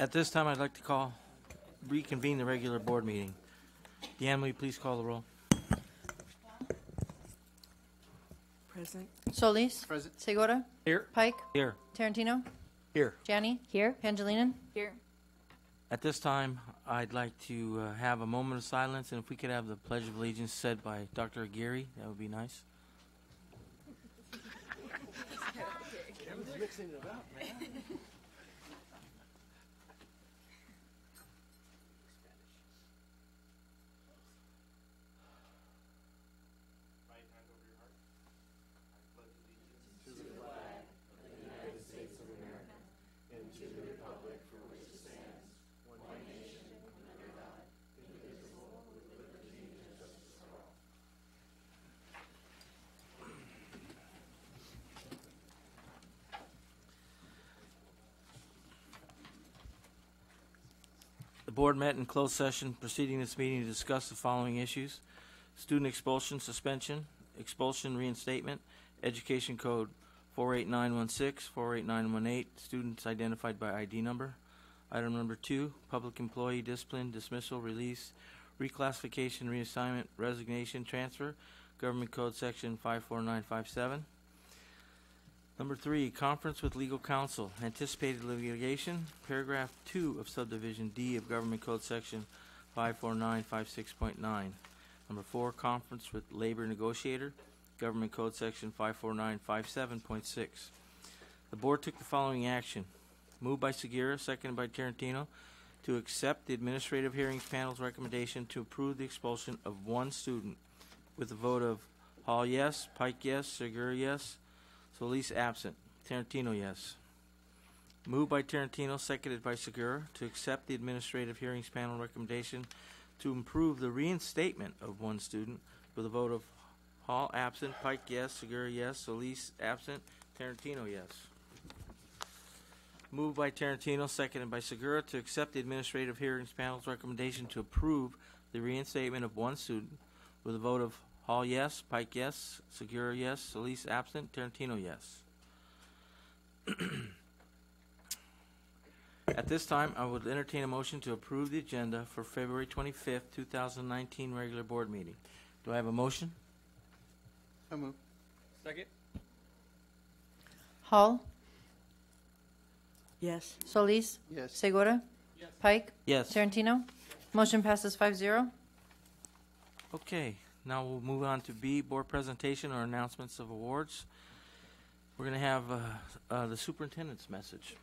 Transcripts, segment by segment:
At this time, I'd like to reconvene the regular board meeting. Deanne, will you please call the roll? Present. Solis. Present. Segura. Here. Pike. Here. Tarantino. Here. Janney. Here. Pangilinan. Here. At this time, I'd like to have a moment of silence, and if we could have the Pledge of Allegiance said by Dr. Aguirre, that would be nice. Kevin's mixing it up, man. The board met in closed session preceding this meeting to discuss the following issues: student expulsion, suspension, expulsion, reinstatement, education code 48916, 48918, students identified by ID number. Item number 2, public employee discipline, dismissal, release, reclassification, reassignment, resignation, transfer, government code section 54957. Number 3, conference with legal counsel, anticipated litigation, paragraph 2 of subdivision D of government code section 54956.9. Number 4, conference with labor negotiator, government code section 54957.6. The board took the following action. Moved by Segura, seconded by Tarantino, to accept the administrative hearings panel's recommendation to approve the expulsion of one student with a vote of Hall yes, Pike yes, Segura yes, Solis absent. Tarantino, yes. Moved by Tarantino, seconded by Segura, to accept the administrative hearings panel recommendation to improve the reinstatement of one student with a vote of Hall absent, Pike yes, Segura yes, Solis absent, Tarantino, yes. Moved by Tarantino, seconded by Segura, to accept the administrative hearings panel's recommendation to approve the reinstatement of one student with a vote of Hall yes, Pike yes, Segura yes, Solis absent, Tarantino yes. At this time, I would entertain a motion to approve the agenda for February 25th, 2019 regular board meeting. Do I have a motion? So moved. Second. Hall. Yes. Solis. Yes. Segura. Yes. Pike. Yes. Tarantino. Motion passes 5-0. Okay, now we'll move on to B, board presentation or announcements of awards. We're going to have the superintendent's message.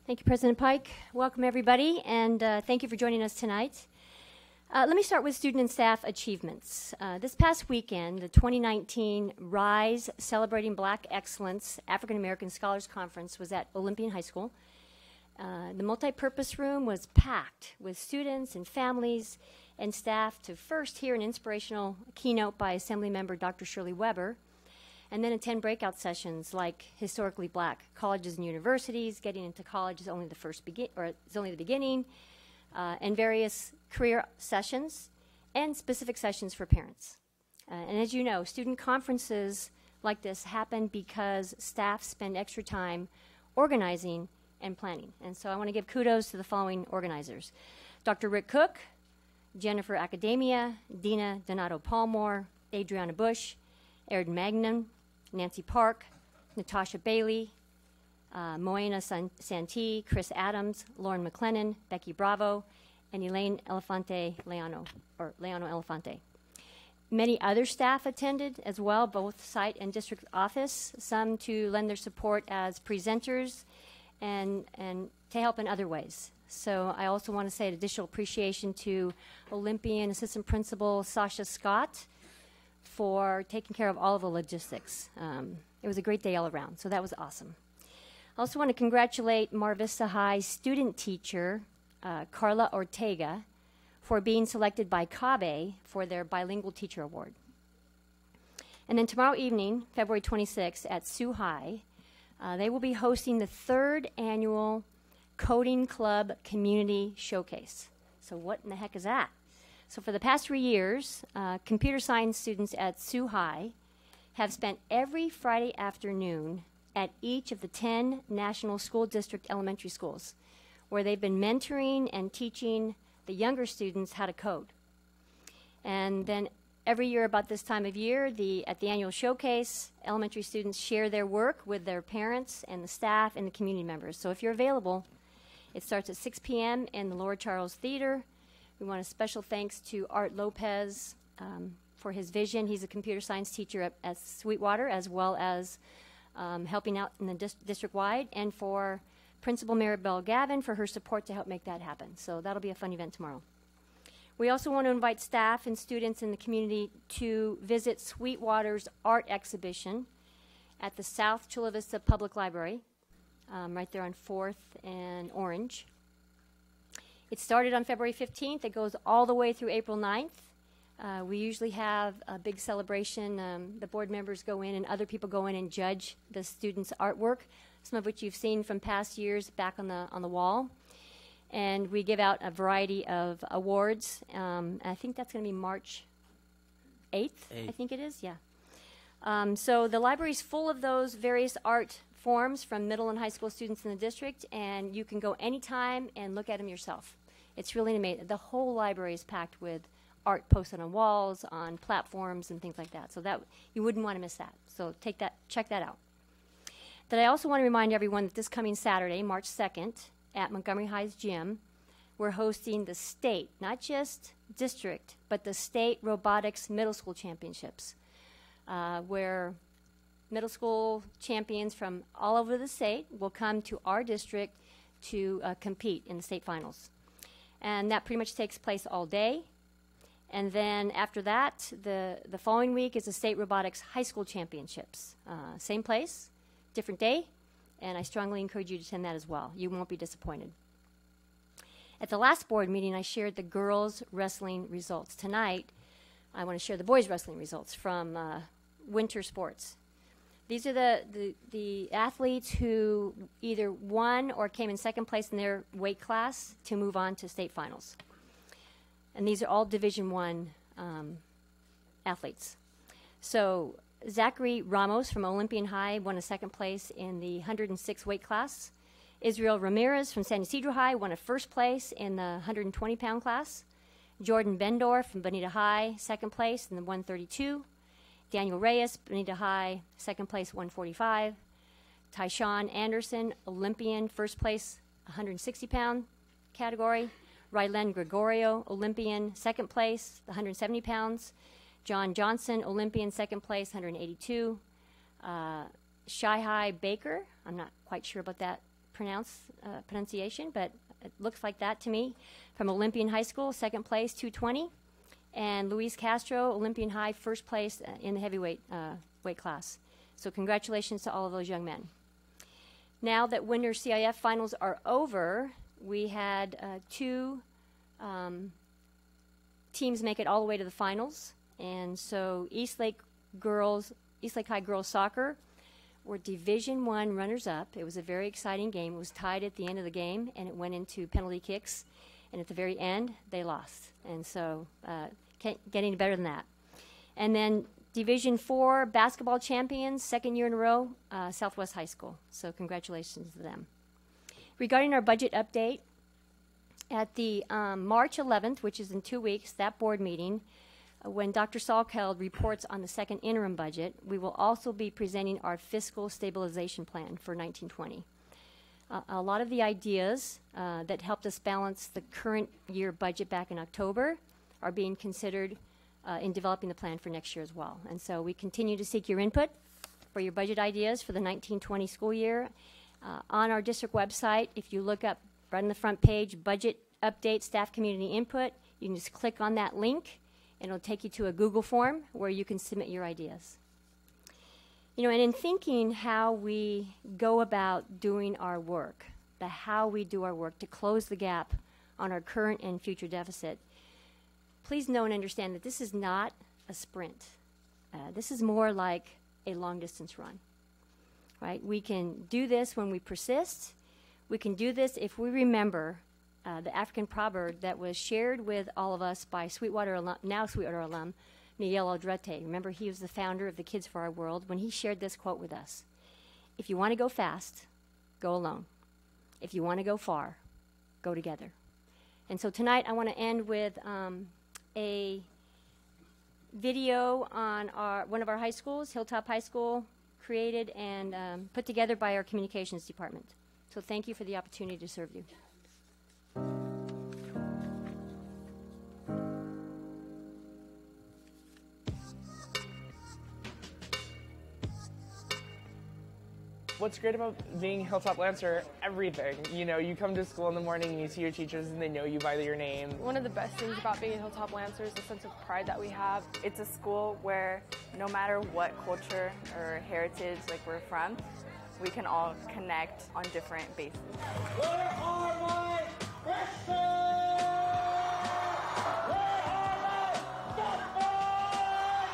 Thank you, President Pike. Welcome, everybody, and thank you for joining us tonight. Let me start with student and staff achievements. This past weekend, the 2019 RISE Celebrating Black Excellence African American Scholars Conference was at Olympian High School. The multi-purpose room was packed with students and families and staff to first hear an inspirational keynote by Assemblymember Dr. Shirley Weber, and then attend breakout sessions like Historically Black Colleges and Universities, Getting into College is only the beginning, and various career sessions and specific sessions for parents. And as you know, student conferences like this happen because staff spend extra time organizing and planning. And so I want to give kudos to the following organizers: Dr. Rick Cook, Jennifer Academia, Dina Donato Palmore, Adriana Bush, Aaron Magnan, Nancy Park, Natasha Bailey, Moena Santee, Chris Adams, Lauren McLennan, Becky Bravo, and Elaine Leano Elefante. Many other staff attended as well, both site and district office, some to lend their support as presenters and to help in other ways. So I also want to say an additional appreciation to Olympian Assistant Principal Sasha Scott for taking care of all of the logistics. It was a great day all around, so that was awesome. I also want to congratulate Mar Vista High student teacher Carla Ortega for being selected by CABE for their Bilingual Teacher Award. And then tomorrow evening, February 26th, at Sioux High, they will be hosting the 3rd annual Coding Club Community Showcase. So what in the heck is that? So for the past 3 years, computer science students at Sioux High have spent every Friday afternoon at each of the 10 National School District elementary schools where they've been mentoring and teaching the younger students how to code. And then every year about this time of year, at the annual showcase, elementary students share their work with their parents and the staff and the community members. So if you're available, it starts at 6 p.m. in the Lower Charles Theater. We want a special thanks to Art Lopez for his vision. He's a computer science teacher at Sweetwater, as well as helping out in the district-wide, and for Principal Maribel Gavin for her support to help make that happen. So that'll be a fun event tomorrow. We also want to invite staff and students in the community to visit Sweetwater's art exhibition at the South Chula Vista Public Library, right there on 4th and Orange. It started on February 15th. It goes all the way through April 9th. We usually have a big celebration. The board members go in and other people go in and judge the students' artwork, some of which you've seen from past years back on the wall. And we give out a variety of awards. I think that's going to be March 8th, I think it is, yeah. So the library's full of those various art forms from middle and high school students in the district, and you can go anytime and look at them yourself. It's really amazing. The whole library is packed with art posted on walls, on platforms, and things like that. So that you wouldn't want to miss that. So check that out. Then I also want to remind everyone that this coming Saturday, March 2nd, at Montgomery High's gym, we're hosting the state, not just district, but the state robotics middle school championships, where middle school champions from all over the state will come to our district to compete in the state finals. And that pretty much takes place all day. And then after that, the following week is the state robotics high school championships. Same place, different day, and I strongly encourage you to attend that as well. You won't be disappointed. At the last board meeting, I shared the girls' wrestling results. Tonight, I want to share the boys' wrestling results from winter sports. These are the athletes who either won or came in second place in their weight class to move on to state finals. And these are all Division I athletes. So Zachary Ramos from Olympian High won a second place in the 106 weight class. Israel Ramirez from San Ysidro High won a first place in the 120-pound class. Jordan Bendorf from Bonita High, second place in the 132. Daniel Reyes, Bonita High, second place, 145. Tyshawn Anderson, Olympian, first place, 160-pound category. Rylen Gregorio, Olympian, second place, 170 pounds. John Johnson, Olympian, second place, 182. Shai Baker, I'm not quite sure about that pronunciation, but it looks like that to me, from Olympian High School, second place, 220. And Luis Castro, Olympian High, first place in the heavyweight weight class. So congratulations to all of those young men. Now that winter CIF finals are over, we had two teams make it all the way to the finals. And so Eastlake High girls soccer were Division I runners-up. It was a very exciting game. It was tied at the end of the game, and it went into penalty kicks. And at the very end, they lost. And so can't get any better than that. And then Division IV basketball champions, second year in a row, Southwest High School. So congratulations to them. Regarding our budget update, at the March 11th, which is in 2 weeks, that board meeting, when Dr. Salkeld reports on the second interim budget, we will also be presenting our fiscal stabilization plan for 1920. A lot of the ideas that helped us balance the current year budget back in October are being considered in developing the plan for next year as well. And so we continue to seek your input for your budget ideas for the 1920 school year. On our district website, if you look up right on the front page, budget update, staff community input, you can just click on that link and it'll take you to a Google form where you can submit your ideas. You know, and in thinking how we go about doing our work, how we do our work to close the gap on our current and future deficit, please know and understand that this is not a sprint. This is more like a long-distance run, right? We can do this when we persist. We can do this if we remember the African proverb that was shared with all of us by Sweetwater alum, now Sweetwater alum, Miguel Aldrete. Remember, he was the founder of the Kids for Our World when he shared this quote with us. If you want to go fast, go alone. If you want to go far, go together. And so tonight I want to end with a video on one of our high schools, Hilltop High School, created and put together by our communications department. So thank you for the opportunity to serve you. What's great about being Hilltop Lancer? Everything. You know, you come to school in the morning and you see your teachers and they know you by your name. One of the best things about being a Hilltop Lancer is the sense of pride that we have. It's a school where no matter what culture or heritage we're from, we can all connect on different bases. Where are my freshmen? Where are my sophomores?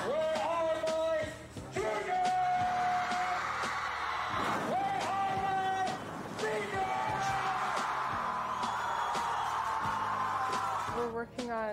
Where are my juniors? Where are my seniors? We're working on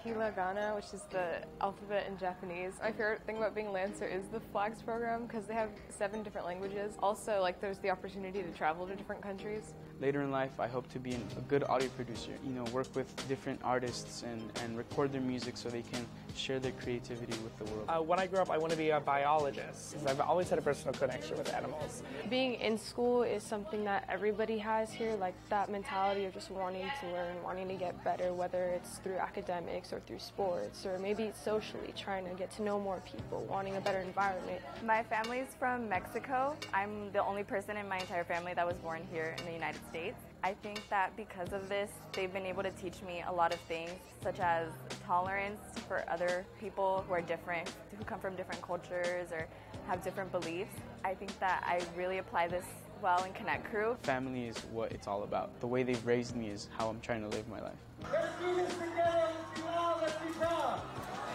hiragana, which is the alphabet in Japanese. My favorite thing about being a Lancer is the Flags program because they have 7 different languages. Also, there's the opportunity to travel to different countries. Later in life, I hope to be a good audio producer, work with different artists and record their music so they can share their creativity with the world. When I grow up, I want to be a biologist because I've always had a personal connection with animals. Being in school is something that everybody has here, that mentality of just wanting to learn, wanting to get better, whether it's through academics or through sports, or maybe socially, trying to get to know more people, wanting a better environment. My family's from Mexico. I'm the only person in my entire family that was born here in the United States. I think that because of this, they've been able to teach me a lot of things, such as tolerance for other people who are different, who come from different cultures or have different beliefs. I think that I really apply this well in Connect Crew. Family is what it's all about. The way they've raised me is how I'm trying to live my life. Let's do this together. Let's be loud. Let's be proud.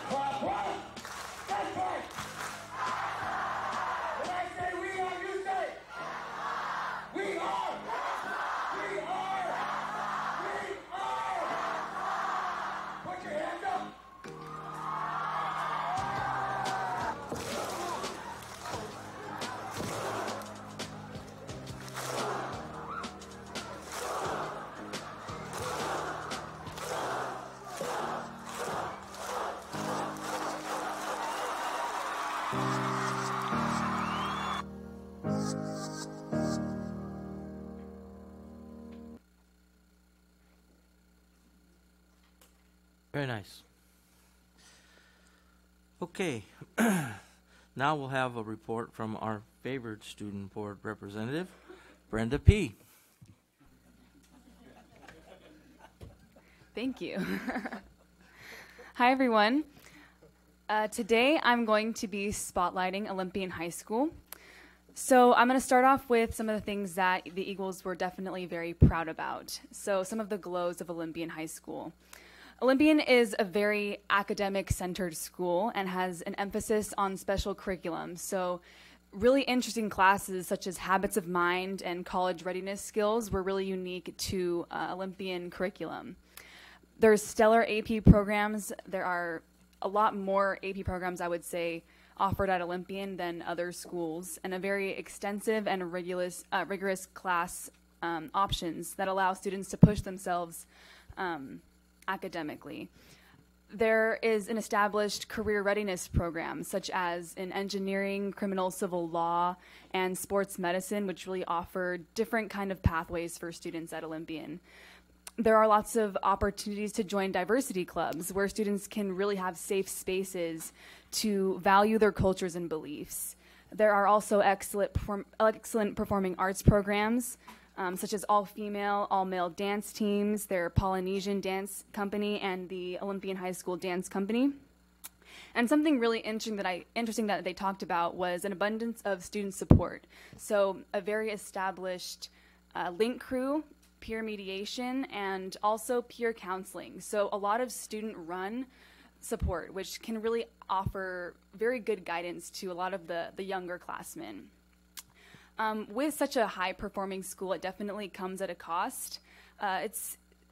Clap right. That's right. When I say we are, you say we are. We are. We are. Put your hands up. Very nice. Okay. Now we'll have a report from our favored student board representative, Brenda P. Thank you. Hi, everyone. Today I'm going to be spotlighting Olympian High School. So I'm going to start off with some of the things that the Eagles were definitely very proud about. So some of the glows of Olympian High School. Olympian is a very academic-centered school and has an emphasis on special curriculum. So really interesting classes such as habits of mind and college readiness skills were really unique to Olympian curriculum. There's stellar AP programs. There are a lot more AP programs, I would say, offered at Olympian than other schools, and a very extensive and rigorous class options that allow students to push themselves academically. There is an established career readiness program, such as in engineering, criminal civil law, and sports medicine, which really offer different kind of pathways for students at Olympian. There are lots of opportunities to join diversity clubs where students can really have safe spaces to value their cultures and beliefs. There are also excellent performing arts programs, such as all-female, all-male dance teams, their Polynesian Dance Company, and the Olympian High School Dance Company. And something really interesting that they talked about was an abundance of student support. So a very established link crew, peer mediation, and also peer counseling. So a lot of student-run support, which can really offer very good guidance to a lot of the younger classmen. With such a high-performing school, it definitely comes at a cost.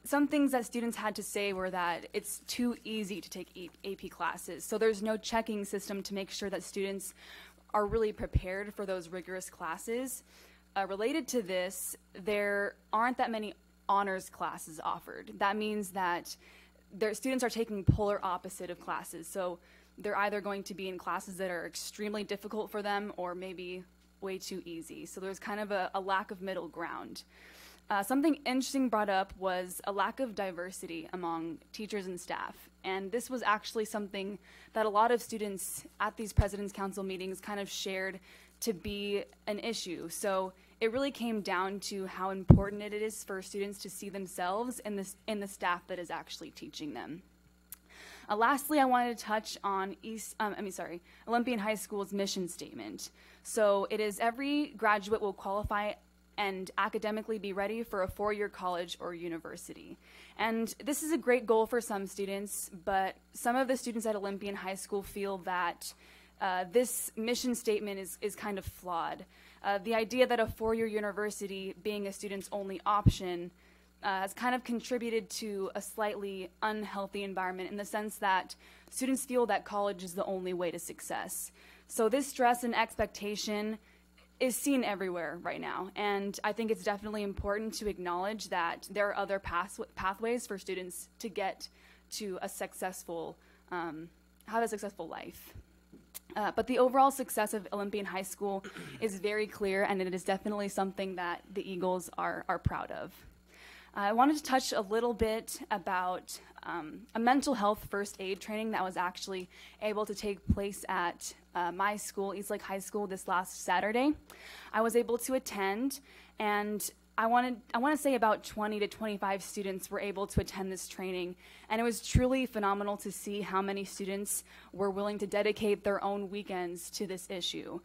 Some things that students had to say were that it's too easy to take AP classes, so there's no checking system to make sure that students are really prepared for those rigorous classes. related to this, there aren't that many honors classes offered. That means that their students are taking polar opposite of classes. So they're either going to be in classes that are extremely difficult for them or maybe way too easy. So there's kind of a lack of middle ground. Something interesting brought up was a lack of diversity among teachers and staff. And this was actually something that a lot of students at these President's Council meetings kind of shared to be an issue. So it really came down to how important it is for students to see themselves in the staff that is actually teaching them. Lastly, I wanted to touch on Olympian High School's mission statement. So it is every graduate will qualify and academically be ready for a four-year college or university. And this is a great goal for some students, but some of the students at Olympian High School feel that this mission statement is kind of flawed. The idea that a four-year university being a student's only option has kind of contributed to a slightly unhealthy environment in the sense that students feel that college is the only way to success. So this stress and expectation is seen everywhere right now, and I think it's definitely important to acknowledge that there are other pathways for students to get to a successful, have a successful life. But the overall success of Olympian High School is very clear, and it is definitely something that the Eagles are proud of. I wanted to touch a little bit about a mental health first aid training that was actually able to take place at my school, Eastlake High School, this last Saturday. I was able to attend, and I want to say about 20 to 25 students were able to attend this training, and it was truly phenomenal to see how many students were willing to dedicate their own weekends to this issue.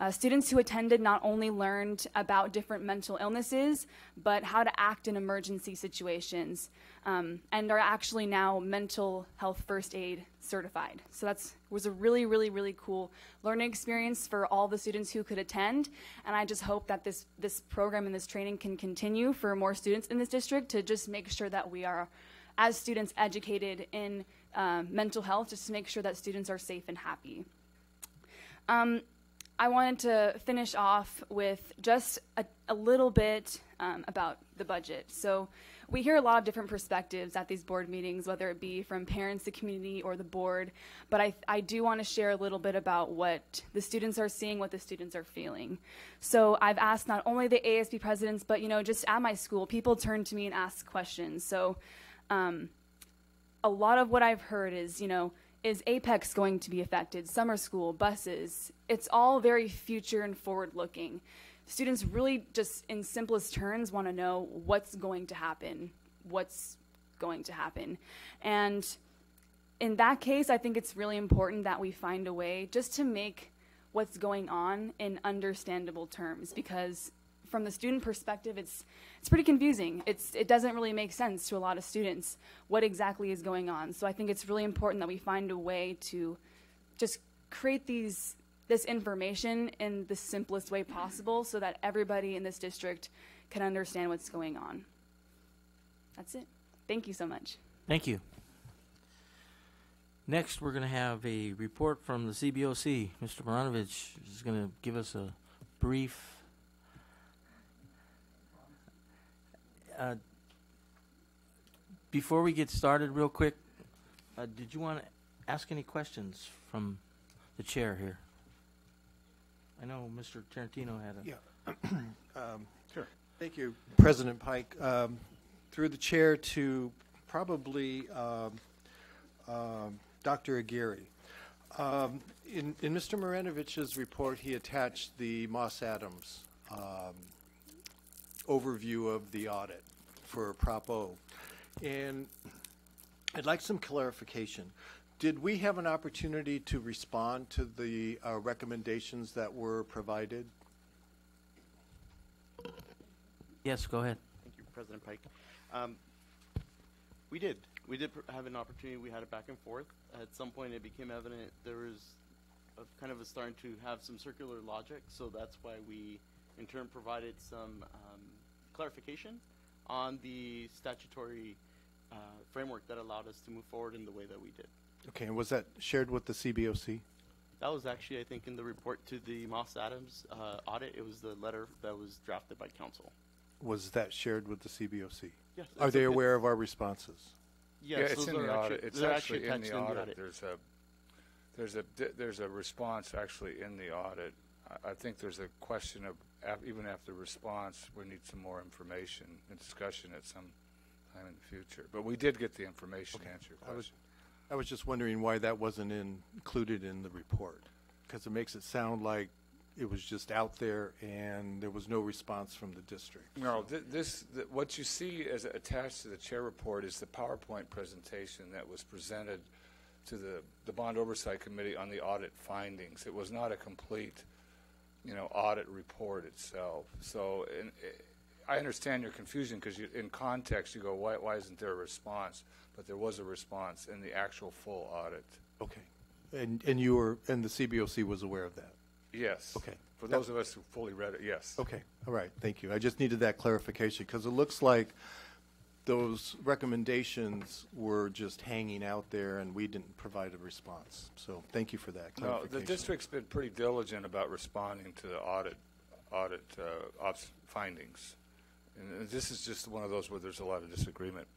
Students who attended not only learned about different mental illnesses, but how to act in emergency situations, and are actually now mental health first aid certified. So that was a really, really, really cool learning experience for all the students who could attend, and I just hope that this program and this training can continue for more students in this district to just make sure that we are, as students, educated in mental health, just to make sure that students are safe and happy. I wanted to finish off with just a little bit about the budget. So we hear a lot of different perspectives at these board meetings, whether it be from parents, the community, or the board, but I do want to share a little bit about what the students are seeing, what the students are feeling. So I've asked not only the ASB presidents, but just at my school, people turn to me and ask questions. So a lot of what I've heard is, is Apex going to be affected? Summer school, buses, it's all very future and forward-looking. Students really just, in simplest terms, want to know what's going to happen, And in that case, I think it's really important that we find a way just to make what's going on in understandable terms, because from the student perspective, it's pretty confusing. It doesn't really make sense to a lot of students what exactly is going on. So I think it's really important that we find a way to just create this information in the simplest way possible so that everybody in this district can understand what's going on. That's it. Thank you so much. Thank you. Next, we're going to have a report from the CBOC. Mr. Baranovich is going to give us a brief before we get started real quick, did you want to ask any questions from the chair here? I know Mr. Tarantino had a... Yeah. Sure. Thank you, President Pike. Through the chair to probably Dr. Aguirre. In Mr. Maranovich's report, he attached the Moss Adams overview of the audit for Prop O. And I'd like some clarification. Did we have an opportunity to respond to the recommendations that were provided? Yes, go ahead. Thank you, President Pike. We did. We did have an opportunity. We had it back and forth. At some point, it became evident there was kind of starting to have some circular logic, so that's why we, in turn, provided some clarification on the statutory framework that allowed us to move forward in the way that we did. Okay, and was that shared with the CBOC? That was actually, I think, in the report to the Moss Adams audit. It was the letter that was drafted by council. Was that shared with the CBOC? Yes. Are they aware of our responses? Yes, yeah, it's those in the are audit. It's they're actually in attached the audit. There's a response actually in the audit. I think there's a question of even after response, we need some more information and discussion at some time in the future. But we did get the information to answer your question. I was just wondering why that wasn't included in the report, because it makes it sound like it was just out there and there was no response from the district. No, what you see as attached to the chair report is the PowerPoint presentation that was presented to the Bond Oversight Committee on the audit findings. It was not a complete, audit report itself. So I understand your confusion because in context you go, why isn't there a response? But there was a response in the actual full audit. Okay, and the CBOC was aware of that. Yes. Okay. For those of us who fully read it, yes. Okay. All right. Thank you. I just needed that clarification because it looks like those recommendations were just hanging out there and we didn't provide a response. So thank you for that clarification. No, the district's been pretty diligent about responding to the audit findings. And this is just one of those where there's a lot of disagreement.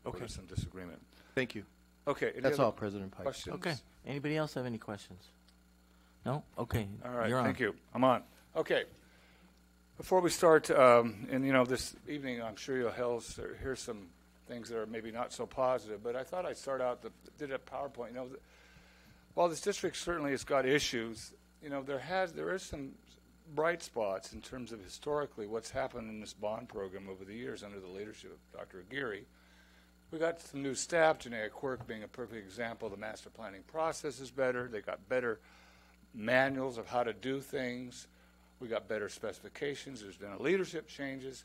Okay. There's some disagreement. Thank you. Okay. That's all, President Pike. Questions? Okay. Anybody else have any questions? No? Okay. All right. You're on. Thank you. I'm on. Okay. Before we start, this evening, I'm sure you'll hear some things that are maybe not so positive, but I thought I'd start out, did a PowerPoint. While this district certainly has got issues, there is some bright spots in terms of historically what's happened in this bond program over the years under the leadership of Dr. Aguirre. We got some new staff, Janaea Quirk being a perfect example. The master planning process is better. They got better manuals of how to do things. We got better specifications. There's been a leadership changes.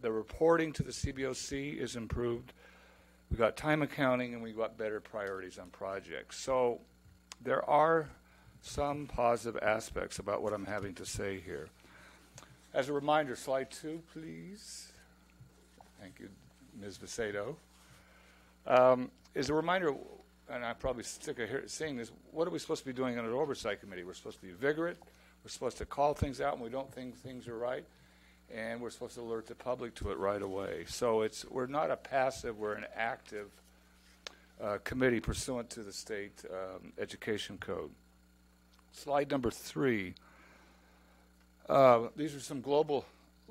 The reporting to the CBOC is improved. We got time accounting, and we got better priorities on projects. So there are some positive aspects about what I'm having to say here. As a reminder, slide 2, please. Thank you, Ms. Vicedo. As a reminder, and I probably sick of saying this, what are we supposed to be doing under the Oversight Committee? We're supposed to be vigorous. We're supposed to call things out when we don't think things are right, and we're supposed to alert the public to it right away. So we're not a passive, we're an active committee pursuant to the state education code. Slide number 3. These are some global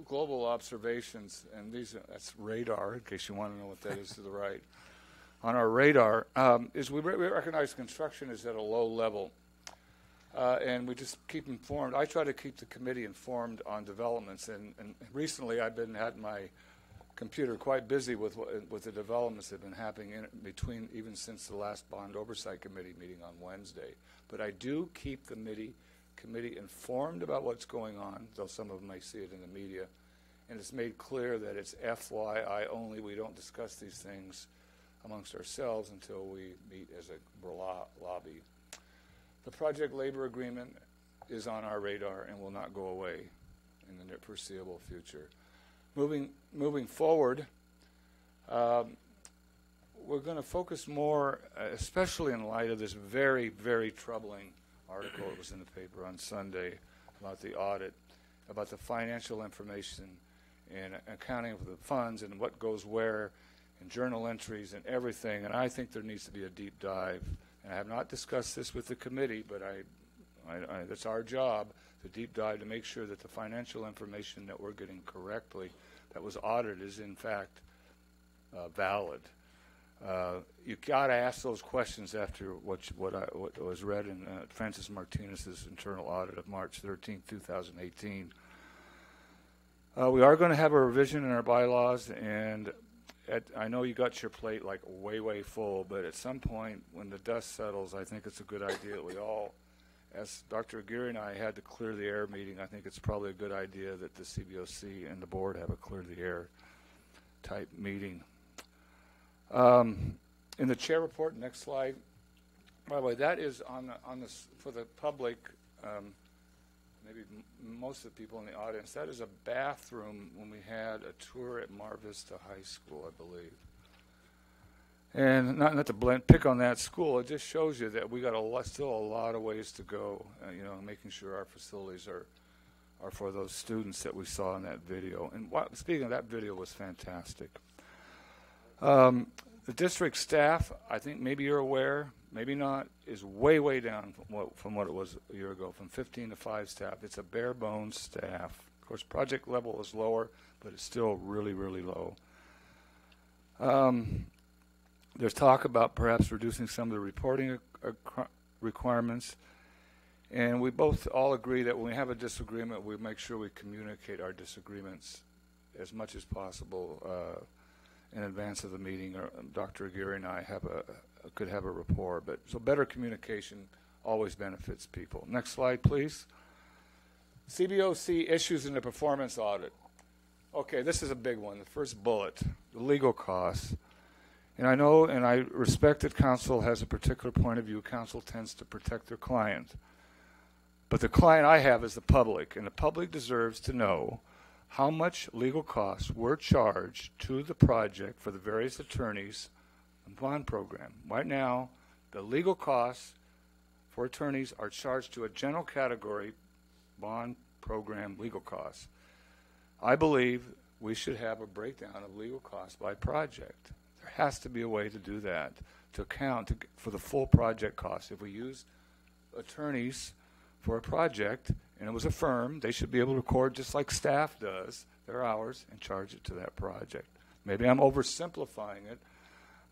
observations, and that's radar, in case you want to know what that is to the right. On our radar, is we recognize construction is at a low level, and we just keep informed. I try to keep the committee informed on developments, and recently I've had my computer quite busy with the developments that have been happening in between, even since the last Bond Oversight Committee meeting on Wednesday. But I do keep the committee informed about what's going on, though some of them may see it in the media, and it's made clear that it's FYI only. We don't discuss these things amongst ourselves until we meet as a lobby. The project labor agreement is on our radar and will not go away in the foreseeable future. Moving forward, we're going to focus more, especially in light of this very, very troubling article that was in the paper on Sunday about the audit, about the financial information and accounting for the funds and what goes where, and journal entries and everything, and I think there needs to be a deep dive. And I have not discussed this with the committee, but that's our job, to deep dive to make sure that the financial information that we're getting correctly, that was audited, is in fact valid. You got to ask those questions after what was read in Francis Martinez's internal audit of March 13, 2018. We are going to have a revision in our bylaws, and I know you got your plate like way full, but at some point when the dust settles, I think it's a good idea that we all, as Dr. Aguirre and I had the clear the air meeting, I think it's probably a good idea that the CBOC and the board have a clear the air type meeting. In the chair report, next slide. By the way, that is on this for the public. Maybe most of the people in the audience, that is a bathroom when we had a tour at Mar Vista High School, I believe. And not to pick on that school, it just shows you that we got still a lot of ways to go, making sure our facilities are for those students that we saw in that video. And speaking of that video, was fantastic. The district staff, I think maybe you're aware, maybe not, is way, way down from what it was a year ago, from 15 to 5 staff. It's a bare bones staff. Of course, project level is lower, but it's still really, really low. There's talk about perhaps reducing some of the reporting requirements. And we both all agree that when we have a disagreement, we make sure we communicate our disagreements as much as possible in advance of the meeting. Or Dr. Aguirre and I could have a rapport. So better communication always benefits people. Next slide, please. CBOC issues in the performance audit. Okay, this is a big one. The first bullet, the legal costs. And I know and I respect that counsel has a particular point of view. Counsel tends to protect their client. But the client I have is the public, and the public deserves to know how much legal costs were charged to the project for the various attorneys and bond program. Right now, the legal costs for attorneys are charged to a general category bond program legal costs. I believe we should have a breakdown of legal costs by project. There has to be a way to do that, to account for the full project cost. If we use attorneys for a project and it was a firm, they should be able to record just like staff does their hours and charge it to that project. Maybe I'm oversimplifying it,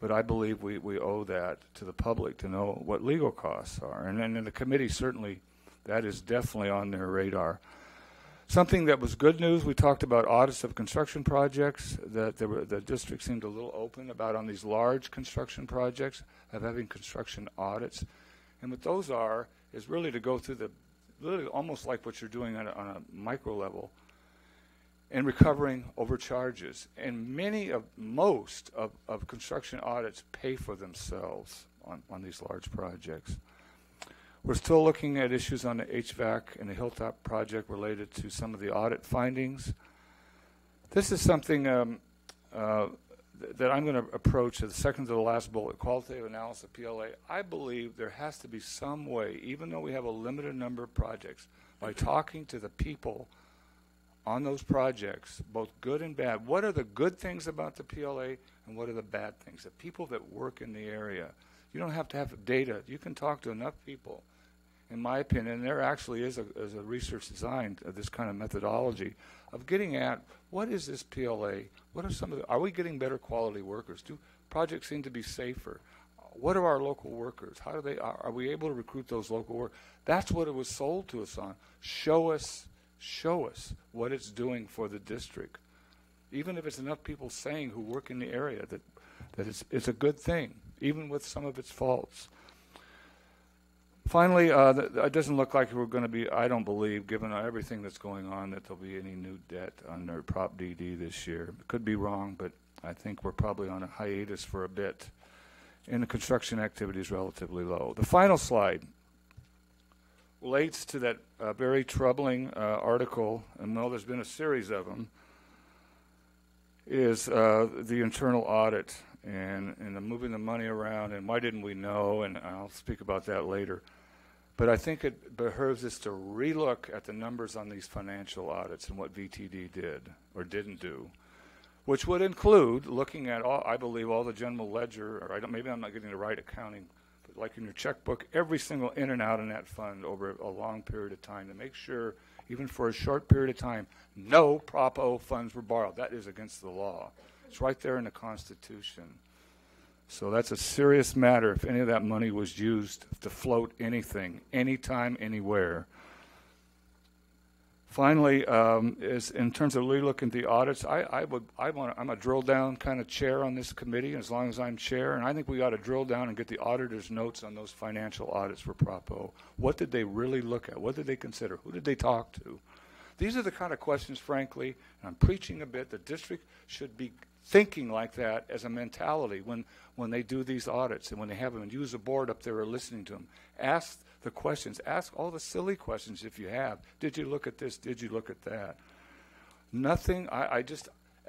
but I believe we owe that to the public to know what legal costs are. And then in the committee, certainly that is definitely on their radar. Something that was good news, we talked about audits of construction projects, that the district seemed a little open about on these large construction projects of having construction audits. And what those are is really to go through really almost like what you're doing on a micro level and recovering overcharges. And most of construction audits pay for themselves on these large projects. We're still looking at issues on the HVAC and the Hilltop project related to some of the audit findings. This is something that I'm going to approach as the second to the last bullet, qualitative analysis of PLA. I believe there has to be some way, even though we have a limited number of projects, by talking to the people on those projects, both good and bad. What are the good things about the PLA and what are the bad things? The people that work in the area. You don't have to have data. You can talk to enough people. In my opinion, there actually is a research design of this kind of methodology of getting at what is this PLA? What are are we getting better quality workers? Do projects seem to be safer? What are our local workers? How do are we able to recruit those local workers? That's what it was sold to us on. Show us what it's doing for the district. Even if it's enough people saying who work in the area that it's a good thing, even with some of its faults. Finally, it doesn't look like we're going to be, I don't believe, given everything that's going on, that there'll be any new debt under Prop DD this year. Could be wrong, but I think we're probably on a hiatus for a bit. And the construction activity is relatively low. The final slide relates to that very troubling article, and though there's been a series of them, is the internal audit and the moving the money around, and why didn't we know, and I'll speak about that later. But I think it behooves us to relook at the numbers on these financial audits and what VTD did or didn't do, which would include looking at, I believe, all the general ledger, or maybe I'm not getting the right accounting, but like in your checkbook, every single in and out in that fund over a long period of time to make sure, even for a short period of time, no Prop O funds were borrowed. That is against the law. It's right there in the Constitution. So that's a serious matter if any of that money was used to float anything, anytime, anywhere. Finally, is in terms of relooking at the audits, I'm a drill down kind of chair on this committee as long as I'm chair, and I think we ought to drill down and get the auditor's notes on those financial audits for Prop O. What did they really look at? What did they consider? Who did they talk to? These are the kind of questions, frankly, and I'm preaching a bit, the district should be thinking like that as a mentality when they do these audits and when they have them and use a board up there or listening to them. Ask the questions. Ask all the silly questions if you have. Did you look at this? Did you look at that? Nothing.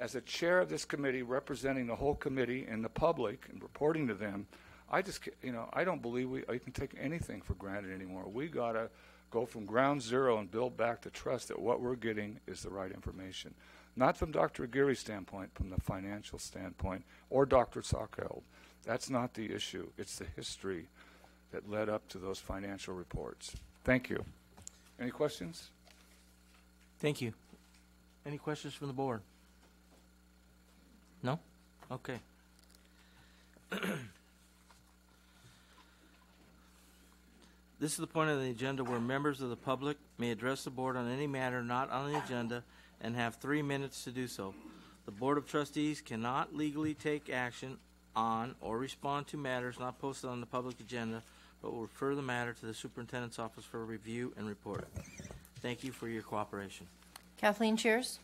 as a chair of this committee representing the whole committee and the public and reporting to them, I just, I don't believe we can take anything for granted anymore. We got to go from ground zero and build back the trust that what we're getting is the right information. Not from Dr. Aguirre's standpoint, from the financial standpoint, or Dr. Sockheld. That's not the issue. It's the history that led up to those financial reports. Thank you. Any questions? Thank you. Any questions from the board? No? Okay. This is the point of the agenda where members of the public may address the board on any matter not on the agenda and have 3 minutes to do so. The Board of Trustees cannot legally take action on or respond to matters not posted on the public agenda, but will refer the matter to the superintendent's office for review and report. Thank you for your cooperation. Kathleen Cheers.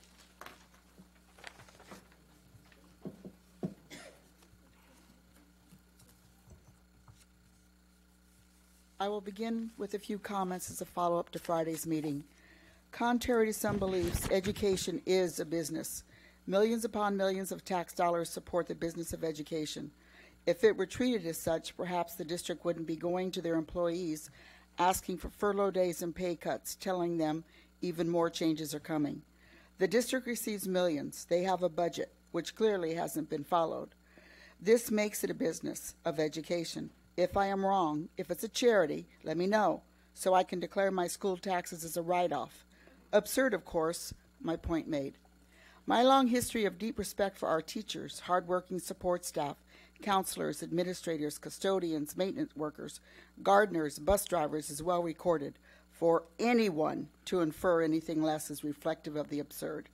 I will begin with a few comments as a follow-up to Friday's meeting. Contrary to some beliefs, education is a business. Millions upon millions of tax dollars support the business of education. If it were treated as such, perhaps the district wouldn't be going to their employees asking for furlough days and pay cuts, telling them even more changes are coming. The district receives millions. They have a budget, which clearly hasn't been followed. This makes it a business of education. If I am wrong, if it's a charity, let me know, so I can declare my school taxes as a write-off. Absurd, of course, my point made. My long history of deep respect for our teachers, hardworking support staff, counselors, administrators, custodians, maintenance workers, gardeners, bus drivers is well recorded. For anyone to infer anything less is reflective of the absurd.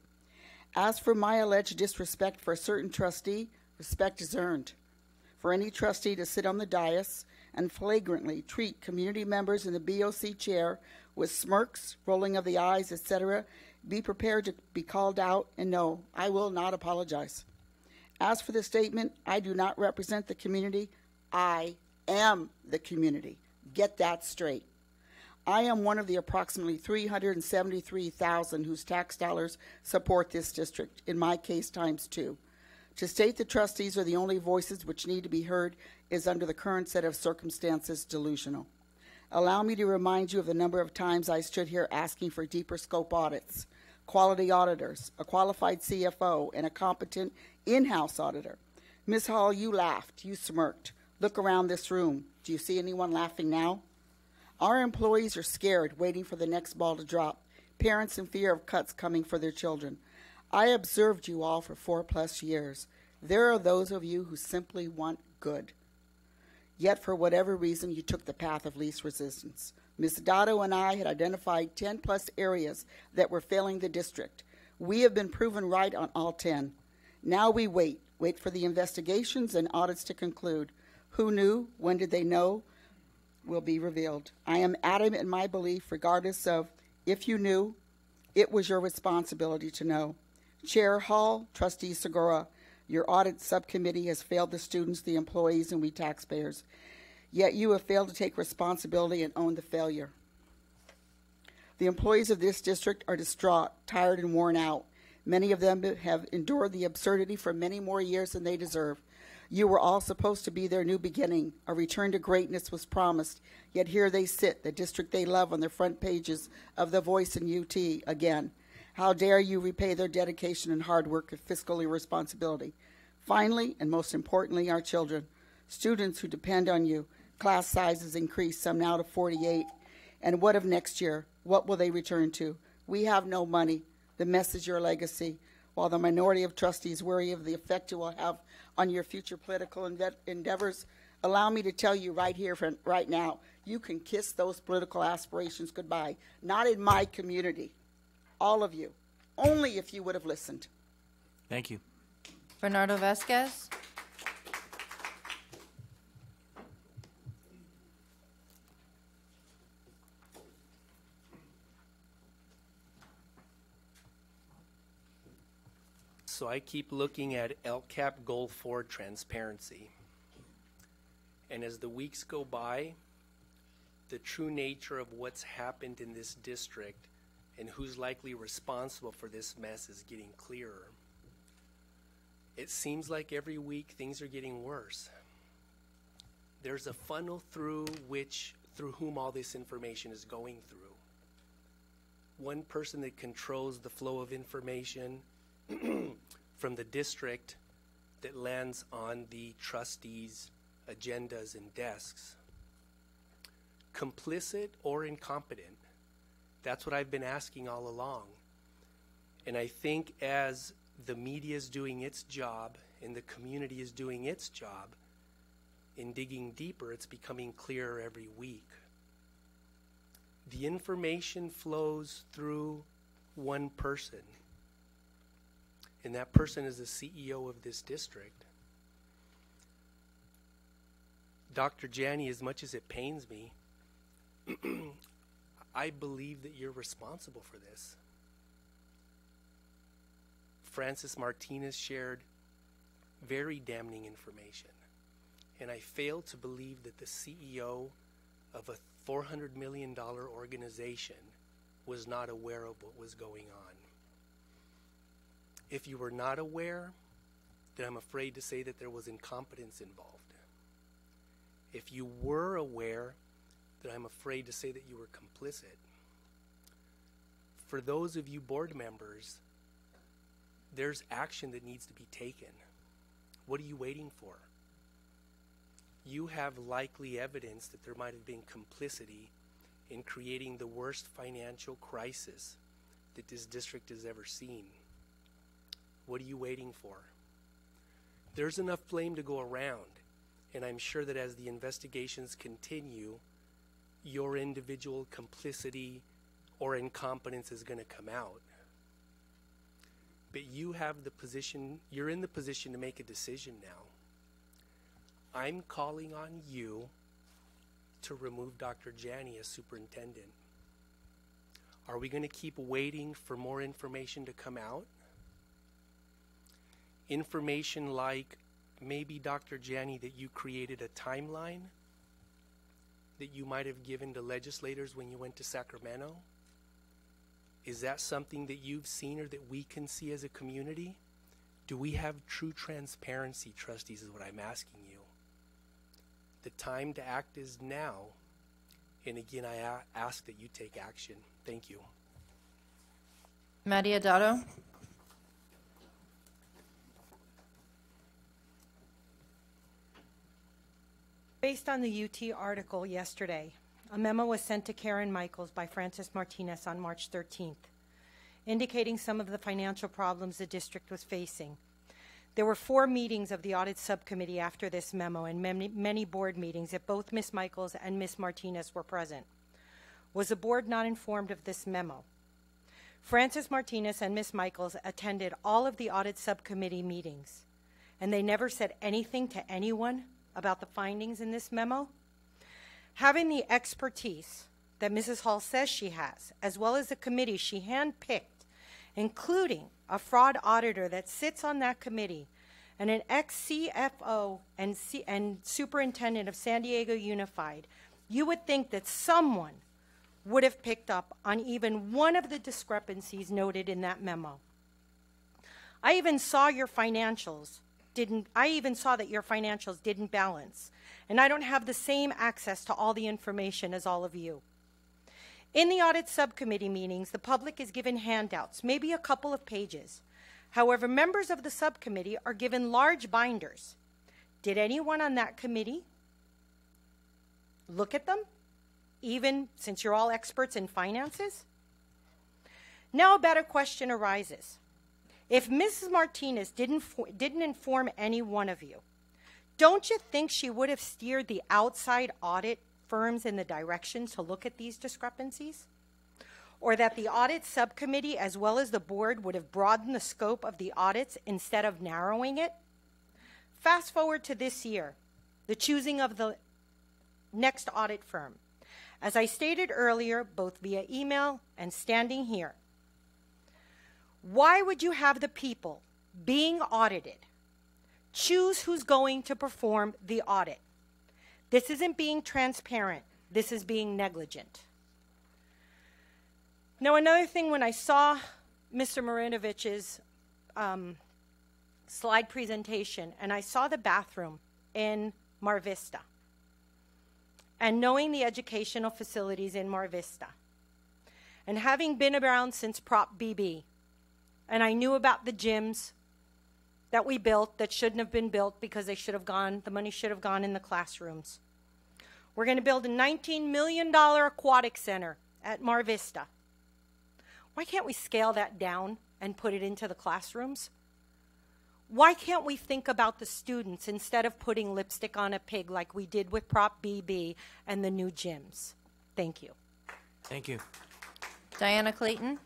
As for my alleged disrespect for a certain trustee, respect is earned. For any trustee to sit on the dais and flagrantly treat community members in the BOC chair with smirks, rolling of the eyes, etc., be prepared to be called out, and no, I will not apologize. As for the statement, I do not represent the community, I am the community. Get that straight. I am one of the approximately 373,000 whose tax dollars support this district, in my case times 2. To state the trustees are the only voices which need to be heard is under the current set of circumstances delusional. Allow me to remind you of the number of times I stood here asking for deeper scope audits, quality auditors, a qualified CFO, and a competent in-house auditor. Ms. Hall, you laughed, you smirked. Look around this room. Do you see anyone laughing now? Our employees are scared, waiting for the next ball to drop, parents in fear of cuts coming for their children. I observed you all for 4+ years. There are those of you who simply want good. Yet, for whatever reason, you took the path of least resistance. Ms. Dotto and I had identified 10+ areas that were failing the district. We have been proven right on all 10. Now we wait for the investigations and audits to conclude. Who knew? When did they know? Will be revealed. I am adamant in my belief, regardless of if you knew, it was your responsibility to know. Chair Hall, Trustee Segura, your audit subcommittee has failed the students, the employees, and we taxpayers. Yet you have failed to take responsibility and own the failure. The employees of this district are distraught, tired, and worn out. Many of them have endured the absurdity for many more years than they deserve. You were all supposed to be their new beginning. A return to greatness was promised, yet here they sit, the district they love, on the front pages of The Voice and UT again. How dare you repay their dedication and hard work with fiscal irresponsibility? Finally, and most importantly, our children, students who depend on you. Class sizes increase, some now to 48. And what of next year? What will they return to? We have no money. The mess is your legacy. While the minority of trustees worry of the effect you will have on your future political endeavors, allow me to tell you right here, right now, you can kiss those political aspirations goodbye. Not in my community. All of you. Only if you would have listened. Thank you. Bernardo Vasquez. So I keep looking at LCAP Goal 4 transparency. And as the weeks go by, the true nature of what's happened in this district and who's likely responsible for this mess is getting clearer. It seems like every week things are getting worse. There's a funnel through whom all this information is going through. One person that controls the flow of information from the district that lands on the trustees' agendas and desks. Complicit or incompetent? That's what I've been asking all along. And I think as the media is doing its job and the community is doing its job in digging deeper, it's becoming clearer every week. The information flows through one person, and that person is the CEO of this district. Dr. Janney, as much as it pains me, I believe that you're responsible for this. Francis Martinez shared very damning information, and I fail to believe that the CEO of a $400 million organization was not aware of what was going on. If you were not aware, then I'm afraid to say that there was incompetence involved. If you were aware, then I'm afraid to say that you were complicit. For those of you board members, there's action that needs to be taken. What are you waiting for? You have likely evidence that there might have been complicity in creating the worst financial crisis that this district has ever seen. What are you waiting for? There's enough blame to go around, and I'm sure that as the investigations continue, your individual complicity or incompetence is going to come out. But you have the position, you're in the position to make a decision now. I'm calling on you to remove Dr. Janney as superintendent. Are we going to keep waiting for more information to come out? Information like maybe, Dr. Janney, that you created a timeline that you might have given to legislators when you went to Sacramento? Is that something that you've seen or that we can see as a community? Do we have true transparency, trustees, is what I'm asking you. The time to act is now. And again, I ask that you take action. Thank you. Maddie Adado. Based on the UT article yesterday, a memo was sent to Karen Michaels by Francis Martinez on March 13th, indicating some of the financial problems the district was facing. There were 4 meetings of the audit subcommittee after this memo and many board meetings that both Ms. Michaels and Ms. Martinez were present. Was the board not informed of this memo? Francis Martinez and Ms. Michaels attended all of the audit subcommittee meetings, and they never said anything to anyone about the findings in this memo? Having the expertise that Mrs. Hall says she has, as well as the committee she handpicked, including a fraud auditor that sits on that committee and an ex-CFO and superintendent of San Diego Unified, you would think that someone would have picked up on even one of the discrepancies noted in that memo. I even saw that your financials didn't balance, and I don't have the same access to all the information as all of you. In the audit subcommittee meetings, the public is given handouts, maybe a couple of pages. However, members of the subcommittee are given large binders. Did anyone on that committee look at them, even since you're all experts in finances? Now a better question arises. If Mrs. Martinez didn't inform any one of you, don't you think she would have steered the outside audit firms in the direction to look at these discrepancies? Or that the audit subcommittee as well as the board would have broadened the scope of the audits instead of narrowing it? Fast forward to this year, the choosing of the next audit firm. As I stated earlier, both via email and standing here, why would you have the people being audited choose who's going to perform the audit? This isn't being transparent. This is being negligent. Now, another thing, when I saw Mr. Marinovich's slide presentation, and I saw the bathroom in Mar Vista. And knowing the educational facilities in Mar Vista, and having been around since Prop BB, and I knew about the gyms that we built that shouldn't have been built because the money should have gone in the classrooms. We're going to build a $19 million aquatic center at Mar Vista. Why can't we scale that down and put it into the classrooms? Why can't we think about the students instead of putting lipstick on a pig like we did with Prop BB and the new gyms? Thank you. Thank you. Diana Clayton.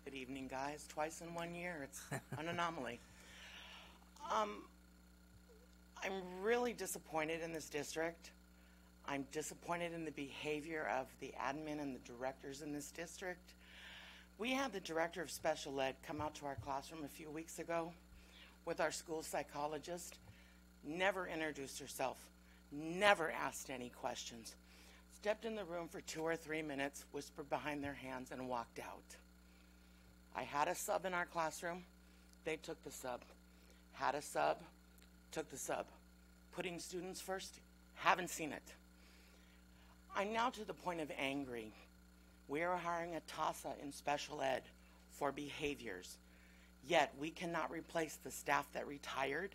Good evening, guys. Twice in 1 year. It's an anomaly. I'm really disappointed in this district. I'm disappointed in the behavior of the admin and the directors in this district. We had the director of special ed come out to our classroom a few weeks ago with our school psychologist, never introduced herself, never asked any questions, stepped in the room for 2 or 3 minutes, whispered behind their hands, and walked out. I had a sub in our classroom. They took the sub. Had a sub, took the sub. Putting students first, haven't seen it. I'm now to the point of angry. We are hiring a TASA in special ed for behaviors, yet we cannot replace the staff that retired.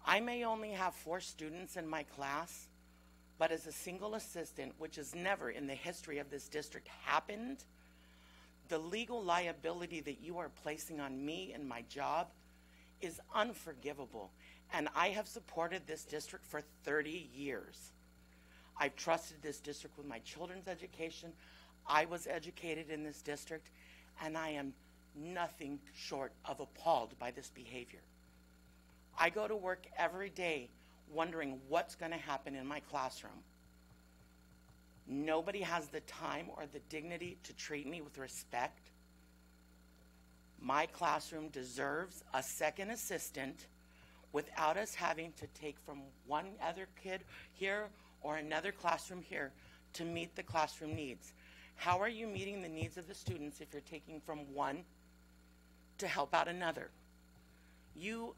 I may only have 4 students in my class, but as a single assistant, which has never in the history of this district happened, the legal liability that you are placing on me and my job is unforgivable. And I have supported this district for 30 years. I've trusted this district with my children's education. I was educated in this district, and I am nothing short of appalled by this behavior. I go to work every day wondering what's going to happen in my classroom. Nobody has the time or the dignity to treat me with respect. My classroom deserves a second assistant without us having to take from one other kid here or another classroom here to meet the classroom needs. How are you meeting the needs of the students if you're taking from one to help out another? You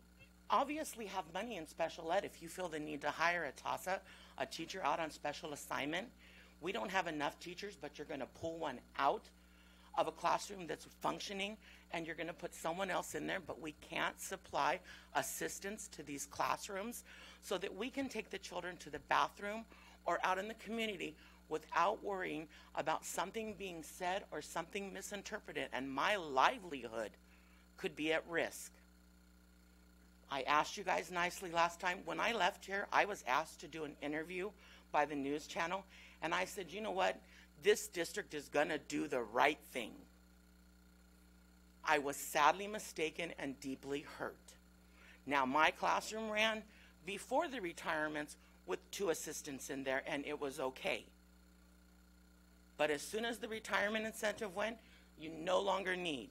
obviously have money in special ed if you feel the need to hire a TASA, a teacher out on special assignment. We don't have enough teachers, but you're going to pull one out of a classroom that's functioning, and you're going to put someone else in there, but we can't supply assistance to these classrooms so that we can take the children to the bathroom or out in the community without worrying about something being said or something misinterpreted, and my livelihood could be at risk. I asked you guys nicely last time. When I left here, I was asked to do an interview by the news channel, and I said, you know what? This district is going to do the right thing. I was sadly mistaken and deeply hurt. Now, my classroom ran before the retirements with 2 assistants in there, and it was okay. But as soon as the retirement incentive went, you no longer need.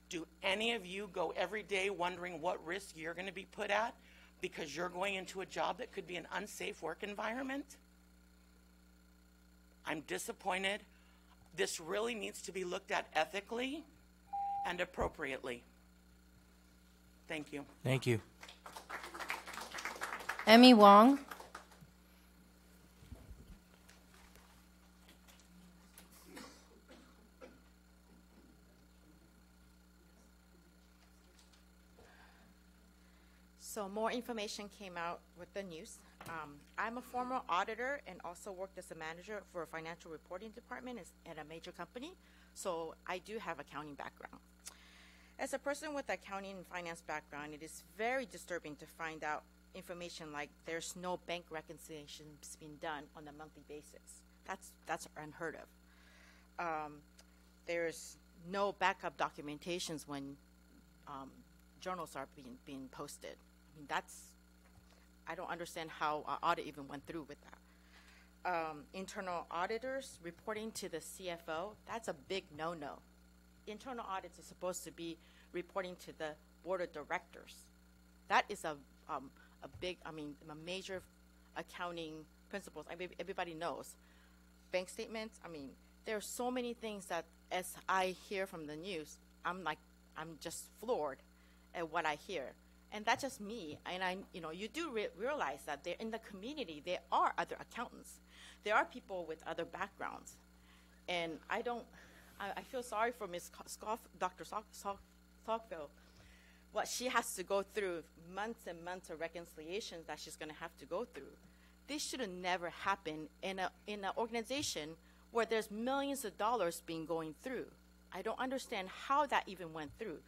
Do any of you go every day wondering what risk you're going to be put at because you're going into a job that could be an unsafe work environment? I'm disappointed. This really needs to be looked at ethically and appropriately. Thank you. Thank you. Emmy Wong. So more information came out with the news. I'm a former auditor and also worked as a manager for a financial reporting department at a major company, so I do have accounting background. As a person with accounting and finance background, it is very disturbing to find out information like there's no bank reconciliations being done on a monthly basis. That's unheard of. There's no backup documentations when journals are being posted. I mean, I don't understand how our audit even went through with that. Internal auditors reporting to the CFO, that's a big no-no. Internal audits are supposed to be reporting to the board of directors. That is a a major accounting principles. Everybody knows. Bank statements, there are so many things that as I hear from the news, I'm just floored at what I hear. And that's just me. And you do realize that in the community, there are other accountants. There are people with other backgrounds. And I feel sorry for Dr. Salkville, what she has to go through, months and months of reconciliations that she's going to have to go through. This should have never happened in an organization where there's millions of dollars being going through. I don't understand how that even went through.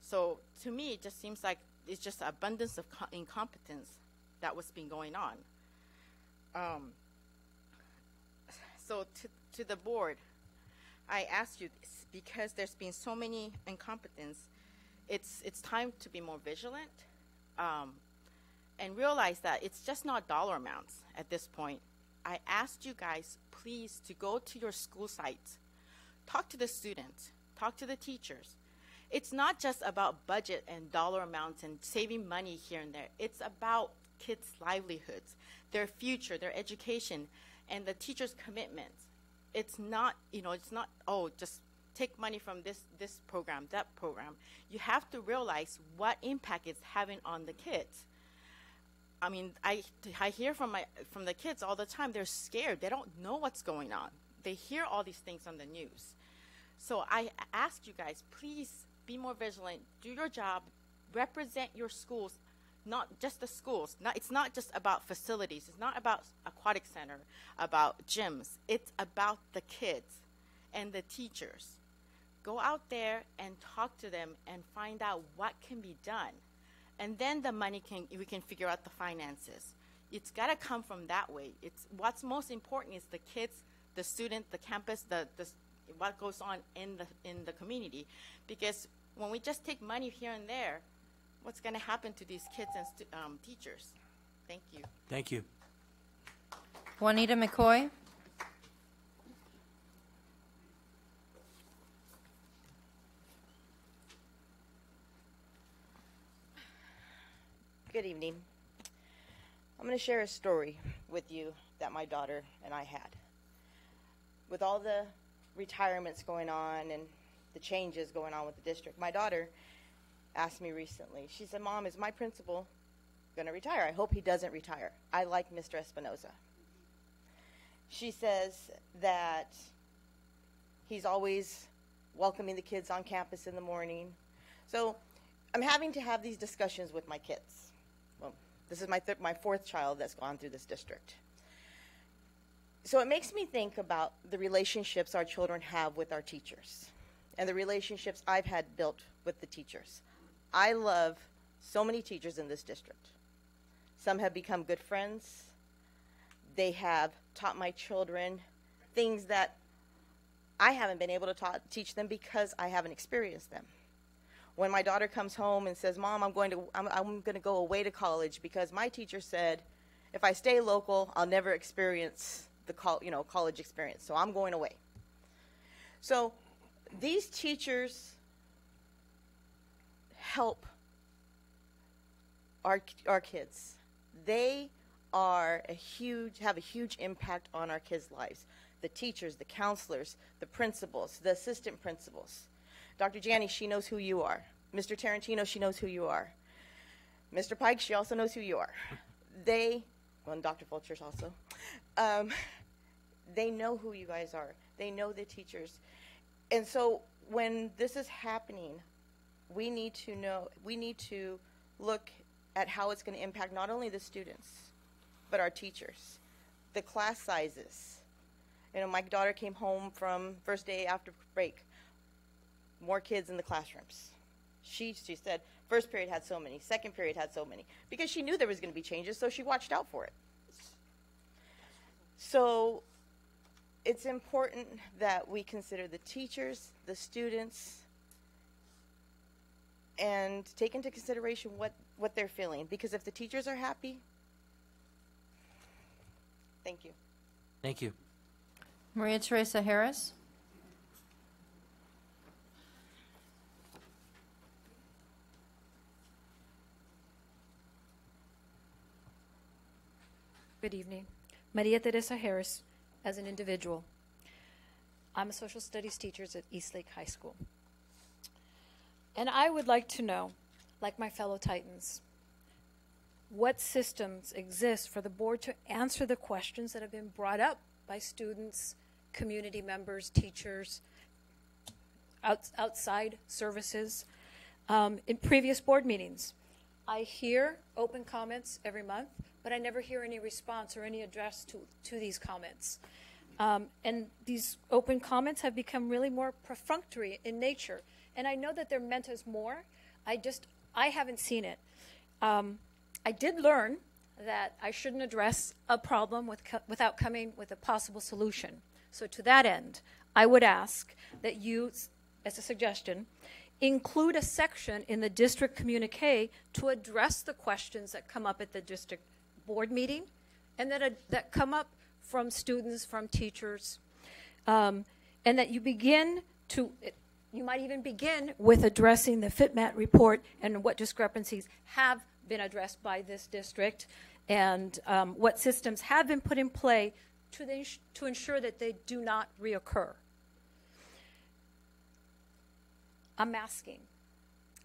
So to me, it just seems like it's just an abundance of incompetence that was being going on. So to the board, I ask you this, because there's been so many incompetence, it's time to be more vigilant and realize that it's just not dollar amounts at this point. I asked you guys, please, to go to your school sites, talk to the students, talk to the teachers. It's not just about budget and dollar amounts and saving money here and there. It's about kids' livelihoods, their future, their education, and the teachers' commitments. It's not, just take money from this program, that program. You have to realize what impact it's having on the kids. I hear from the kids all the time. They're scared. They don't know what's going on. They hear all these things on the news. So I ask you guys, please be more vigilant. Do your job. Represent your schools, not just the schools. It's not just about facilities. It's not about aquatic center, about gyms. It's about the kids and the teachers. Go out there and talk to them and find out what can be done. And then the money we can figure out the finances. It's got to come from that way. What's most important is the kids, the student, the campus, what goes on in the community. Because when we just take money here and there, what's going to happen to these kids and teachers? Thank you. Thank you. Juanita McCoy. Good evening. I'm going to share a story with you that my daughter and I had. With all the retirements going on and the changes going on with the district, my daughter asked me recently, she said, Mom, is my principal going to retire? I hope he doesn't retire. I like Mr. Espinoza. She says that he's always welcoming the kids on campus in the morning. So I'm having to have these discussions with my kids. Well, this is my fourth child that's gone through this district. So it makes me think about the relationships our children have with our teachers and the relationships I've had built with the teachers. I love so many teachers in this district. Some have become good friends. They have taught my children things that I haven't been able to teach them because I haven't experienced them. When my daughter comes home and says, Mom, I'm going to go away to college because my teacher said if I stay local, I'll never experience the college experience, so I'm going away. So these teachers help our kids. They have a huge impact on our kids' lives. The teachers, the counselors, the principals, the assistant principals. Dr. Janney, she knows who you are. Mr. Tarantino, she knows who you are. Mr. Pike, she also knows who you are. And Dr. Fulchers also. They know who you guys are. They know the teachers. And so when this is happening, we need to look at how it's going to impact not only the students, but our teachers, the class sizes. My daughter came home from first day after break, more kids in the classrooms. She said first period had so many, second period had so many, because she knew there was going to be changes, so she watched out for it. So it's important that we consider the teachers, the students, and take into consideration what they're feeling, because if the teachers are happy, thank you. Thank you. Maria Teresa Harris. Good evening. Maria Teresa Harris, as an individual. I'm a social studies teacher at Eastlake High School. And I would like to know, like my fellow Titans, what systems exist for the board to answer the questions that have been brought up by students, community members, teachers, outside services, in previous board meetings. I hear open comments every month, but I never hear any response or any address to these comments. And these open comments have become really more perfunctory in nature. And I know that they're meant as more. I haven't seen it. I did learn that I shouldn't address a problem without coming with a possible solution. So to that end, I would ask that you, as a suggestion, include a section in the district communique to address the questions that come up at the district board meeting and that come up from students, from teachers, and that you might even begin with addressing the FitMat report and what discrepancies have been addressed by this district and what systems have been put in play to ensure that they do not reoccur. I'm asking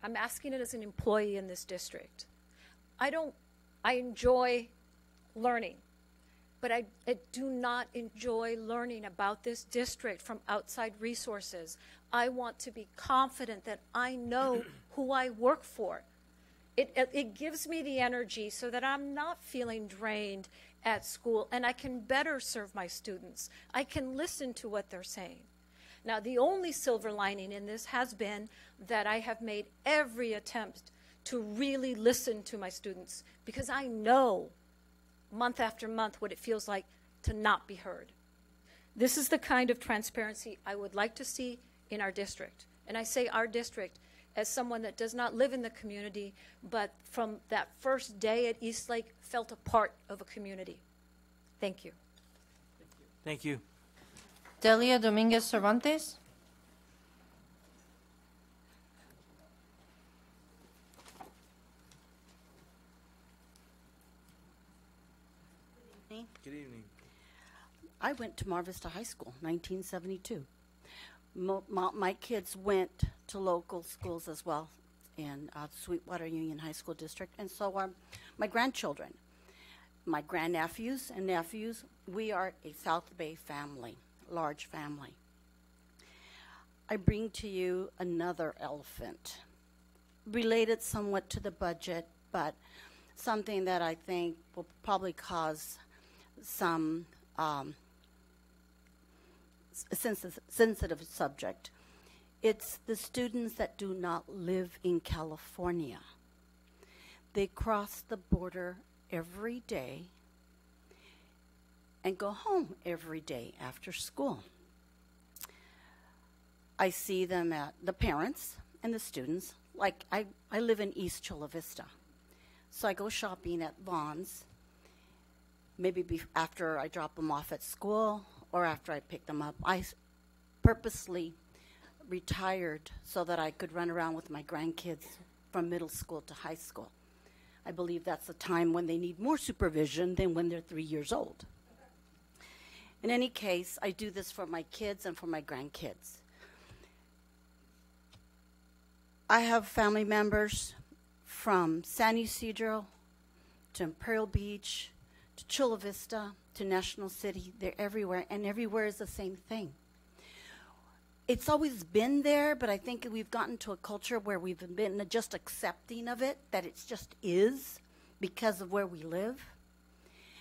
it as an employee in this district. I enjoy learning, but I do not enjoy learning about this district from outside resources. I want to be confident that I know who I work for. It gives me the energy so that I'm not feeling drained at school and I can better serve my students. I can listen to what they're saying. Now, the only silver lining in this has been that I have made every attempt to really listen to my students because I know month after month what it feels like to not be heard. This is the kind of transparency I would like to see in our district. And I say our district as someone that does not live in the community, but from that first day at Eastlake felt a part of a community. Thank you. Thank you. Delia Dominguez Cervantes. Good evening. I went to Mar Vista High School, 1972. My kids went to local schools as well in Sweetwater Union High School District, and so are my grandchildren. My grandnephews and nephews, we are a South Bay family, large family. I bring to you another elephant, related somewhat to the budget, but something that I think will probably cause some sensitive subject. It's the students that do not live in California. They cross the border every day and go home every day after school. I see them at the parents and the students. Like I live in East Chula Vista. So I go shopping at Vaughn's, maybe after I drop them off at school or after I pick them up. I purposely retired so that I could run around with my grandkids from middle school to high school. I believe that's the time when they need more supervision than when they're 3 years old. In any case, I do this for my kids and for my grandkids. I have family members from San Ysidro to Imperial Beach to Chula Vista to National City. They're everywhere, and everywhere is the same thing. It's always been there, but I think we've gotten to a culture where we've been just accepting of it, that it just is because of where we live.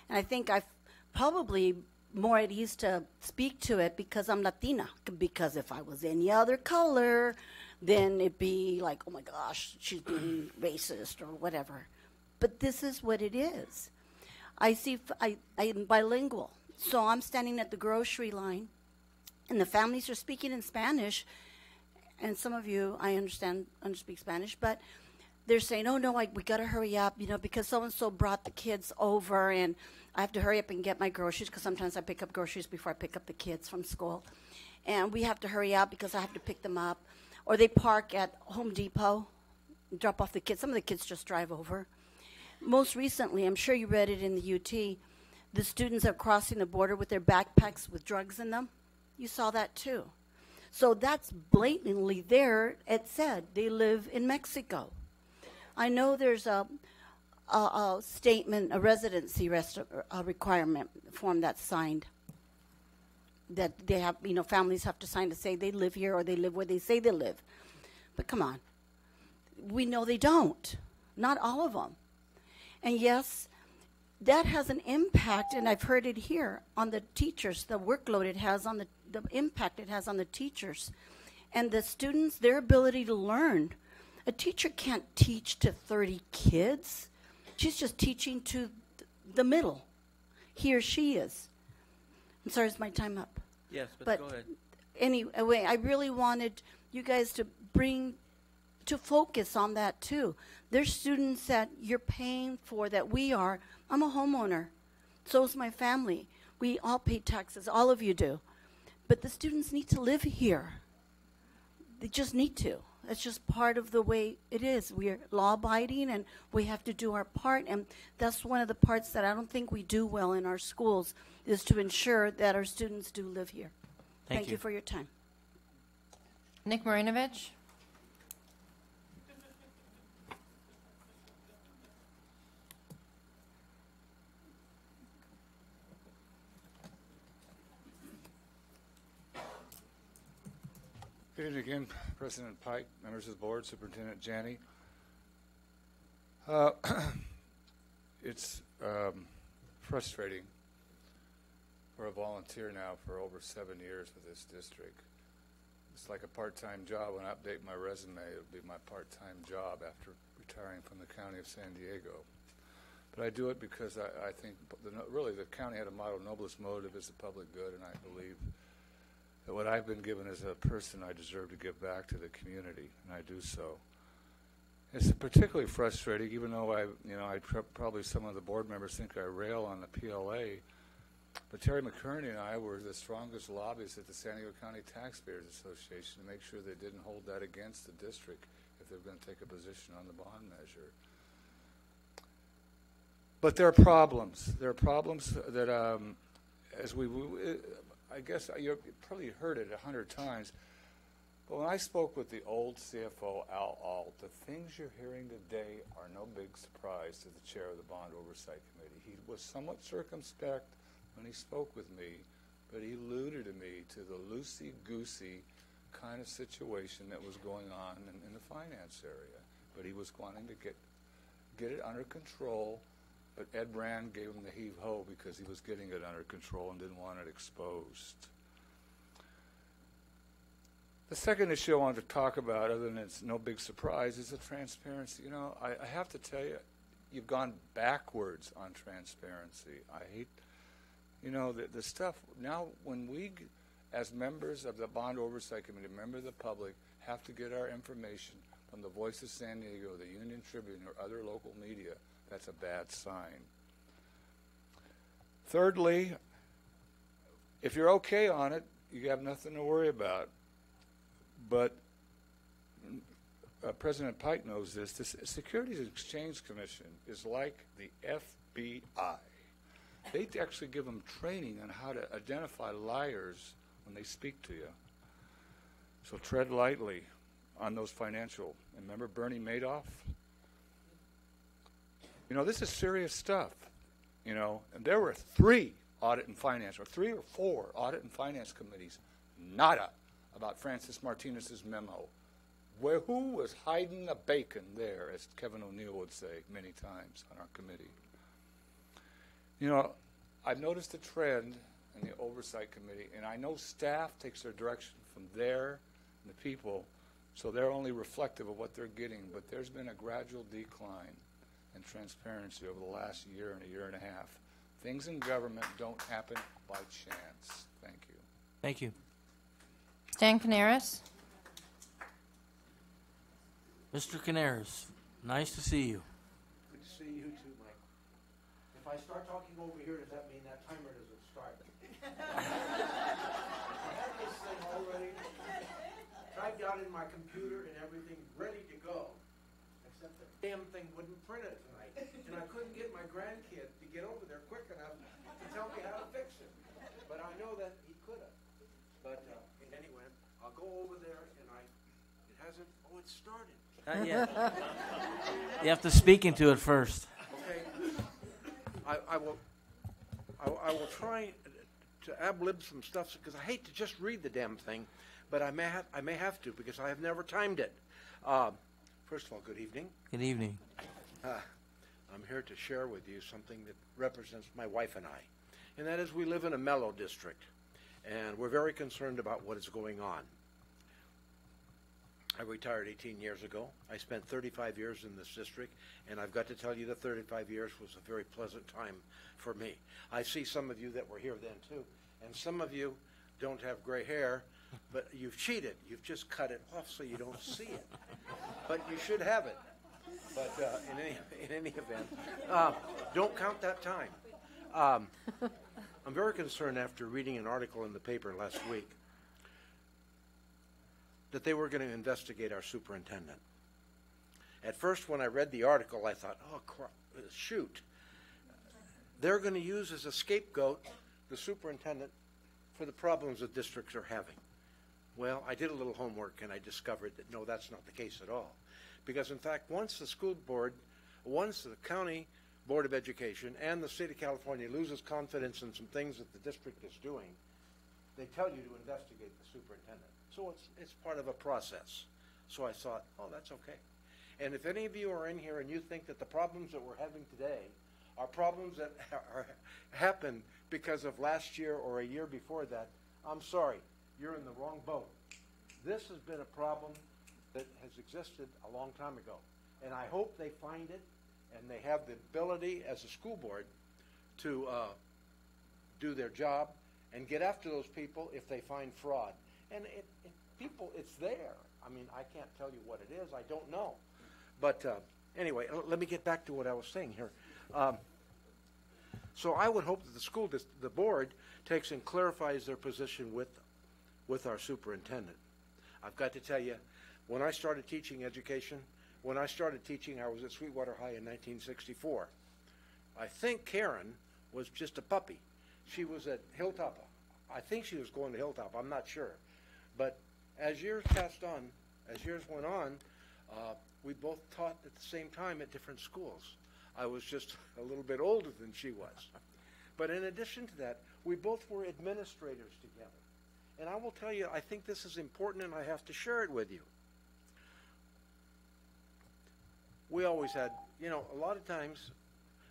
And I think I've probably more at ease to speak to it because I'm Latina. Because if I was any other color, then it'd be like, oh my gosh, she's being racist or whatever. But this is what it is. I am bilingual, so I'm standing at the grocery line, and the families are speaking in Spanish, and some of you, I understand, speak Spanish, but they're saying, oh no, we got to hurry up, because so-and-so brought the kids over, and I have to hurry up and get my groceries, because sometimes I pick up groceries before I pick up the kids from school, and we have to hurry up because I have to pick them up. Or they park at Home Depot, drop off the kids. Some of the kids just drive over. Most recently, I'm sure you read it in the UT, the students are crossing the border with their backpacks with drugs in them. You saw that too. So that's blatantly there. It said they live in Mexico. I know there's a statement, a residency requirement form that's signed, that they have, families have to sign to say they live here or they live where they say they live. But come on, we know they don't. Not all of them. And yes, that has an impact, and I've heard it here, on the teachers, the workload it has on the impact it has on the teachers. And the students, their ability to learn. A teacher can't teach to 30 kids. She's just teaching to the middle. He or she is. I'm sorry, is my time up? Yes, but go ahead. Anyway, I really wanted you guys to focus on that too. There's students that you're paying for that we are. I'm a homeowner. So is my family. We all pay taxes. All of you do. But the students need to live here. They just need to. That's just part of the way it is. We're law-abiding, and we have to do our part. And that's one of the parts that I don't think we do well in our schools, is to ensure that our students do live here. Thank you for your time. Nick Marinovich. Good evening again, President Pike, members of the board, Superintendent Janney. It's frustrating for a volunteer now for over 7 years with this district. It's like a part-time job. When I update my resume, it'll be my part-time job after retiring from the County of San Diego. But I do it because I think really the county had a motto, noblest motive is the public good, and I believe that what I've been given as a person, I deserve to give back to the community, and I do so. It's particularly frustrating, even though probably some of the board members think I rail on the PLA, but Terry McKerney and I were the strongest lobbyists at the San Diego County Taxpayers Association to make sure they didn't hold that against the district if they're going to take a position on the bond measure. But there are problems. There are problems that, I guess you've probably heard it 100 times, but when I spoke with the old CFO, Al Alt, the things you're hearing today are no big surprise to the chair of the Bond Oversight Committee. He was somewhat circumspect when he spoke with me, but he alluded to me to the loosey-goosey kind of situation that was going on in the finance area. But he was wanting to get it under control. But Ed Brand gave him the heave-ho because he was getting it under control and didn't want it exposed. The second issue I wanted to talk about, other than it's no big surprise, is the transparency. I have to tell you, you've gone backwards on transparency. I hate, the stuff. Now, when we, as members of the Bond Oversight Committee, member of the public, have to get our information from the Voice of San Diego, the Union Tribune, or other local media, that's a bad sign. Thirdly, if you're okay on it, you have nothing to worry about. But President Pike knows this. The Securities and Exchange Commission is like the FBI. They actually give them training on how to identify liars when they speak to you. So tread lightly on those financial. Remember Bernie Madoff? This is serious stuff, and there were 3 audit and finance, or 3 or 4 audit and finance committees, nada about Francis Martinez's memo. Who was hiding the bacon there, as Kevin O'Neill would say many times on our committee? I've noticed a trend in the Oversight Committee, and I know staff takes their direction from there and the people, so they're only reflective of what they're getting, but there's been a gradual decline and transparency over the last year and a year and a half. Things in government don't happen by chance. Thank you. Thank you. Stan Canaris. Mr. Canaris, nice to see you. Good to see you too, Mike. If I start talking over here, does that mean that timer doesn't start? I had this thing already typed out in my computer and everything ready to go. Next except the damn thing wouldn't print it tonight. And I couldn't get my grandkid to get over there quick enough to tell me how to fix it. But I know that he could have. But anyway, I'll go over there and it hasn't, it started. Not yet. You have to speak into it first. Okay. I will try to ad-lib some stuff because I hate to just read the damn thing, but I may have to because I have never timed it. First of all, good evening. Good evening. I'm here to share with you something that represents my wife and I, and that is we live in a mellow district, and we're very concerned about what is going on. I retired 18 years ago. I spent 35 years in this district, and I've got to tell you that 35 years was a very pleasant time for me. I see some of you that were here then too, and some of you don't have gray hair, but you've cheated. You've just cut it off so you don't see it. But you should have it. But in any event, don't count that time. I'm very concerned after reading an article in the paper last week that they were going to investigate our superintendent. At first, when I read the article, I thought, oh, shoot. They're going to use as a scapegoat the superintendent for the problems that districts are having. Well, I did a little homework, and I discovered that, no, that's not the case at all. Because, in fact, once the county Board of Education and the state of California loses confidence in some things that the district is doing, they tell you to investigate the superintendent. So it's part of a process. So I thought, oh, that's okay. And if any of you are in here and you think that the problems that we're having today are problems that happened because of last year or a year before that, I'm sorry, you're in the wrong boat. This has been a problem that has existed a long time ago. And I hope they find it and they have the ability as a school board to do their job and get after those people if they find fraud. And it's there. I mean, I can't tell you what it is. I don't know. But anyway, let me get back to what I was saying here. So I would hope that the board takes and clarifies their position with our superintendent. I've got to tell you, when I started teaching education, I was at Sweetwater High in 1964. I think Karen was just a puppy. She was at Hilltop. I think she was going to Hilltop. I'm not sure. But as years went on, we both taught at the same time at different schools. I was just a little bit older than she was. But in addition to that, we both were administrators together. And I will tell you, I think this is important and I have to share it with you. We always had, a lot of times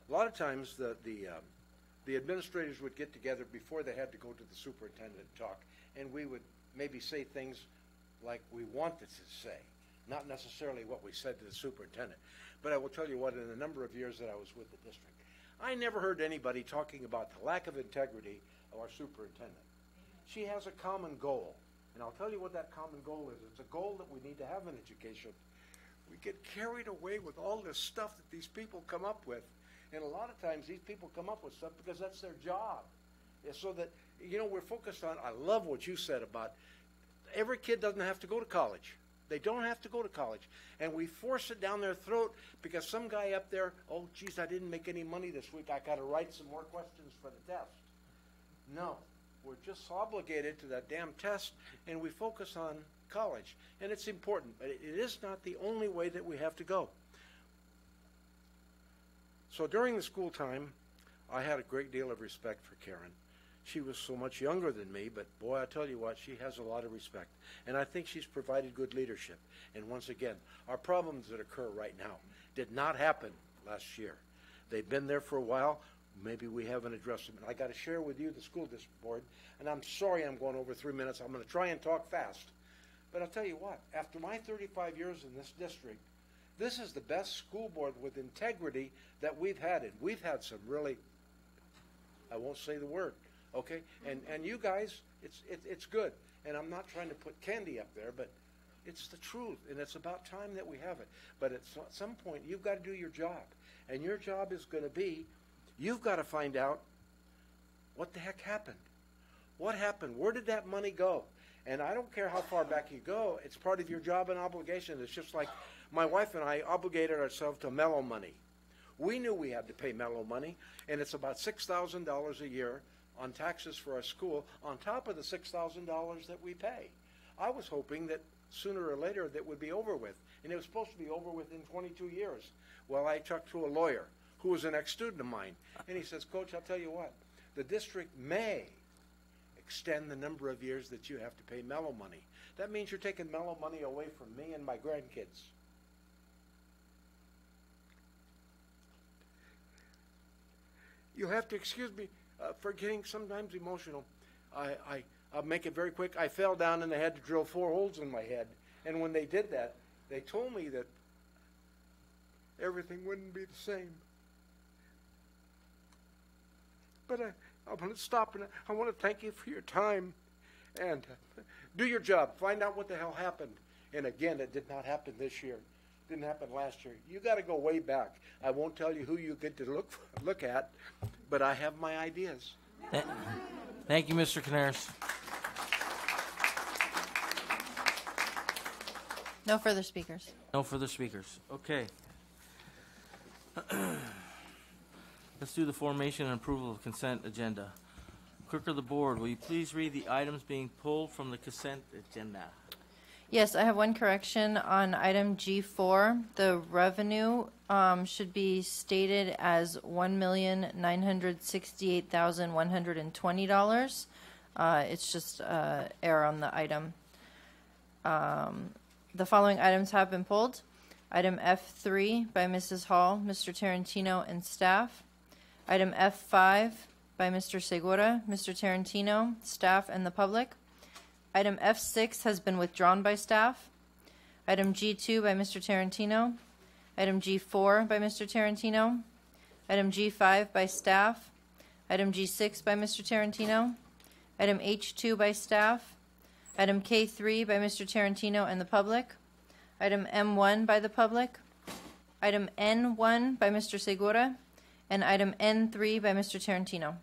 the administrators would get together before they had to go to the superintendent and talk, and we would maybe say things like we wanted to say, not necessarily what we said to the superintendent. But I will tell you what, in the number of years that I was with the district, I never heard anybody talking about the lack of integrity of our superintendent. She has a common goal, and I'll tell you what that common goal is. It's a goal that we need to have in education. We get carried away with all this stuff that these people come up with, and a lot of times these people come up with stuff because that's their job. So that, we're focused on, I love what you said about every kid doesn't have to go to college. They don't have to go to college. And we force it down their throat because some guy up there, oh, geez, I didn't make any money this week. I got to write some more questions for the test. No, we're just obligated to that damn test, and we focus on college. And it's important, but it is not the only way that we have to go. So during the school time, I had a great deal of respect for Karen. She was so much younger than me, but boy, I tell you what, she has a lot of respect. And I think she's provided good leadership. And once again, our problems that occur right now did not happen last year. They've been there for a while. Maybe we haven't addressed them. And I got to share with you the school district board, and I'm sorry I'm going over 3 minutes. I'm going to try and talk fast. But I'll tell you what, after my 35 years in this district, this is the best school board with integrity that we've had. And we've had some really, I won't say the word, okay? And you guys, it's good. And I'm not trying to put candy up there, but it's the truth. And it's about time that we have it. But at some point, you've got to do your job. And your job is going to be, you've got to find out what the heck happened. What happened? Where did that money go? And I don't care how far back you go, it's part of your job and obligation. It's just like my wife and I obligated ourselves to mellow money. We knew we had to pay mellow money, and it's about $6,000 a year on taxes for our school on top of the $6,000 that we pay. I was hoping that sooner or later that would be over with, and it was supposed to be over within 22 years. Well, I talked to a lawyer who was an ex-student of mine, and he says, Coach, I'll tell you what, the district may extend the number of years that you have to pay mellow money. That means you're taking mellow money away from me and my grandkids. You'll have to excuse me for getting sometimes emotional. I'll make it very quick. I fell down and they had to drill 4 holes in my head. And when they did that, they told me that everything wouldn't be the same. But I want to stop and I want to thank you for your time. And do your job. Find out what the hell happened. And again, it did not happen this year. It didn't happen last year. You got to go way back. I won't tell you who you get to look at, but I have my ideas. Thank you, Mr. Canaris. No further speakers. No further speakers. Okay. Let's do the formation and approval of consent agenda. Clerk of the board, will you please read the items being pulled from the consent agenda? Yes, I have one correction on item G4. The revenue should be stated as $1,968,120. It's just error on the item. The following items have been pulled. Item F3 by Mrs. Hall, Mr. Tarantino, and staff. Item F5 by Mr. Segura, Mr. Tarantino, staff, and the public. Item F6 has been withdrawn by staff. Item G2 by Mr. Tarantino. Item G4 by Mr. Tarantino. Item G5 by staff. Item G6 by Mr. Tarantino. Item H2 by staff. Item K3 by Mr. Tarantino and the public. Item M1 by the public. Item N1 by Mr. Segura. And item N3 by Mr. Tarantino.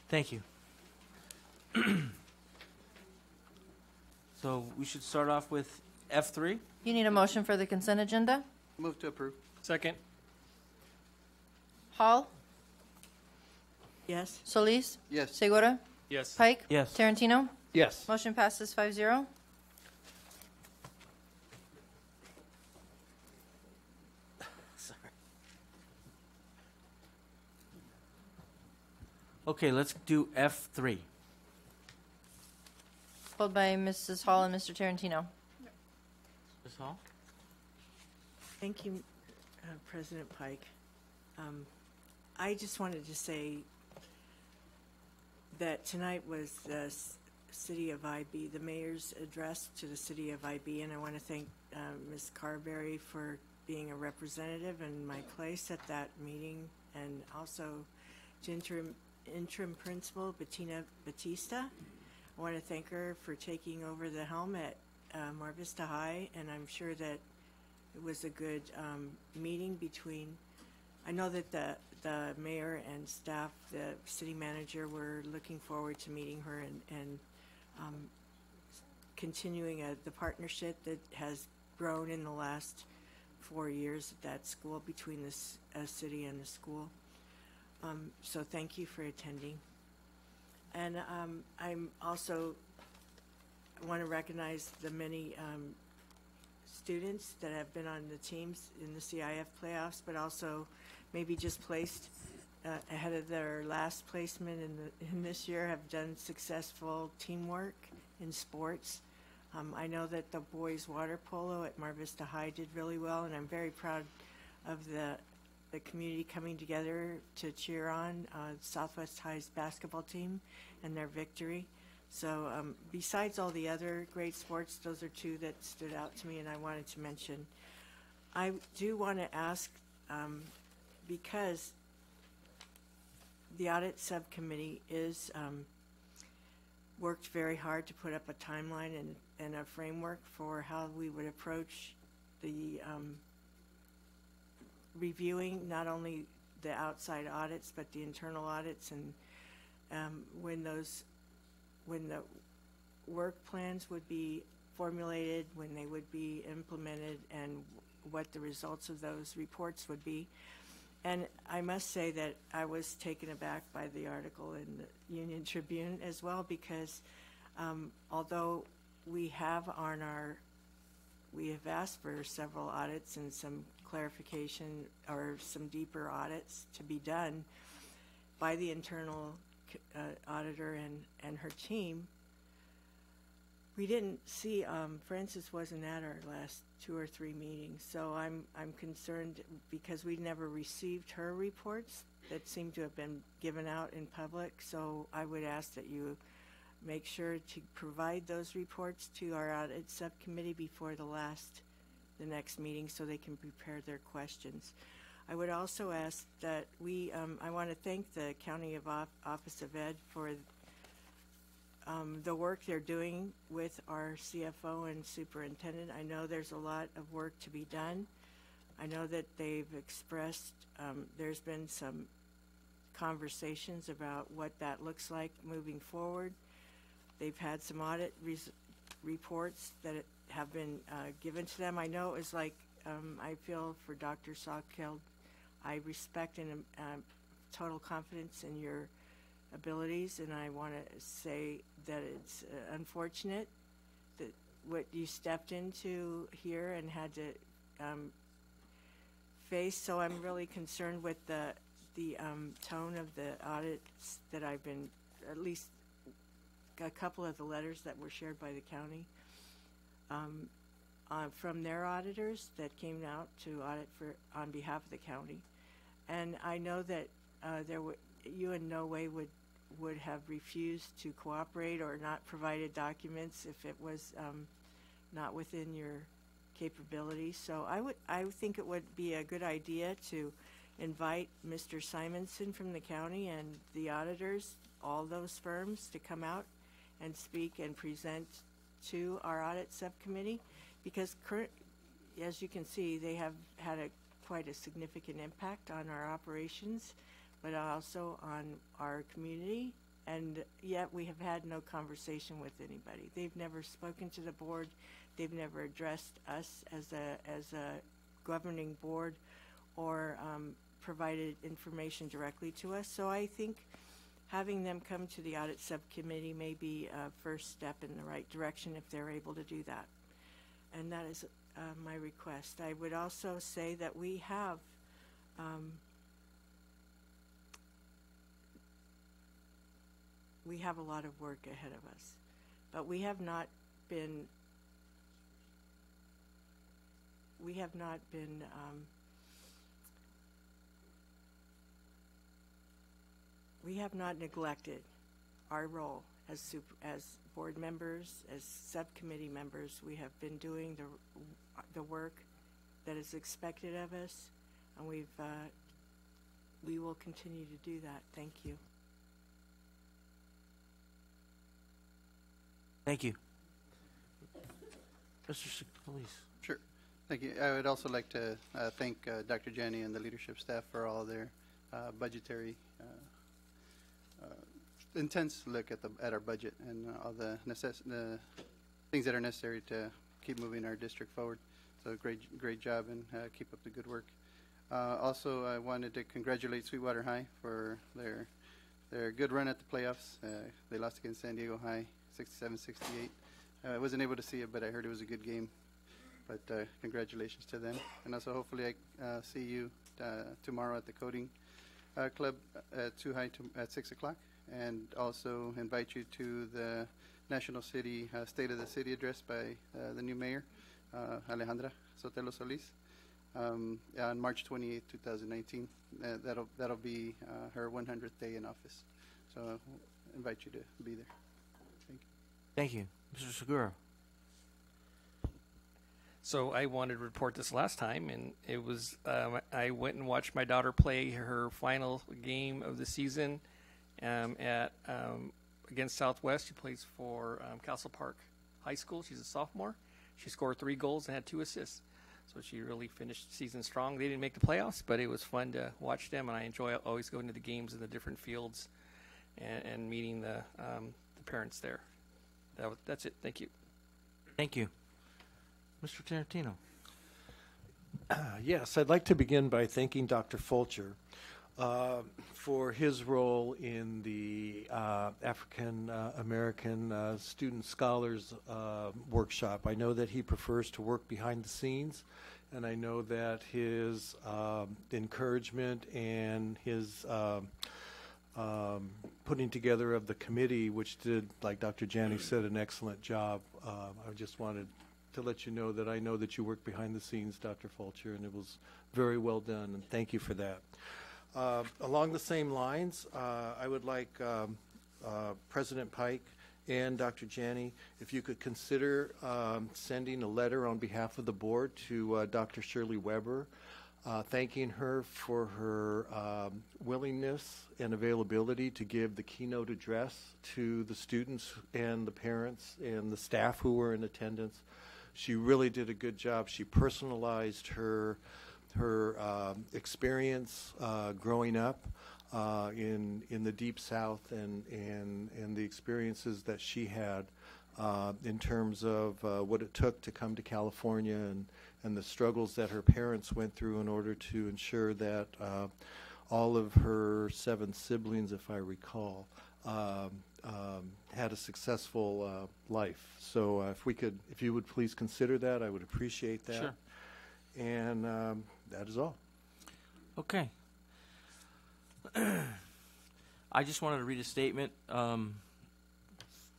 Thank you. So we should start off with F3. You need a motion for the consent agenda? Move to approve. Second. Hall? Yes. Solis? Yes. Segura? Yes. Pike? Yes. Tarantino? Yes. Motion passes 5-0. Sorry. Okay, let's do F3. Pulled by Mrs. Hall and Mr. Tarantino. Ms. Hall? Thank you, President Pike. I just wanted to say that tonight was the City of IB, the mayor's address to the City of IB, and I want to thank Ms. Carberry for being a representative in my place at that meeting, and also to interim principal Bettina Batista. I want to thank her for taking over the helm at Mar Vista High, and I'm sure that it was a good meeting between, I know that the mayor and staff, the city manager, were looking forward to meeting her and continuing the partnership that has grown in the last 4 years at that school between the city and the school. So thank you for attending. And I'm also want to recognize the many students that have been on the teams in the CIF playoffs, but also maybe just placed ahead of their last placement in this year, have done successful teamwork in sports. I know that the boys water polo at Mar Vista High did really well, and I'm very proud of the community coming together to cheer on Southwest High's basketball team and their victory. So besides all the other great sports, those are two that stood out to me and I wanted to mention. I do want to ask, because the audit subcommittee is worked very hard to put up a timeline and a framework for how we would approach the reviewing not only the outside audits but the internal audits, and when the work plans would be formulated, when they would be implemented, and what the results of those reports would be. And I must say that I was taken aback by the article in the Union Tribune as well, because although we have asked for several audits and some clarification or some deeper audits to be done by the internal auditor and her team, we didn't see, Frances wasn't at our last 2 or 3 meetings, so I'm concerned because we never received her reports that seem to have been given out in public. So I would ask that you make sure to provide those reports to our audit subcommittee before the next meeting, so they can prepare their questions. I would also ask that I want to thank the County Office of Ed for the work they're doing with our CFO and superintendent. I know there's a lot of work to be done. I know that they've expressed, there's been some conversations about what that looks like moving forward. They've had some audit reports that have been given to them. I know it was like, I feel for Dr. Salkeld, I respect and total confidence in your abilities, and I want to say that it's unfortunate that what you stepped into here and had to face. So I'm really concerned with the tone of the audits that I've been, at least a couple of the letters that were shared by the county from their auditors that came out to audit on behalf of the county. And I know that you in no way would have refused to cooperate or not provided documents if it was not within your capabilities. So I think it would be a good idea to invite Mr. Simonson from the county and the auditors, all those firms, to come out and speak and present to our audit subcommittee, because as you can see, they have had quite a significant impact on our operations, but also on our community, and yet we have had no conversation with anybody. They've never spoken to the board. They've never addressed us as a governing board or provided information directly to us. So I think having them come to the audit subcommittee may be a first step in the right direction if they're able to do that. And that is my request. I would also say that we have a lot of work ahead of us, but we have not been neglected our role as board members, as subcommittee members. We have been doing the work that is expected of us, and we will continue to do that. Thank you. Thank you. Mr. Police. Sure. Thank you. I would also like to thank Dr. Jenny and the leadership staff for all their budgetary intense look at our budget and all the things that are necessary to keep moving our district forward. So great job, and keep up the good work. Also, I wanted to congratulate Sweetwater High for their good run at the playoffs. They lost against San Diego High, 67-68. I wasn't able to see it, but I heard it was a good game. But congratulations to them. And also, hopefully, I see you tomorrow at the coding club at 2 High at 6 o'clock. And also invite you to the National City State of the City address by the new mayor, Alejandra Sotelo Solis, on March 28, 2019. That'll be her 100th day in office. So I invite you to be there. Thank you. Thank you. Mr. Segura. So I wanted to report this last time, and it was I went and watched my daughter play her final game of the season against Southwest. She plays for Castle Park High School. She's a sophomore. She scored 3 goals and had 2 assists. So she really finished the season strong. They didn't make the playoffs, but it was fun to watch them, and I enjoy always going to the games in the different fields and meeting the parents there. That's it. Thank you. Thank you. Mr. Tarantino. Yes, I'd like to begin by thanking Dr. Fulcher for his role in the African American Student Scholars Workshop. I know that he prefers to work behind the scenes, and I know that his encouragement and his putting together of the committee, which did, like Dr. Janney said, an excellent job. I just wanted to let you know that I know that you worked behind the scenes, Dr. Fulcher, and it was very well done, and thank you for that. Along the same lines, I would like President Pike and Dr. Janney, if you could consider sending a letter on behalf of the board to Dr. Shirley Weber, thanking her for her willingness and availability to give the keynote address to the students and the parents and the staff who were in attendance. She really did a good job. She personalized her experience growing up in the Deep South and the experiences that she had in terms of what it took to come to California and the struggles that her parents went through in order to ensure that all of her 7 siblings, if I recall, had a successful life. So if you would please consider that, I would appreciate that. Sure. And that is all. Okay. I just wanted to read a statement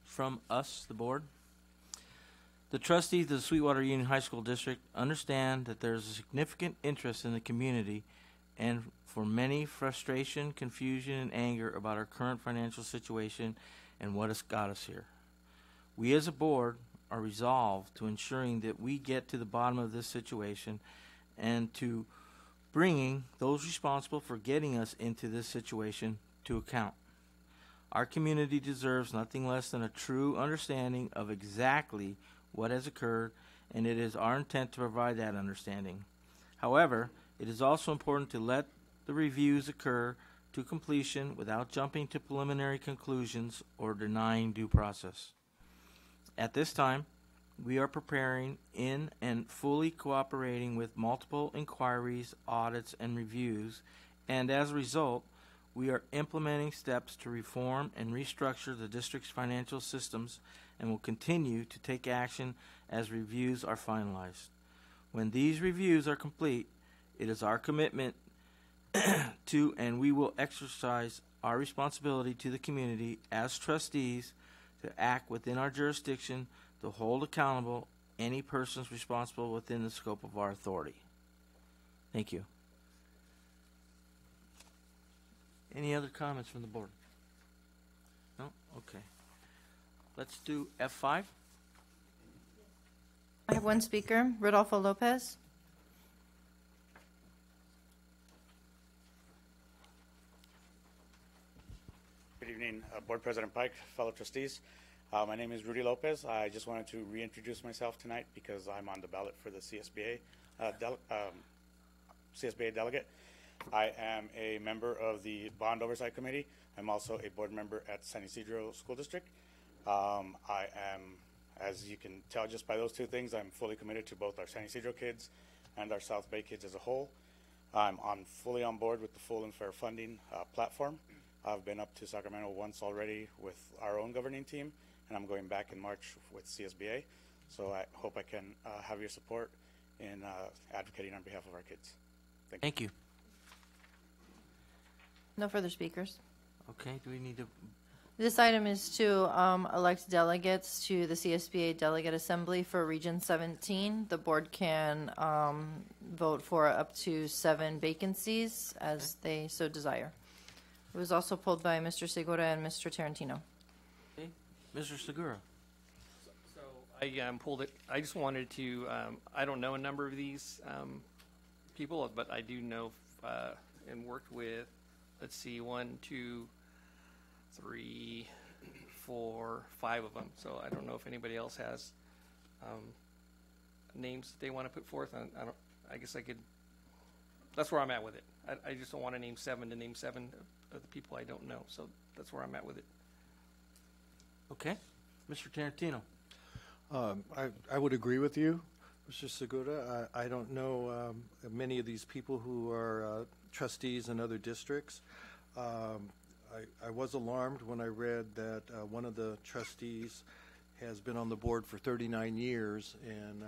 from us, the board. The trustees of the Sweetwater Union High School District understand that there is a significant interest in the community and for many frustration, confusion, and anger about our current financial situation and what has got us here. We as a board are resolved to ensuring that we get to the bottom of this situation and to bringing those responsible for getting us into this situation to account. Our community deserves nothing less than a true understanding of exactly what has occurred, and it is our intent to provide that understanding. However, it is also important to let the reviews occur to completion without jumping to preliminary conclusions or denying due process. At this time, we are preparing in and fully cooperating with multiple inquiries, audits, and reviews, and as a result, we are implementing steps to reform and restructure the district's financial systems and will continue to take action as reviews are finalized. When these reviews are complete, it is our commitment to, and we will exercise our responsibility to the community as trustees to act within our jurisdiction to hold accountable any persons responsible within the scope of our authority. Thank you. Any other comments from the board? No? Okay. Let's do F5. I have one speaker, Rodolfo Lopez. Good evening, Board President Pike, fellow trustees. My name is Rudy Lopez. I just wanted to reintroduce myself tonight because I'm on the ballot for the CSBA CSBA delegate. I am a member of the Bond Oversight Committee. I'm also a board member at San Ysidro School District. I am, as you can tell just by those two things, I'm fully committed to both our San Ysidro kids and our South Bay kids as a whole. I'm fully on board with the full and fair funding platform. I've been up to Sacramento once already with our own governing team, and I'm going back in March with CSBA. So I hope I can have your support in advocating on behalf of our kids. Thank you. No further speakers. Okay, do we need to? This item is to elect delegates to the CSBA Delegate Assembly for Region 17. The board can vote for up to 7 vacancies as they so desire. It was also pulled by Mr. Segura and Mr. Tarantino. Okay. Mr. Segura. So I pulled it. I just wanted to, I don't know a number of these people, but I do know and worked with, let's see, 1, 2, 3, 4, 5 of them. So I don't know if anybody else has names they want to put forth. I guess I could. That's where I'm at with it. I just don't want to name 7 to name 7 of the people I don't know. So that's where I'm at with it. Okay. Mr. Tarantino. I would agree with you, Mr. Segura. I don't know many of these people who are trustees in other districts. I was alarmed when I read that one of the trustees has been on the board for 39 years and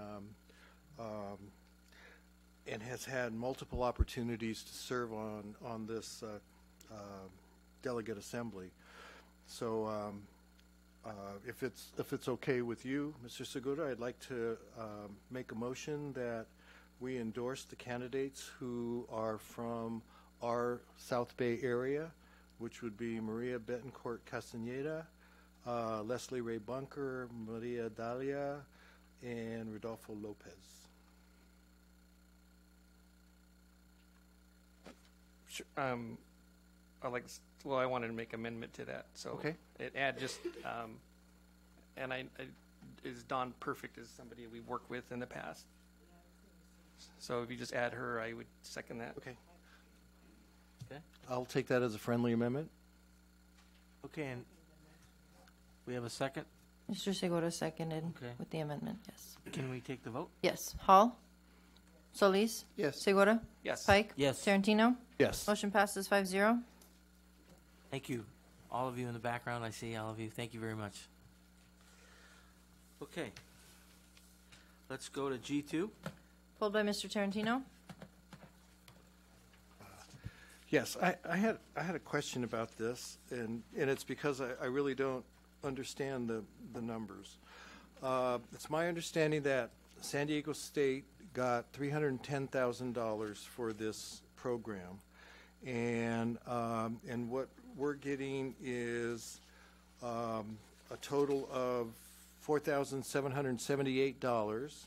has had multiple opportunities to serve on this delegate assembly. So if it's okay with you, Mr. Segura, I'd like to make a motion that we endorse the candidates who are from our South Bay area, which would be Maria Betancourt Castaneda, Leslie Ray Bunker, Maria Dalia, and Rodolfo Lopez. Sure. I wanted to make amendment to that. So okay. It add just, and is Dawn perfect as somebody we worked with in the past? So if you just add her, I would second that. Okay. Okay. I'll take that as a friendly amendment. Okay, and we have a second? Mr. Segura seconded Okay. with the amendment, yes. Can we take the vote? Yes. Hall? Solis? Yes. Segura? Yes. Pike? Yes. Tarantino? Yes. Motion passes 5-0. Thank you. All of you in the background, I see all of you. Thank you very much. Okay. Let's go to G2. Pulled by Mr. Tarantino. Yes, I had a question about this, and it's because I really don't understand the numbers. It's my understanding that San Diego State got $310,000 for this program, and what we're getting is a total of $4,778,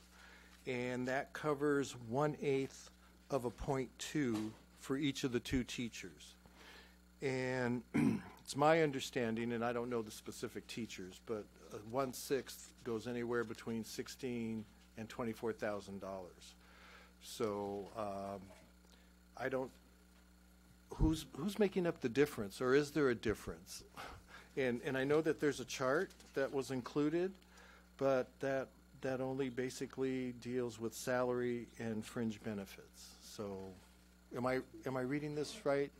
and that covers 1/8 of a 0.2 for each of the two teachers. And it's my understanding, and I don't know the specific teachers, but 1/6 goes anywhere between $16,000 and $24,000. So I don't. Who's making up the difference, or is there a difference? And I know that there's a chart that was included, but that only basically deals with salary and fringe benefits. So, am I reading this right?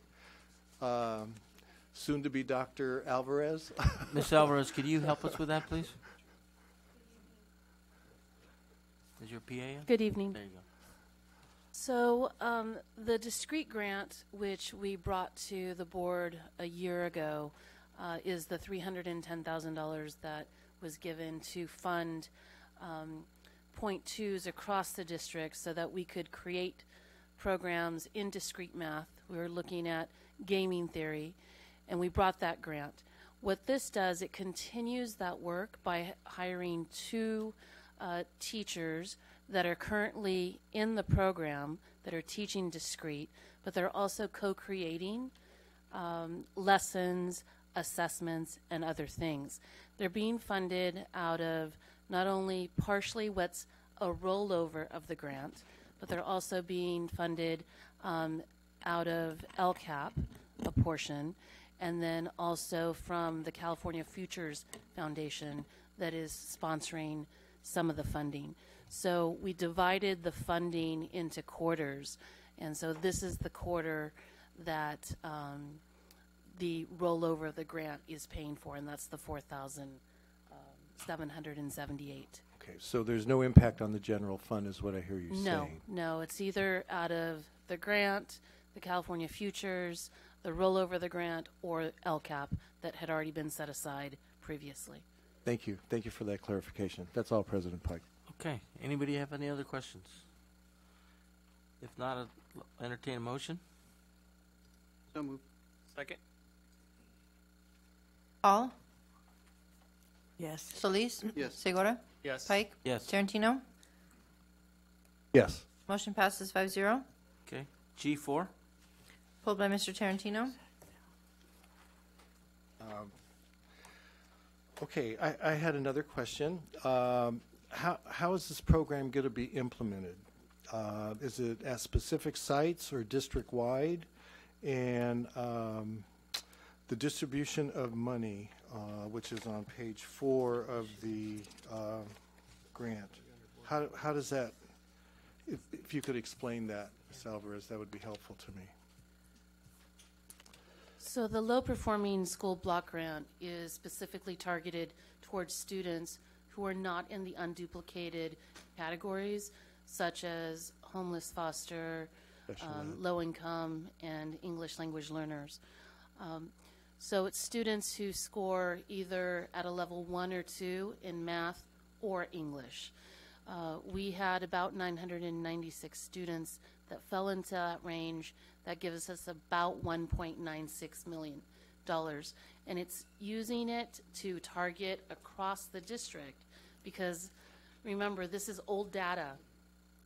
Soon to be Dr. Alvarez. Ms. Alvarez, could you help us with that, please? Is your PA in? Good evening. There you go. So the discrete grant, which we brought to the board a year ago, is the $310,000 that was given to fund 0.2s across the district so that we could create programs in discrete math. We were looking at gaming theory, and we brought that grant. What this does, it continues that work by hiring 2 teachers that are currently in the program that are teaching discrete, but they're also co-creating lessons, assessments, and other things. They're being funded out of not only partially what's a rollover of the grant, but they're also being funded out of LCAP, a portion, and then also from the California Futures Foundation that is sponsoring some of the funding. So we divided the funding into quarters, and so this is the quarter that the rollover of the grant is paying for, and that's the $4,778. Okay, so there's no impact on the general fund, is what I hear you saying. No, it's either out of the grant, the California Futures, the rollover of the grant, or LCAP that had already been set aside previously. Thank you. Thank you for that clarification. That's all, President Pike. Okay. Anybody have any other questions? If not, I'll entertain a motion. So moved. Second. Hall? Yes. Solis? Yes. Segura? Yes. Pike? Yes. Tarantino? Yes. Motion passes 5-0. Okay. G4. Pulled by Mr. Tarantino. Okay, I had another question. How is this program going to be implemented? Is it at specific sites or district-wide? And the distribution of money, which is on page 4 of the grant. How does that, if you could explain that, Ms. Alvarez, that would be helpful to me. So the low-performing school block grant is specifically targeted towards students who are not in the unduplicated categories, such as homeless foster, low income, and English language learners. So it's students who score either at a level 1 or 2 in math or English. We had about 996 students that fell into that range. That gives us about $1.96 million. And it's using it to target across the district because, remember, this is old data.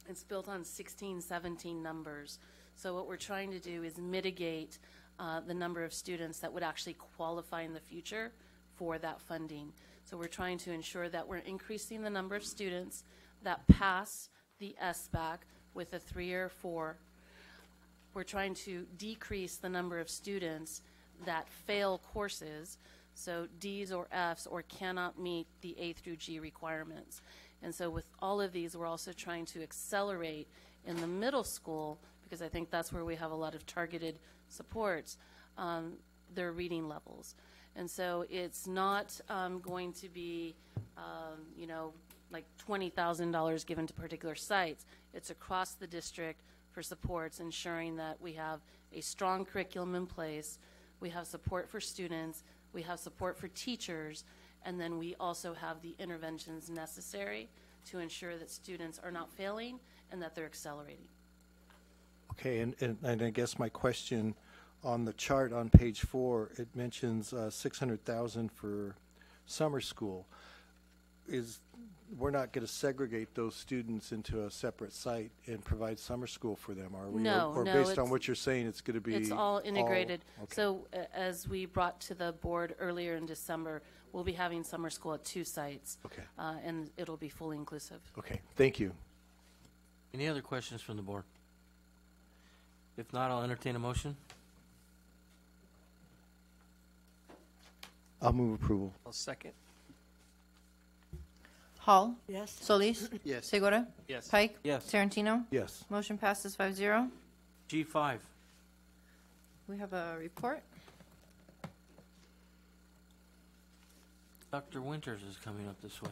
It's built on 16, 17 numbers. So what we're trying to do is mitigate the number of students that would actually qualify in the future for that funding. So we're trying to ensure that we're increasing the number of students that pass the SBAC with a 3 or 4. We're trying to decrease the number of students that fail courses, so D's or F's, or cannot meet the A through G requirements. And so with all of these, we're also trying to accelerate in the middle school, because I think that's where we have a lot of targeted supports, their reading levels. And so it's not going to be, like $20,000 given to particular sites. It's across the district for supports, ensuring that we have a strong curriculum in place, we have support for students, we have support for teachers, and then we also have the interventions necessary to ensure that students are not failing and that they're accelerating. Okay, and I guess my question on the chart on page 4, it mentions $600,000 for summer school. We're not going to segregate those students into a separate site and provide summer school for them, are we? No, or based on what you're saying, it's going to be it's all integrated. Okay. So as we brought to the board earlier in December, we'll be having summer school at 2 sites. Okay. And it'll be fully inclusive. Okay, thank you. Any other questions from the board? If not, I'll entertain a motion. I'll move approval. I'll second. Hall. Yes. Solis. Yes. Segura. Yes. Pike. Yes. Tarantino. Yes. Motion passes 5-0. G5. We have a report. Dr. Winters is coming up this way.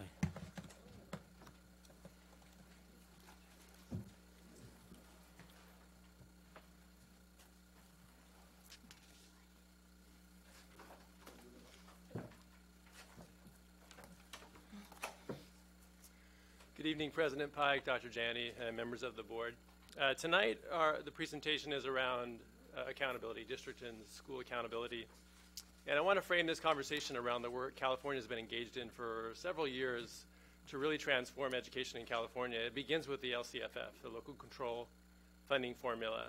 Good evening, President Pike, Dr. Janney, and members of the board. Tonight, the presentation is around accountability, district and school accountability. And I want to frame this conversation around the work California has been engaged in for several years to really transform education in California. It begins with the LCFF, the Local Control Funding Formula,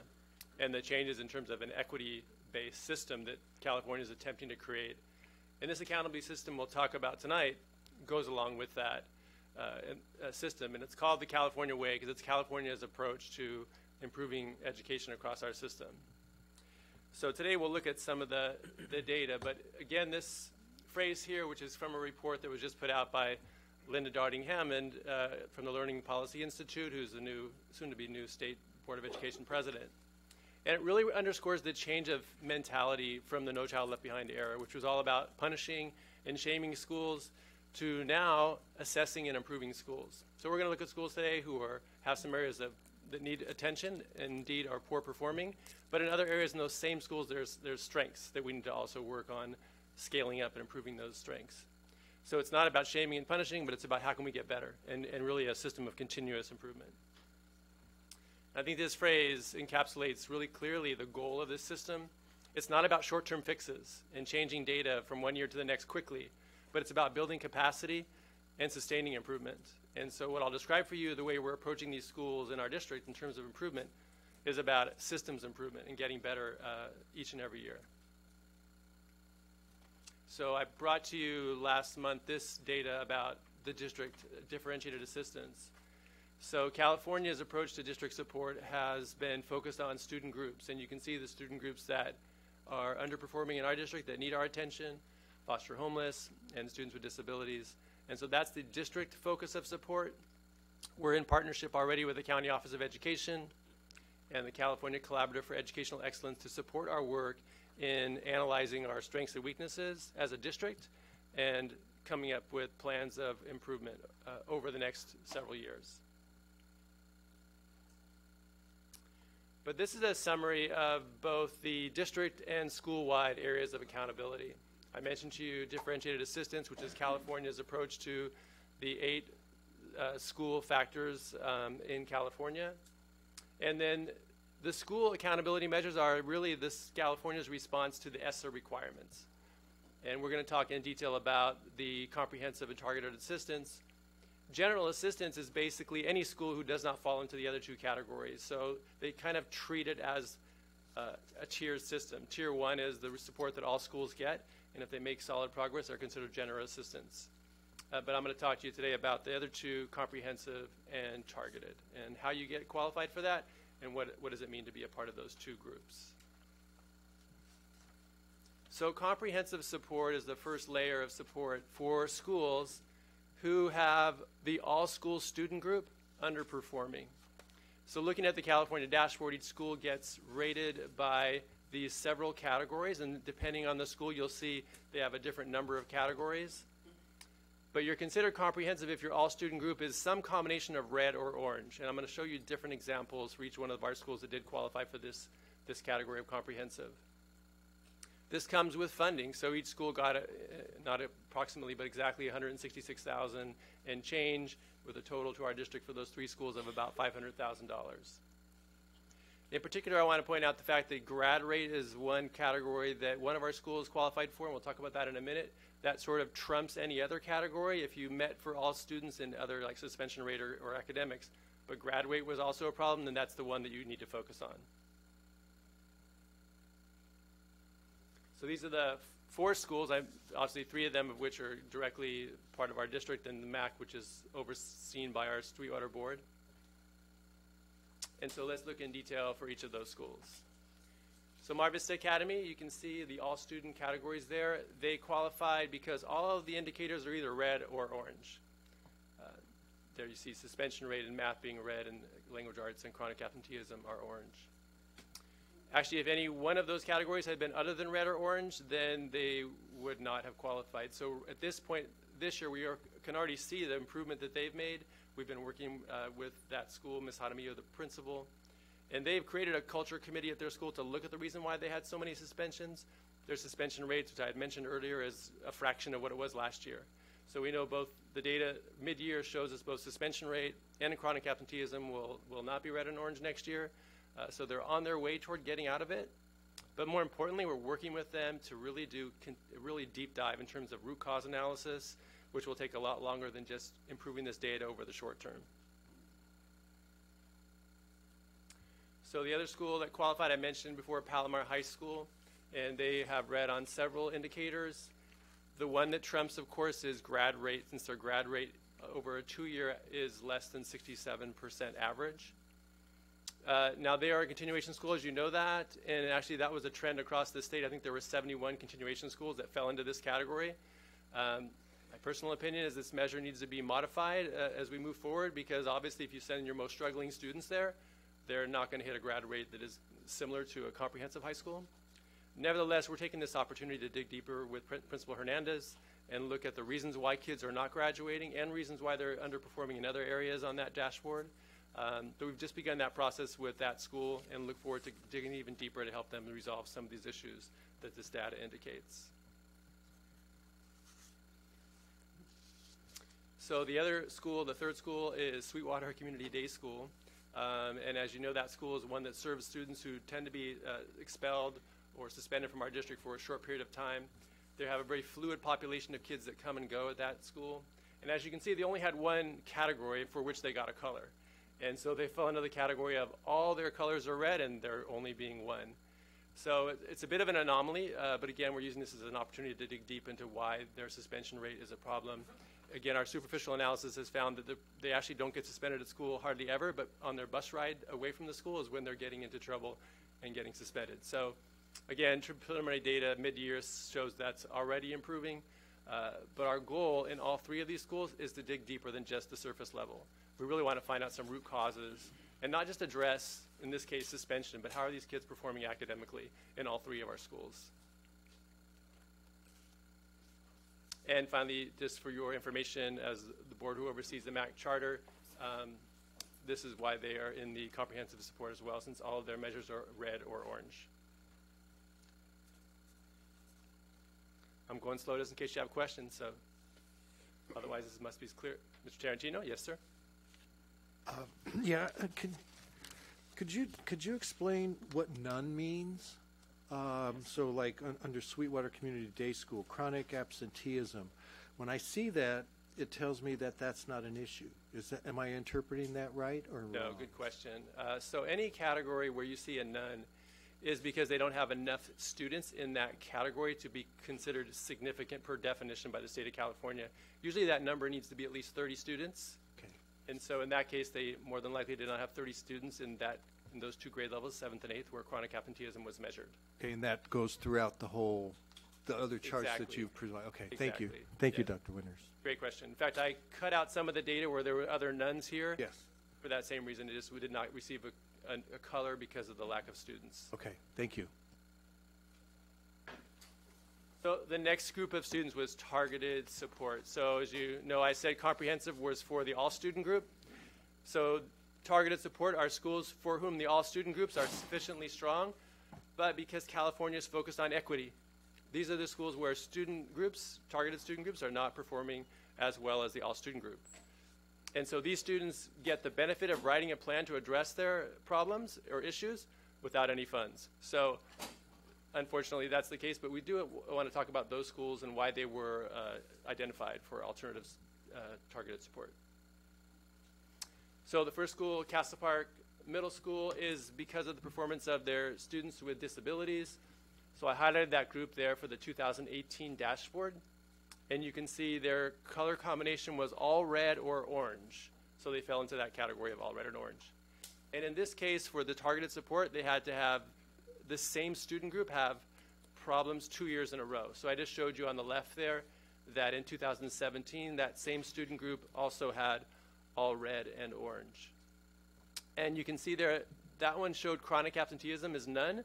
and the changes in terms of an equity-based system that California is attempting to create. And this accountability system we'll talk about tonight goes along with that system, and it's called the California Way because it's California's approach to improving education across our system. So today we'll look at some of the data, but again, this phrase here, which is from a report that was just put out by Linda Darding-Hammond from the Learning Policy Institute, who's the new, soon-to-be new State Board of Education president. And it really underscores the change of mentality from the No Child Left Behind era, which was all about punishing and shaming schools, to now assessing and improving schools. So we're going to look at schools today who have some areas that need attention and indeed are poor performing, but in other areas in those same schools there's strengths that we need to also work on scaling up and improving those strengths. So it's not about shaming and punishing, but it's about how can we get better and really a system of continuous improvement. I think this phrase encapsulates really clearly the goal of this system. It's not about short-term fixes and changing data from one year to the next quickly, but it's about building capacity and sustaining improvement. And so what I'll describe for you, the way we're approaching these schools in our district in terms of improvement, is about systems improvement and getting better each and every year. So I brought to you last month this data about the district differentiated assistance. So California's approach to district support has been focused on student groups, and you can see the student groups that are underperforming in our district that need our attention, foster homeless, and students with disabilities. And so that's the district focus of support. We're in partnership already with the County Office of Education and the California Collaborative for Educational Excellence to support our work in analyzing our strengths and weaknesses as a district and coming up with plans of improvement over the next several years. But this is a summary of both the district and school-wide areas of accountability. I mentioned to you differentiated assistance, which is California's approach to the 8 school factors in California. And then the school accountability measures are really this California's response to the ESSA requirements. And we're going to talk in detail about the comprehensive and targeted assistance. General assistance is basically any school who does not fall into the other 2 categories. So they kind of treat it as a tiered system. Tier 1 is the support that all schools get, and if they make solid progress, they're considered general assistance. But I'm going to talk to you today about the other 2, comprehensive and targeted, and how you get qualified for that, and what does it mean to be a part of those 2 groups. So comprehensive support is the first layer of support for schools who have the all-school student group underperforming. So looking at the California dashboard, each school gets rated by these several categories, and depending on the school, you'll see they have a different number of categories. But you're considered comprehensive if your all-student group is some combination of red or orange. And I'm going to show you different examples for each one of our schools that did qualify for this category of comprehensive. This comes with funding, so each school got, not approximately, but exactly $166,000 and change, with a total to our district for those 3 schools of about $500,000. In particular, I want to point out the fact that grad rate is one category that one of our schools qualified for, and we'll talk about that in a minute. That sort of trumps any other category if you met for all students in other, like suspension rate or academics. But grad rate was also a problem, then that's the one that you need to focus on. So these are the 4 schools, obviously 3 of them of which are directly part of our district, and the MAC, which is overseen by our Sweetwater Board. And so let's look in detail for each of those schools. So Mar Vista Academy, you can see the all-student categories there. They qualified because all of the indicators are either red or orange. There you see suspension rate in math being red, and language arts and chronic absenteeism are orange. Actually, if any one of those categories had been other than red or orange, then they would not have qualified. So at this point this year, we can already see the improvement that they've made. We've been working with that school, Ms. Jaramillo, the principal, and they've created a culture committee at their school to look at the reason why they had so many suspensions. Their suspension rates, which I had mentioned earlier, is a fraction of what it was last year. So we know both the data mid-year shows us both suspension rate and chronic absenteeism will not be red and orange next year. So they're on their way toward getting out of it. But more importantly, we're working with them to really do a really deep dive in terms of root cause analysis, which will take a lot longer than just improving this data over the short term. So the other school that qualified, I mentioned before, Palomar High School, and they have red on several indicators. The one that trumps, of course, is grad rate, since their grad rate over a 2-year is less than 67% average. Now, they are a continuation school, as you know that, and actually that was a trend across the state. I think there were 71 continuation schools that fell into this category. My personal opinion is this measure needs to be modified as we move forward, because obviously if you send your most struggling students there, they're not going to hit a grad rate that is similar to a comprehensive high school. Nevertheless, we're taking this opportunity to dig deeper with Principal Hernandez and look at the reasons why kids are not graduating and reasons why they're underperforming in other areas on that dashboard. So we've just begun that process with that school and look forward to digging even deeper to help them resolve some of these issues that this data indicates. So the other school, the third school, is Sweetwater Community Day School. And as you know, that school is one that serves students who tend to be expelled or suspended from our district for a short period of time. They have a very fluid population of kids that come and go at that school. And as you can see, they only had one category for which they got a color. And so they fell into the category of all their colors are red and there only being one. So it's a bit of an anomaly, but again, we're using this as an opportunity to dig deep into why their suspension rate is a problem. Again, our superficial analysis has found that they actually don't get suspended at school hardly ever, but on their bus ride away from the school is when they're getting into trouble and getting suspended. So Again, preliminary data mid-year shows that's already improving, but our goal in all three of these schools is to dig deeper than just the surface level. We really want to find out some root causes and not just address, in this case, suspension, but how are these kids performing academically in all three of our schools. And finally, just for your information, as the board who oversees the MAC charter, this is why they are in the comprehensive support as well, since all of their measures are red or orange. I'm going slow just in case you have questions, so otherwise this must be clear. Mr. Tarantino, yes, sir. Yeah, could you explain what none means? So like under Sweetwater Community Day School, chronic absenteeism, when I see that, it tells me that that's not an issue. Am I interpreting that right or wrong? No, good question. So any category where you see a none is because they don't have enough students in that category to be considered significant per definition by the state of California. Usually that number needs to be at least 30 students. Okay. And so in that case, they more than likely did not have 30 students in those two grade levels, 7th and 8th, where chronic absenteeism was measured. Okay, and that goes throughout the other charts that you've provided. Okay, thank you. Thank you, Dr. Winters. Great question. In fact, I cut out some of the data where there were other nuns here. Yes. For that same reason, we did not receive a color because of the lack of students. Okay, thank you. So the next group of students was targeted support. So as you know, I said comprehensive was for the all-student group. So targeted support are schools for whom the all-student groups are sufficiently strong, but because California is focused on equity, these are the schools where targeted student groups are not performing as well as the all-student group. And so these students get the benefit of writing a plan to address their problems or issues without any funds. So unfortunately, that's the case, but we do want to talk about those schools and why they were identified for alternative targeted support. So the first school, Castle Park Middle School, is because of the performance of their students with disabilities. So I highlighted that group there for the 2018 dashboard. And you can see their color combination was all red or orange. So they fell into that category of all red and orange. And in this case, for the targeted support, they had to have the same student group have problems 2 years in a row. So I just showed you on the left there that in 2017, that same student group also had all red and orange. And you can see there, that one showed chronic absenteeism is none.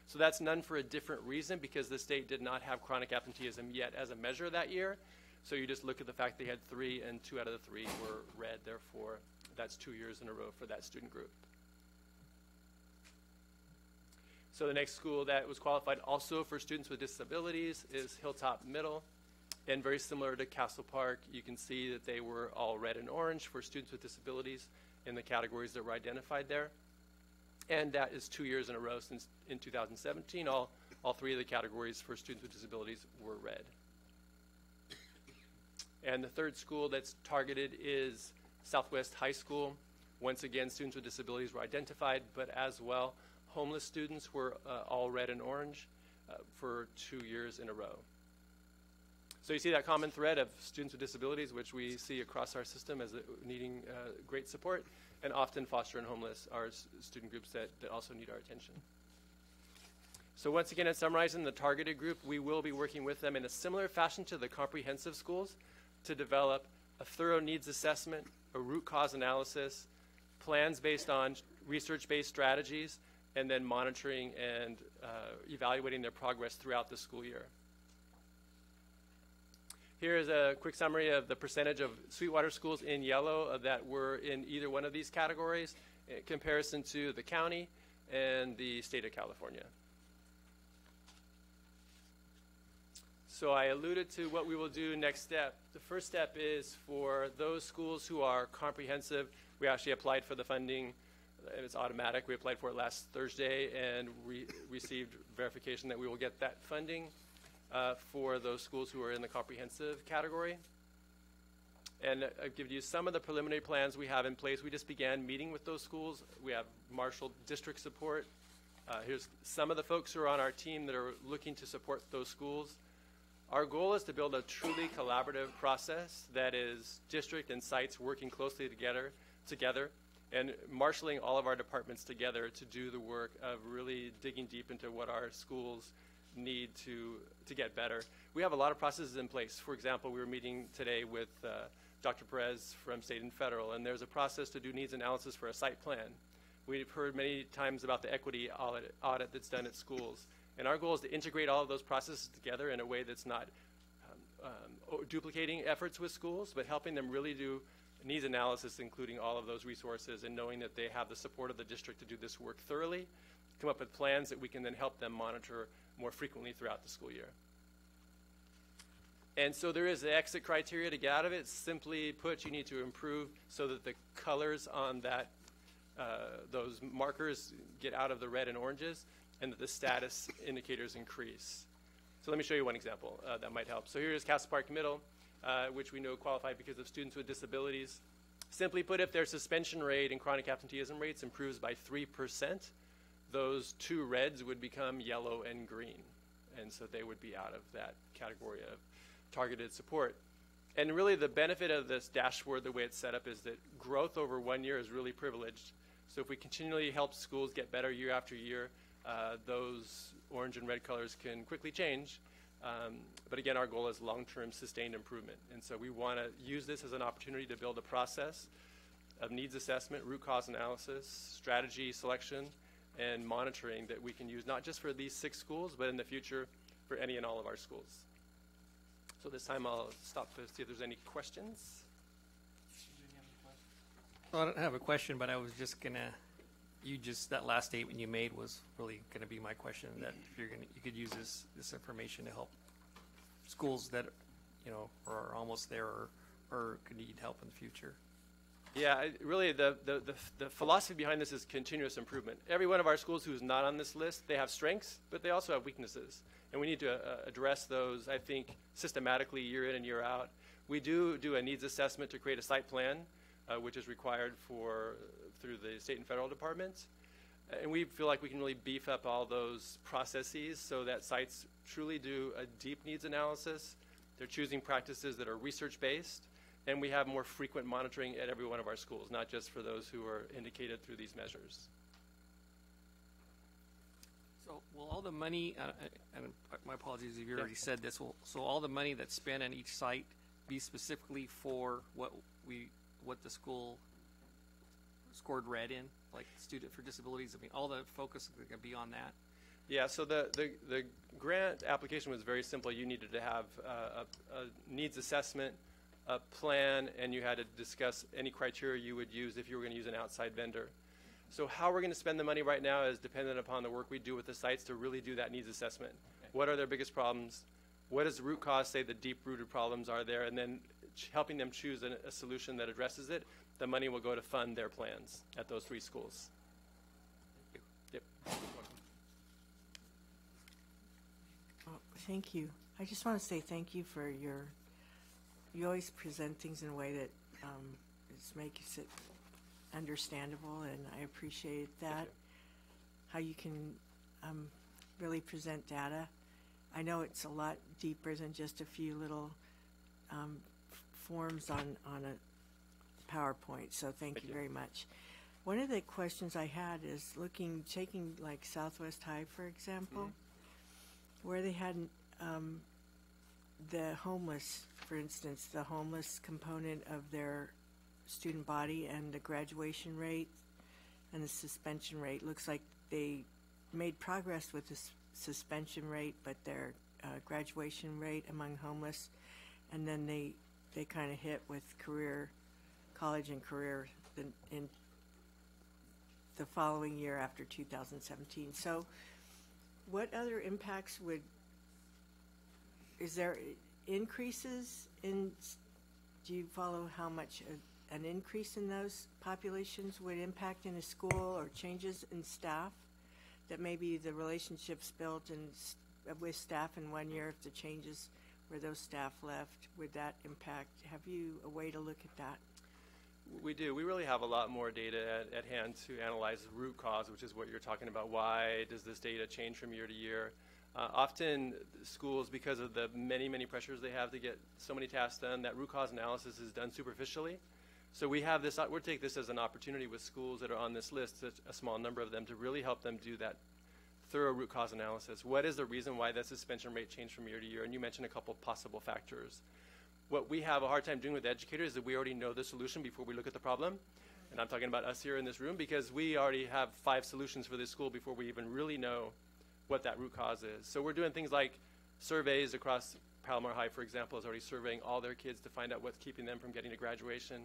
So that's none for a different reason, because the state did not have chronic absenteeism yet as a measure that year. So you just look at the fact they had 3 and 2 out of the 3 were red. Therefore, that's 2 years in a row for that student group. So the next school that was qualified also for students with disabilities is Hilltop Middle. And very similar to Castle Park, you can see that they were all red and orange for students with disabilities in the categories that were identified there. And that is 2 years in a row since in 2017. All 3 of the categories for students with disabilities were red. And the third school that's targeted is Southwest High School. Once again, students with disabilities were identified, but as well, homeless students were all red and orange for 2 years in a row. So you see that common thread of students with disabilities, which we see across our system as needing great support, and often foster and homeless are student groups that also need our attention. So once again, in summarizing the targeted group, we will be working with them in a similar fashion to the comprehensive schools to develop a thorough needs assessment, a root cause analysis, plans based on research-based strategies, and then monitoring and evaluating their progress throughout the school year. Here is a quick summary of the percentage of Sweetwater schools in yellow that were in either one of these categories in comparison to the county and the state of California. So I alluded to what we will do next step. The first step is for those schools who are comprehensive. We actually applied for the funding. It's automatic. We applied for it last Thursday and received verification that we will get that funding for those schools who are in the comprehensive category. And I've given you some of the preliminary plans we have in place. We just began meeting with those schools. We have Marshall District support. Here's some of the folks who are on our team that are looking to support those schools. Our goal is to build a truly collaborative process that is district and sites working closely together and marshaling all of our departments together to do the work of really digging deep into what our schools need to get better. We have a lot of processes in place. For example, we were meeting today with Dr. Perez from State and Federal, and there's a process to do needs analysis for a site plan. We've heard many times about the equity audit that's done at schools. And our goal is to integrate all of those processes together in a way that's not duplicating efforts with schools, but helping them really do needs analysis, including all of those resources, and knowing that they have the support of the district to do this work thoroughly, come up with plans that we can then help them monitor more frequently throughout the school year. And so there is the exit criteria to get out of it. Simply put, you need to improve so that the colors on that those markers get out of the red and oranges, and that the status indicators increase. So let me show you one example that might help. So here is Castle Park Middle, which we know qualify because of students with disabilities. Simply put, if their suspension rate and chronic absenteeism rates improves by 3%, those two reds would become yellow and green. And so they would be out of that category of targeted support. And really the benefit of this dashboard, the way it's set up, is that growth over 1 year is really privileged. So if we continually help schools get better year after year, those orange and red colors can quickly change. But again, our goal is long-term sustained improvement. And so we want to use this as an opportunity to build a process of needs assessment, root cause analysis, strategy selection, and monitoring that we can use not just for these 6 schools, but in the future for any and all of our schools. So this time I'll stop to see if there's any questions. Well, I don't have a question, but I was just gonna, that last statement you made was really gonna be my question, that if you could use this information to help schools that, are almost there or could need help in the future. Yeah, really the philosophy behind this is continuous improvement. Every one of our schools who's not on this list, they have strengths, but they also have weaknesses. And we need to address those, I think, systematically year in and year out. We do a needs assessment to create a site plan, which is required through the state and federal departments. And we feel like we can really beef up all those processes so that sites truly do a deep needs analysis. They're choosing practices that are research-based, and we have more frequent monitoring at every one of our schools, not just for those who are indicated through these measures. So will all the money, and my apologies if you already said this, so all the money that's spent on each site be specifically for what the school scored red in, like student for disabilities? I mean, all the focus is going to be on that? Yeah, so the grant application was very simple. You needed to have a needs assessment, a plan, and you had to discuss any criteria you would use if you were going to use an outside vendor. So how we're going to spend the money right now is dependent upon the work we do with the sites to really do that needs assessment. Okay. What are their biggest problems? What does the root cause say the deep-rooted problems are there? And then helping them choose a solution that addresses it. The money will go to fund their plans at those 3 schools. Thank you. Yep. Well, thank you. I just want to say thank you for you always present things in a way that makes it understandable, and I appreciate that. How you can really present data. I know it's a lot deeper than just a few little forms on a PowerPoint, so thank you very much. One of the questions I had is taking like Southwest High, for example, where they had the homeless, for instance, the homeless component of their student body and the graduation rate and the suspension rate. Looks like they made progress with the suspension rate, but their graduation rate among homeless, and then they kind of hit with college and career in the following year after 2017. So what other impacts is there increases in, do you follow how much an increase in those populations would impact in a school, or changes in staff that maybe the relationships built with staff in 1 year, if the changes where those staff left, would that impact? Have you a way to look at that? We do. We really have a lot more data at hand to analyze the root cause, which is what you're talking about. Why does this data change from year to year? Often schools, because of the many, many pressures they have to get so many tasks done, that root cause analysis is done superficially. So we have this, we'll take this as an opportunity with schools that are on this list, a small number of them, to really help them do that thorough root cause analysis. What is the reason why that suspension rate changed from year to year? And you mentioned a couple possible factors. What we have a hard time doing with educators is that we already know the solution before we look at the problem. And I'm talking about us here in this room, because we already have 5 solutions for this school before we even really know what that root cause is. So we're doing things like surveys across Palomar High, for example, is already surveying all their kids to find out what's keeping them from getting to graduation.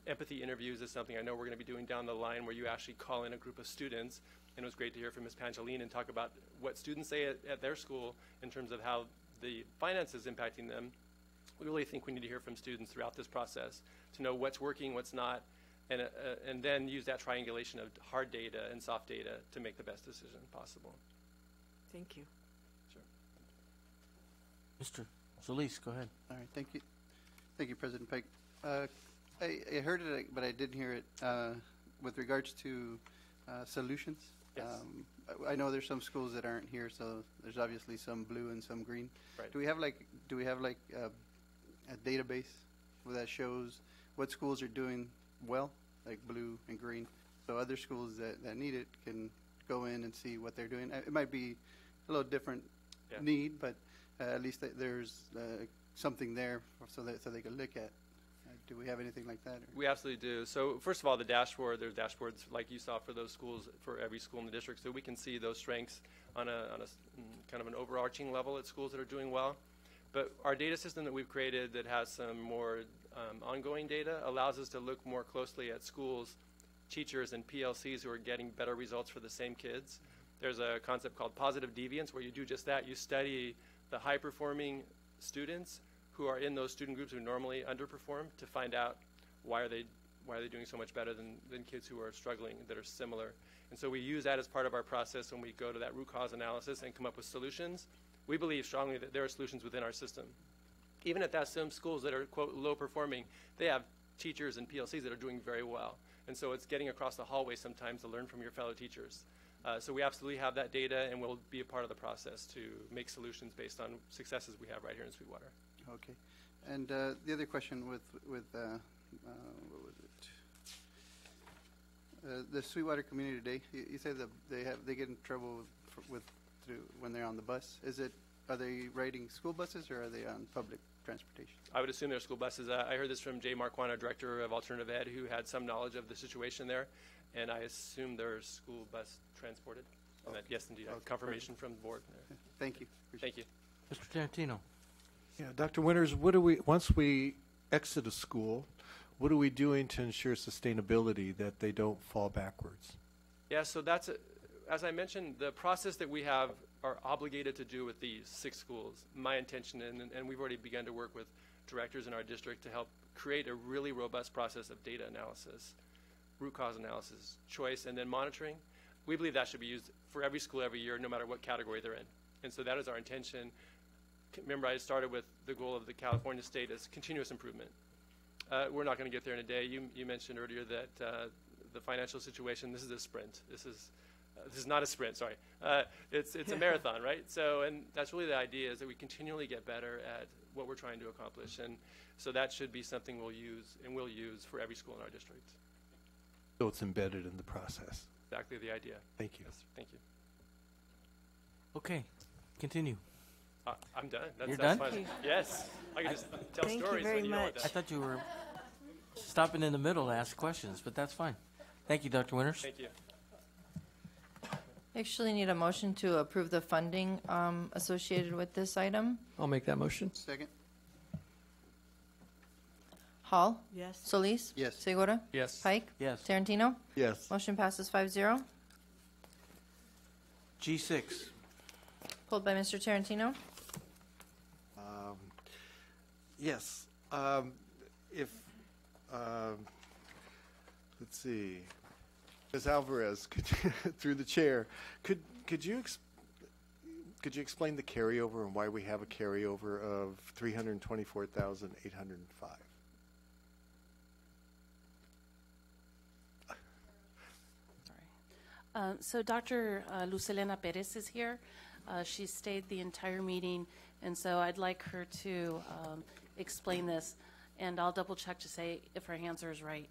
Empathy interviews is something I know we're going to be doing down the line, where you actually call in a group of students. And it was great to hear from Ms. Pangeline and talk about what students say at their school in terms of how the finance is impacting them. We really think we need to hear from students throughout this process to know what's working, what's not, and then use that triangulation of hard data and soft data to make the best decision possible. Thank you. Sure. Mr. Solis, go ahead. All right, thank you. Thank you, President Pike. I heard it, but I didn't hear it with regards to solutions. Yes. I know there's some schools that aren't here, so there's obviously some blue and some green. Right. Do we have like a database that shows what schools are doing well, like blue and green, so other schools that need it can go in and see what they're doing? It might be a little different need, but at least there's something there so they can look at. Do we have anything like that? Or? We absolutely do. So first of all, the dashboard, there's dashboards like you saw for those schools, for every school in the district, so we can see those strengths on a kind of an overarching level at schools that are doing well. But our data system that we've created that has some more ongoing data allows us to look more closely at schools, teachers, and PLCs who are getting better results for the same kids. There's a concept called positive deviance, where you do just that. You study the high-performing students who are in those student groups who normally underperform to find out why are they doing so much better than kids who are struggling that are similar. And so we use that as part of our process when we go to that root cause analysis and come up with solutions. We believe strongly that there are solutions within our system. Even at that some schools that are, quote, low performing, they have teachers and PLCs that are doing very well. And so it's getting across the hallway sometimes to learn from your fellow teachers. So we absolutely have that data, and we'll be a part of the process to make solutions based on successes we have right here in Sweetwater. Okay. And the other question with what was it? The Sweetwater Community Day. You say that they get in trouble when they're on the bus. Are they riding school buses, or are they on public transportation? I would assume they're school buses. I heard this from Jay Marquano, Director of Alternative Ed, who had some knowledge of the situation there, and I assume they're school bus transported. Okay. Yes, indeed. Okay. Confirmation from the board. Thank you. Thank you. Mr. Tarantino. Yeah, Dr. Winters, once we exit a school, what are we doing to ensure sustainability, that they don't fall backwards? Yeah, so as I mentioned, the process that we have are obligated to do with these 6 schools. My intention, and we've already begun to work with directors in our district to help create a really robust process of data analysis, root cause analysis, choice, and then monitoring. We believe that should be used for every school every year, no matter what category they're in. And so that is our intention. Remember, I started with the goal of the California state as continuous improvement. We're not going to get there in a day. You mentioned earlier that the financial situation, this is a sprint. This is not a sprint, sorry. It's a marathon, right? So, and that's really the idea, is that we continually get better at what we're trying to accomplish. And so that should be something we'll use for every school in our district. So it's embedded in the process. Exactly the idea. Thank you. Yes, thank you. Okay, continue. I'm done. You're that's done? fine. Yes. I can just tell Thank you stories. very when you know what much. I thought you were stopping in the middle to ask questions, but that's fine. Thank you, Dr. Winters. Thank you. Actually need a motion to approve the funding associated with this item. I'll make that motion. Second. Hall? Yes. Solis? Yes. Segura? Yes. Pike? Yes. Tarantino? Yes. Motion passes 5-0. G6. Pulled by Mr. Tarantino. Yes. If let's see, Ms. Alvarez, through the chair, could you explain the carryover and why we have a carryover of $324,805? So Dr. Lucelena Perez is here. She stayed the entire meeting, and so I'd like her to explain this. and I'll double check to say if her answer is right.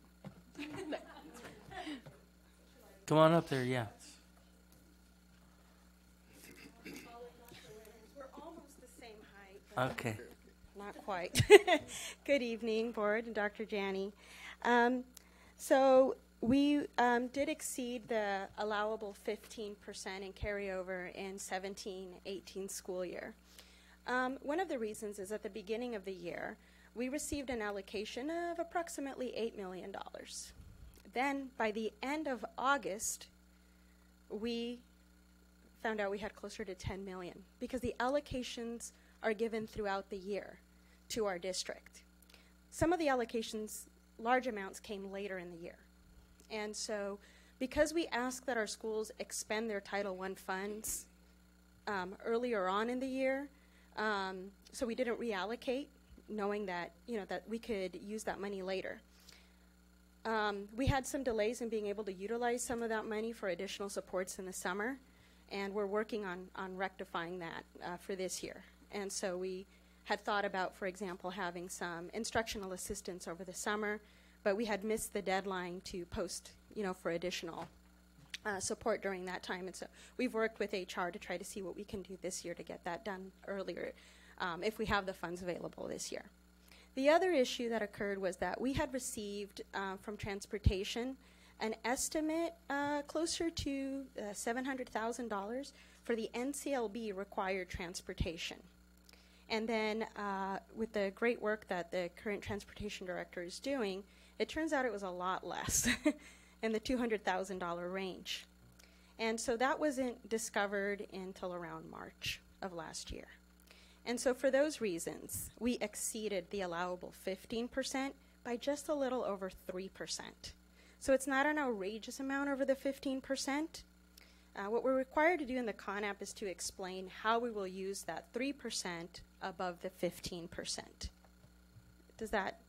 Come on up there, yeah. We're almost the same height. but Okay. Not quite. Good evening, Board and Dr. Janney. So we did exceed the allowable 15% in carryover in 17-18 school year. One of the reasons is at the beginning of the year, we received an allocation of approximately $8 million. Then, by the end of August, we found out we had closer to $10 million because the allocations are given throughout the year to our district. Some of the allocations, large amounts, came later in the year. And so, because we ask that our schools expend their Title I funds earlier on in the year, so we didn't reallocate, knowing that, that we could use that money later. We had some delays in being able to utilize some of that money for additional supports in the summer, and we're working on rectifying that for this year. And so we had thought about, for example, having some instructional assistance over the summer, but we had missed the deadline to post, for additional support during that time. And so we've worked with HR to try to see what we can do this year to get that done earlier if we have the funds available this year. The other issue that occurred was that we had received from transportation an estimate closer to $700,000 for the NCLB required transportation. And then with the great work that the current transportation director is doing, it turns out it was a lot less in the $200,000 range. And so that wasn't discovered until around March of last year. And so for those reasons, we exceeded the allowable 15% by just a little over 3%. So it's not an outrageous amount over the 15%. What we're required to do in the CONAP is to explain how we will use that 3% above the 15%. Does that?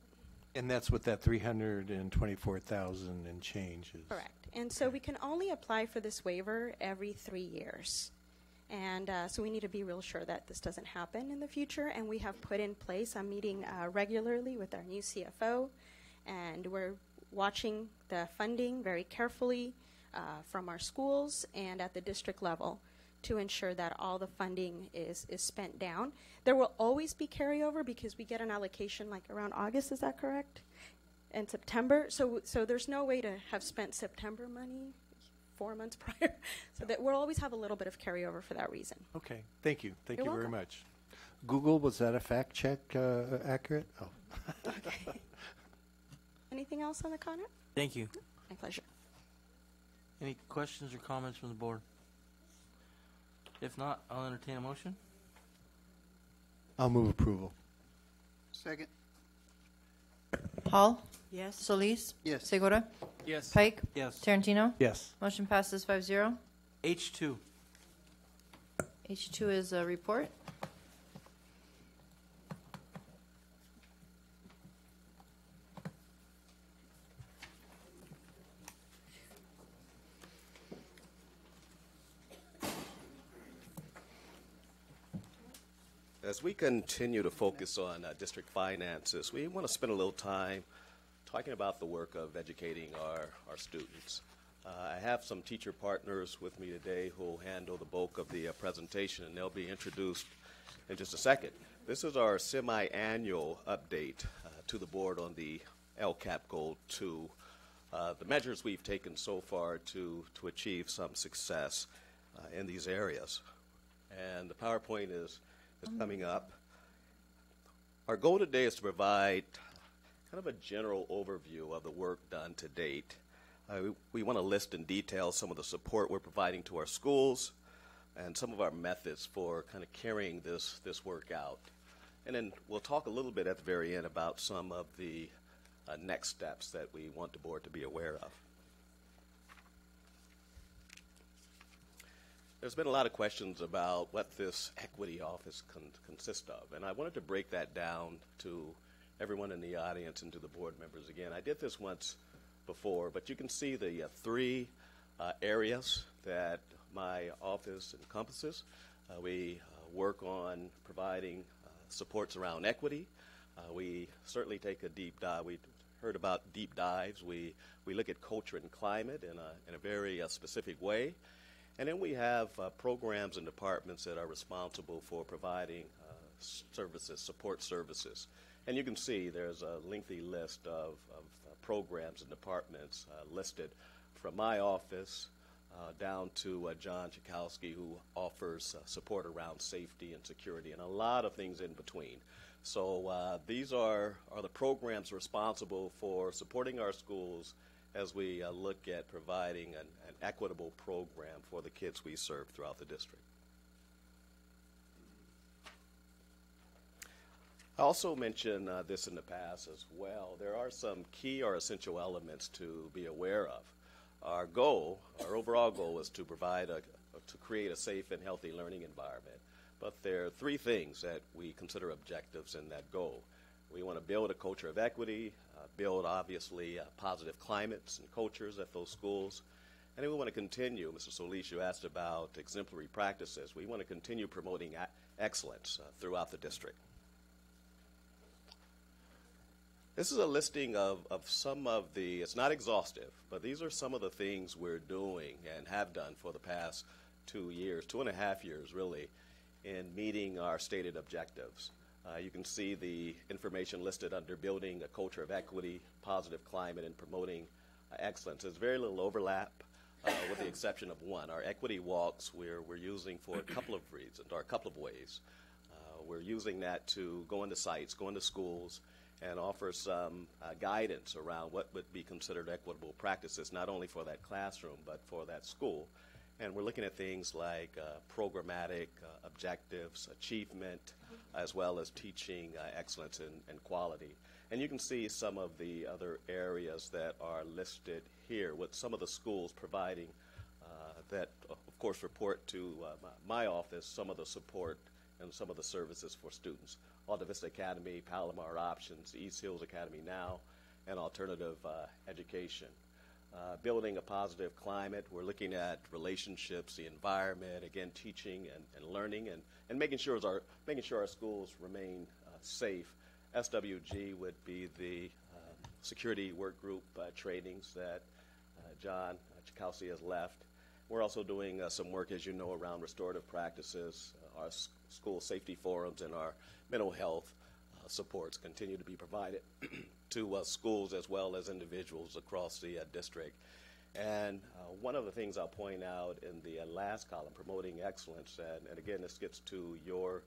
And that's what that 324,000 and change is. Correct. And so we can only apply for this waiver every 3 years. And so we need to be real sure that this doesn't happen in the future. And we have put in place, I'm meeting regularly with our new CFO, and we're watching the funding very carefully from our schools and at the district level to ensure that all the funding is spent down. There will always be carryover because we get an allocation like around August, is that correct? And September. So there's no way to have spent September money 4 months prior. So that we'll always have a little bit of carryover for that reason. Okay, thank you. Thank You're you very welcome. much. Google, was that a fact check accurate? Oh. Okay. Anything else on the CONAP? Thank you. My pleasure. Any questions or comments from the board? If not, I'll entertain a motion. I'll move approval. Second. Hall? Yes. Solis? Yes. Segura? Yes. Pike? Yes. Tarantino? Yes. Motion passes 5-0. H2. H2 is a report. As we continue to focus on district finances, we want to spend a little time talking about the work of educating our students. I have some teacher partners with me today who will handle the bulk of the presentation, and they'll be introduced in just a second. This is our semi-annual update to the board on the LCAP Goal 2, the measures we've taken so far to achieve some success in these areas. And the PowerPoint is coming up. Our goal today is to provide kind of a general overview of the work done to date. We want to list in detail some of the support we're providing to our schools and some of our methods for kind of carrying this work out. And then we'll talk a little bit at the very end about some of the next steps that we want the board to be aware of. There's been a lot of questions about what this equity office consists of, and I wanted to break that down to everyone in the audience and to the board members again. I did this once before, but you can see the three areas that my office encompasses. We work on providing supports around equity. We certainly take a deep dive. We heard about deep dives. We look at culture and climate in a very specific way. And then we have programs and departments that are responsible for providing services, support services. And you can see there's a lengthy list of programs and departments listed from my office down to John Chakowski, who offers support around safety and security and a lot of things in between. So these are the programs responsible for supporting our schools as we look at providing an equitable program for the kids we serve throughout the district. I also mentioned this in the past as well. There are some key or essential elements to be aware of. Our overall goal is to create a safe and healthy learning environment. But there are three things that we consider objectives in that goal. We want to build a culture of equity, build, obviously, positive climates and cultures at those schools. And then we want to continue, Mr. Solis, you asked about exemplary practices. We want to continue promoting excellence throughout the district. This is a listing of some of the, it's not exhaustive, but these are some of the things we're doing and have done for the past 2 years, 2.5 years really, in meeting our stated objectives. You can see the information listed under building a culture of equity, positive climate, and promoting excellence. There's very little overlap with the exception of one. Our equity walks we're using for a couple of reasons, or a couple of ways. We're using that to go into sites, go into schools, and offer some guidance around what would be considered equitable practices, not only for that classroom, but for that school. And we're looking at things like programmatic objectives, achievement, as well as teaching excellence and quality. And you can see some of the other areas that are listed here with some of the schools providing that, of course, report to my office, some of the support and some of the services for students. Alta Vista Academy, Palomar Options, East Hills Academy Now, and Alternative Education. Building a positive climate, we're looking at relationships, the environment, again, teaching and learning, and making sure our schools remain safe. SWG would be the security work group trainings that John Chakowski has left. We're also doing some work, as you know, around restorative practices. Our school safety forums and our mental health supports continue to be provided to schools as well as individuals across the district. And one of the things I'll point out in the last column, promoting excellence, and again, this gets to your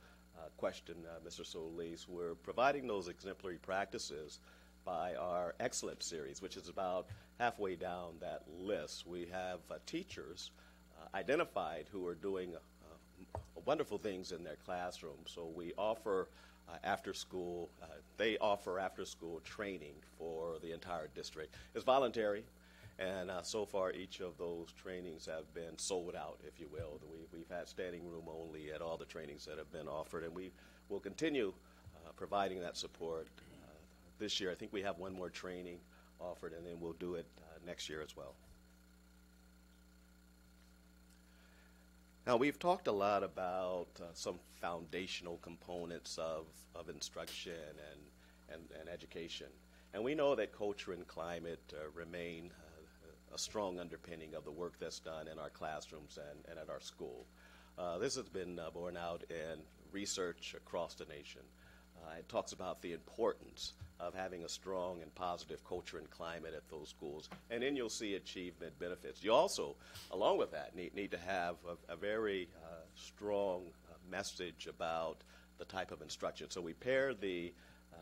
question, Mr. Solis, we're providing those exemplary practices by our Excellence series, which is about halfway down that list. We have teachers identified who are doing wonderful things in their classroom. So we offer after-school, they offer after-school training for the entire district. It's voluntary, and so far each of those trainings have been sold out, if you will. We've had standing room only at all the trainings that have been offered, and we will continue providing that support. This year, I think we have one more training offered, and then we'll do it next year as well. Now, we've talked a lot about some foundational components of instruction and education. And we know that culture and climate remain a strong underpinning of the work that's done in our classrooms and at our school. This has been borne out in research across the nation. It talks about the importance of having a strong and positive culture and climate at those schools. And then you'll see achievement benefits. You also, along with that, need to have a very strong message about the type of instruction. So we pair the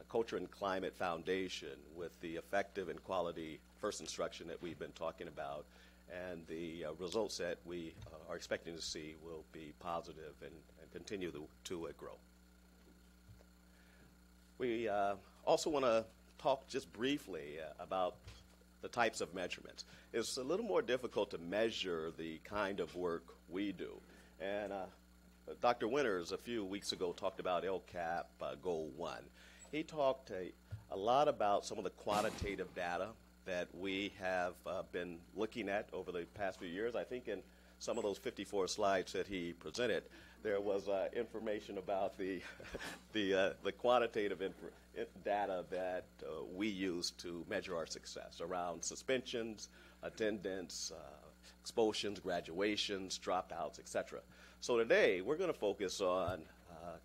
culture and climate foundation with the effective and quality first instruction that we've been talking about. And the results that we are expecting to see will be positive and continue to grow. We also want to talk just briefly about the types of measurements. It's a little more difficult to measure the kind of work we do. And Dr. Winters a few weeks ago talked about LCAP Goal 1. He talked a lot about some of the quantitative data that we have been looking at over the past few years. I think in some of those 54 slides that he presented, there was information about the the quantitative data that we use to measure our success around suspensions, attendance, expulsions, graduations, dropouts, etc. So today we're going to focus on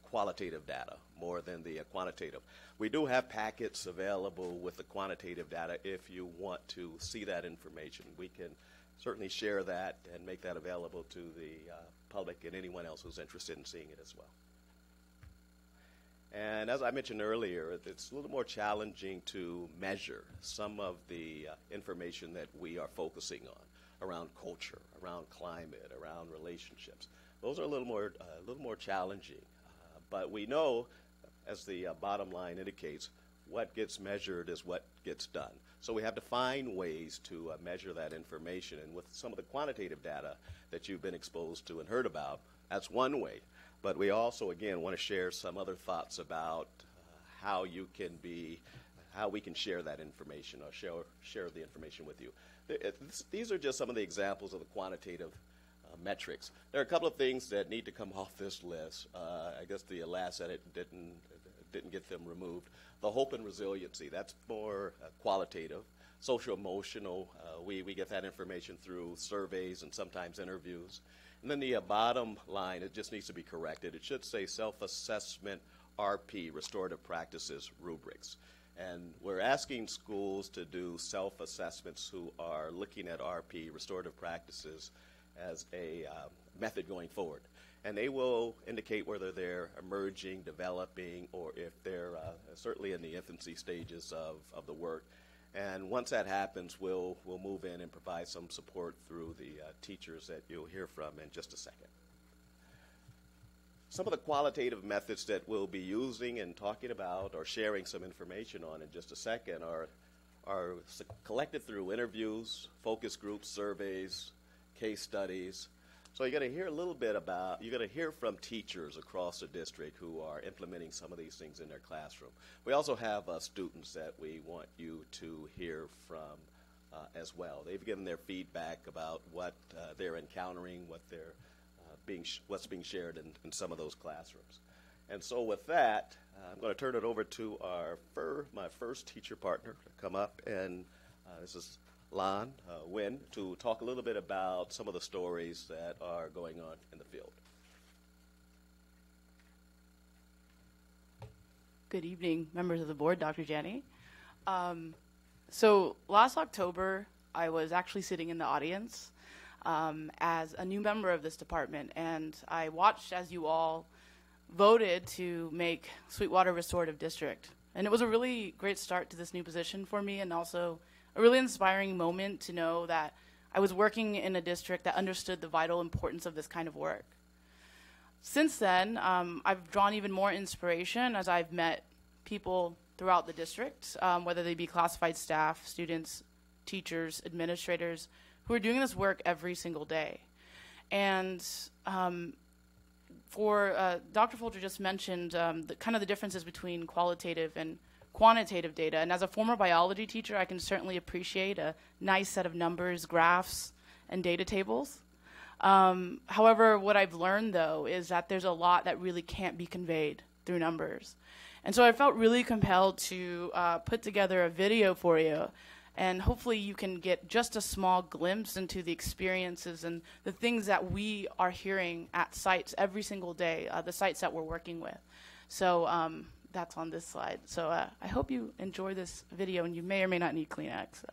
qualitative data more than the quantitative. We do have packets available with the quantitative data if you want to see that information. We can certainly share that and make that available to the public and anyone else who's interested in seeing it as well. And as I mentioned earlier, it's a little more challenging to measure some of the information that we are focusing on around culture, around climate, around relationships. Those are a little more challenging. But we know, as the bottom line indicates, what gets measured is what gets done. So we have to find ways to measure that information. And with some of the quantitative data that you've been exposed to and heard about, that's one way. But we also, again, want to share some other thoughts about how we can share that information or share the information with you. These are just some of the examples of the quantitative metrics. There are a couple of things that need to come off this list. I guess the last edit didn't get them removed. The hope and resiliency, that's more qualitative. Social emotional, we get that information through surveys and sometimes interviews. And then the bottom line, it just needs to be corrected. It should say self-assessment RP, restorative practices rubrics. And we're asking schools to do self-assessments who are looking at RP, restorative practices, as a method going forward. And they will indicate whether they're emerging, developing, or if they're certainly in the infancy stages of the work. And once that happens, we'll move in and provide some support through the teachers that you'll hear from in just a second. Some of the qualitative methods that we'll be using and talking about or sharing some information on in just a second are collected through interviews, focus groups, surveys, case studies. So you're going to hear a little bit about, you're going to hear from teachers across the district who are implementing some of these things in their classroom. We also have students that we want you to hear from as well. They've given their feedback about what they're encountering, what's being shared in some of those classrooms. And so with that, I'm going to turn it over to my first teacher partner to come up, and this is Lan Nguyen, to talk a little bit about some of the stories that are going on in the field. Good evening, members of the board, Dr. Janney. So last October, I was actually sitting in the audience as a new member of this department, and I watched as you all voted to make Sweetwater Restorative District. And it was a really great start to this new position for me, and also a really inspiring moment to know that I was working in a district that understood the vital importance of this kind of work. Since then, I've drawn even more inspiration as I've met people throughout the district, whether they be classified staff, students, teachers, administrators, who are doing this work every single day. And Dr. Folger just mentioned the differences between qualitative and quantitative data. And as a former biology teacher, I can certainly appreciate a nice set of numbers, graphs, and data tables. However, what I've learned, though, is that there's a lot that really can't be conveyed through numbers. And so I felt really compelled to put together a video for you, and hopefully you can get just a small glimpse into the experiences and the things that we are hearing at sites every single day, the sites that we're working with. So that's on this slide. So I hope you enjoy this video, and you may or may not need Kleenex. So.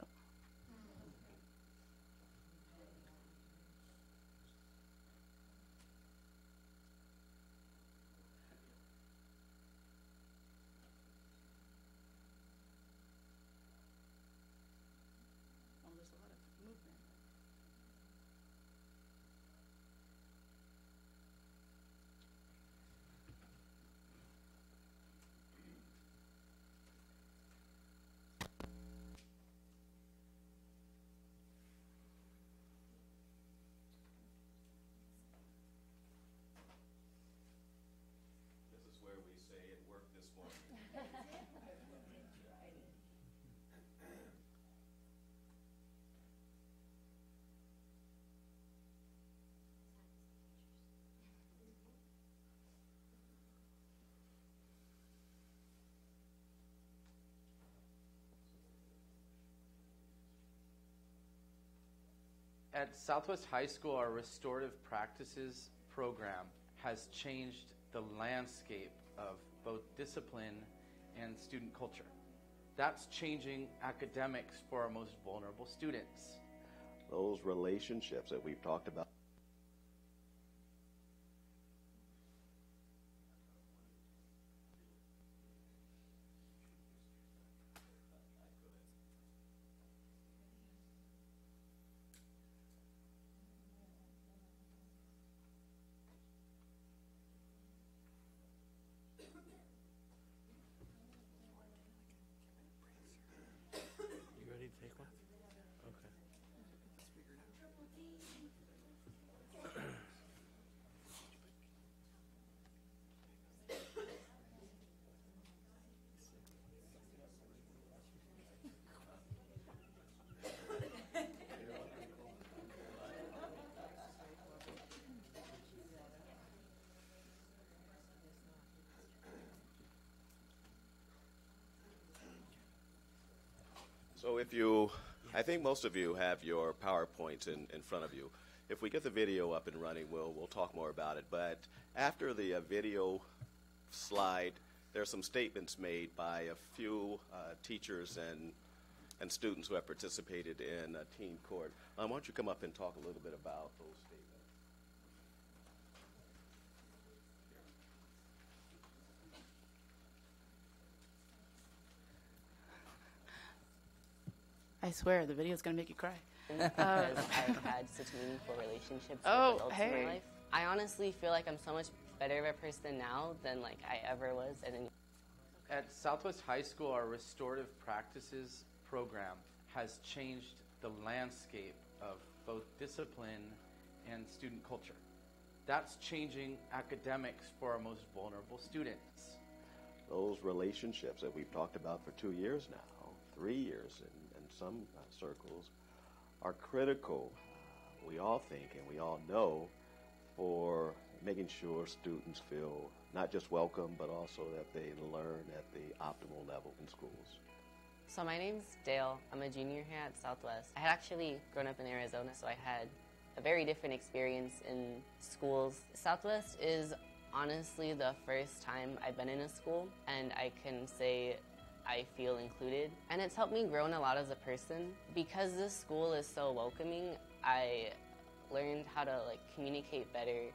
At Southwest High School, our Restorative Practices program has changed the landscape of both discipline and student culture. That's changing academics for our most vulnerable students. Those relationships that we've talked about. You ready to take one? Okay. So I think most of you have your PowerPoints in front of you. If we get the video up and running, we'll talk more about it. But after the video slide, there are some statements made by a few teachers and students who have participated in Teen Court. Why don't you come up and talk a little bit about those statements? I swear, the video's going to make you cry. Because I've had such meaningful relationships with adults in my life. I honestly feel like I'm so much better of a person now than like I ever was at any. At Southwest High School, our Restorative Practices program has changed the landscape of both discipline and student culture. That's changing academics for our most vulnerable students. Those relationships that we've talked about for 2 years now, 3 years in some circles, are critical, we all think and we all know, for making sure students feel not just welcome, but also that they learn at the optimal level in schools. So my name's Dale. I'm a junior here at Southwest. I had actually grown up in Arizona, so I had a very different experience in schools. Southwest is honestly the first time I've been in a school, and I can say I feel included. And it's helped me grow a lot as a person. Because this school is so welcoming, I learned how to communicate better,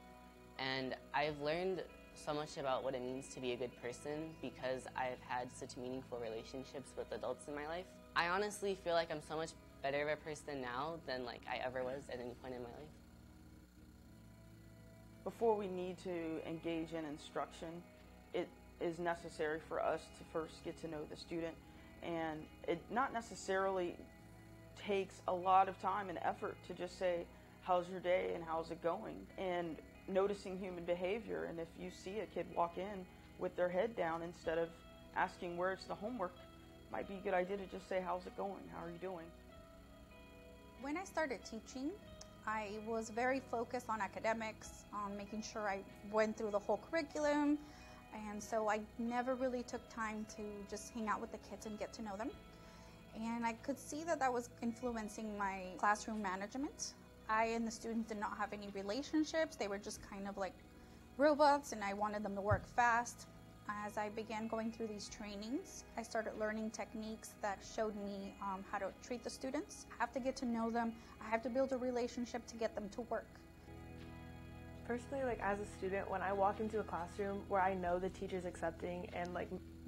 and I've learned so much about what it means to be a good person because I've had such meaningful relationships with adults in my life. I honestly feel like I'm so much better of a person now than I ever was at any point in my life. Before we need to engage in instruction, it is necessary for us to first get to know the student, and it not necessarily takes a lot of time and effort to just say, how's your day and how's it going? And noticing human behavior, and if you see a kid walk in with their head down instead of asking where's the homework, might be a good idea to just say, how's it going? How are you doing? When I started teaching, I was very focused on academics, on making sure I went through the whole curriculum, and so I never really took time to just hang out with the kids and get to know them. And I could see that that was influencing my classroom management. I and the students did not have any relationships. They were just kind of like robots, and I wanted them to work fast. As I began going through these trainings, I started learning techniques that showed me how to treat the students. I have to get to know them. I have to build a relationship to get them to work. Personally, as a student, when I walk into a classroom where I know the teacher's accepting and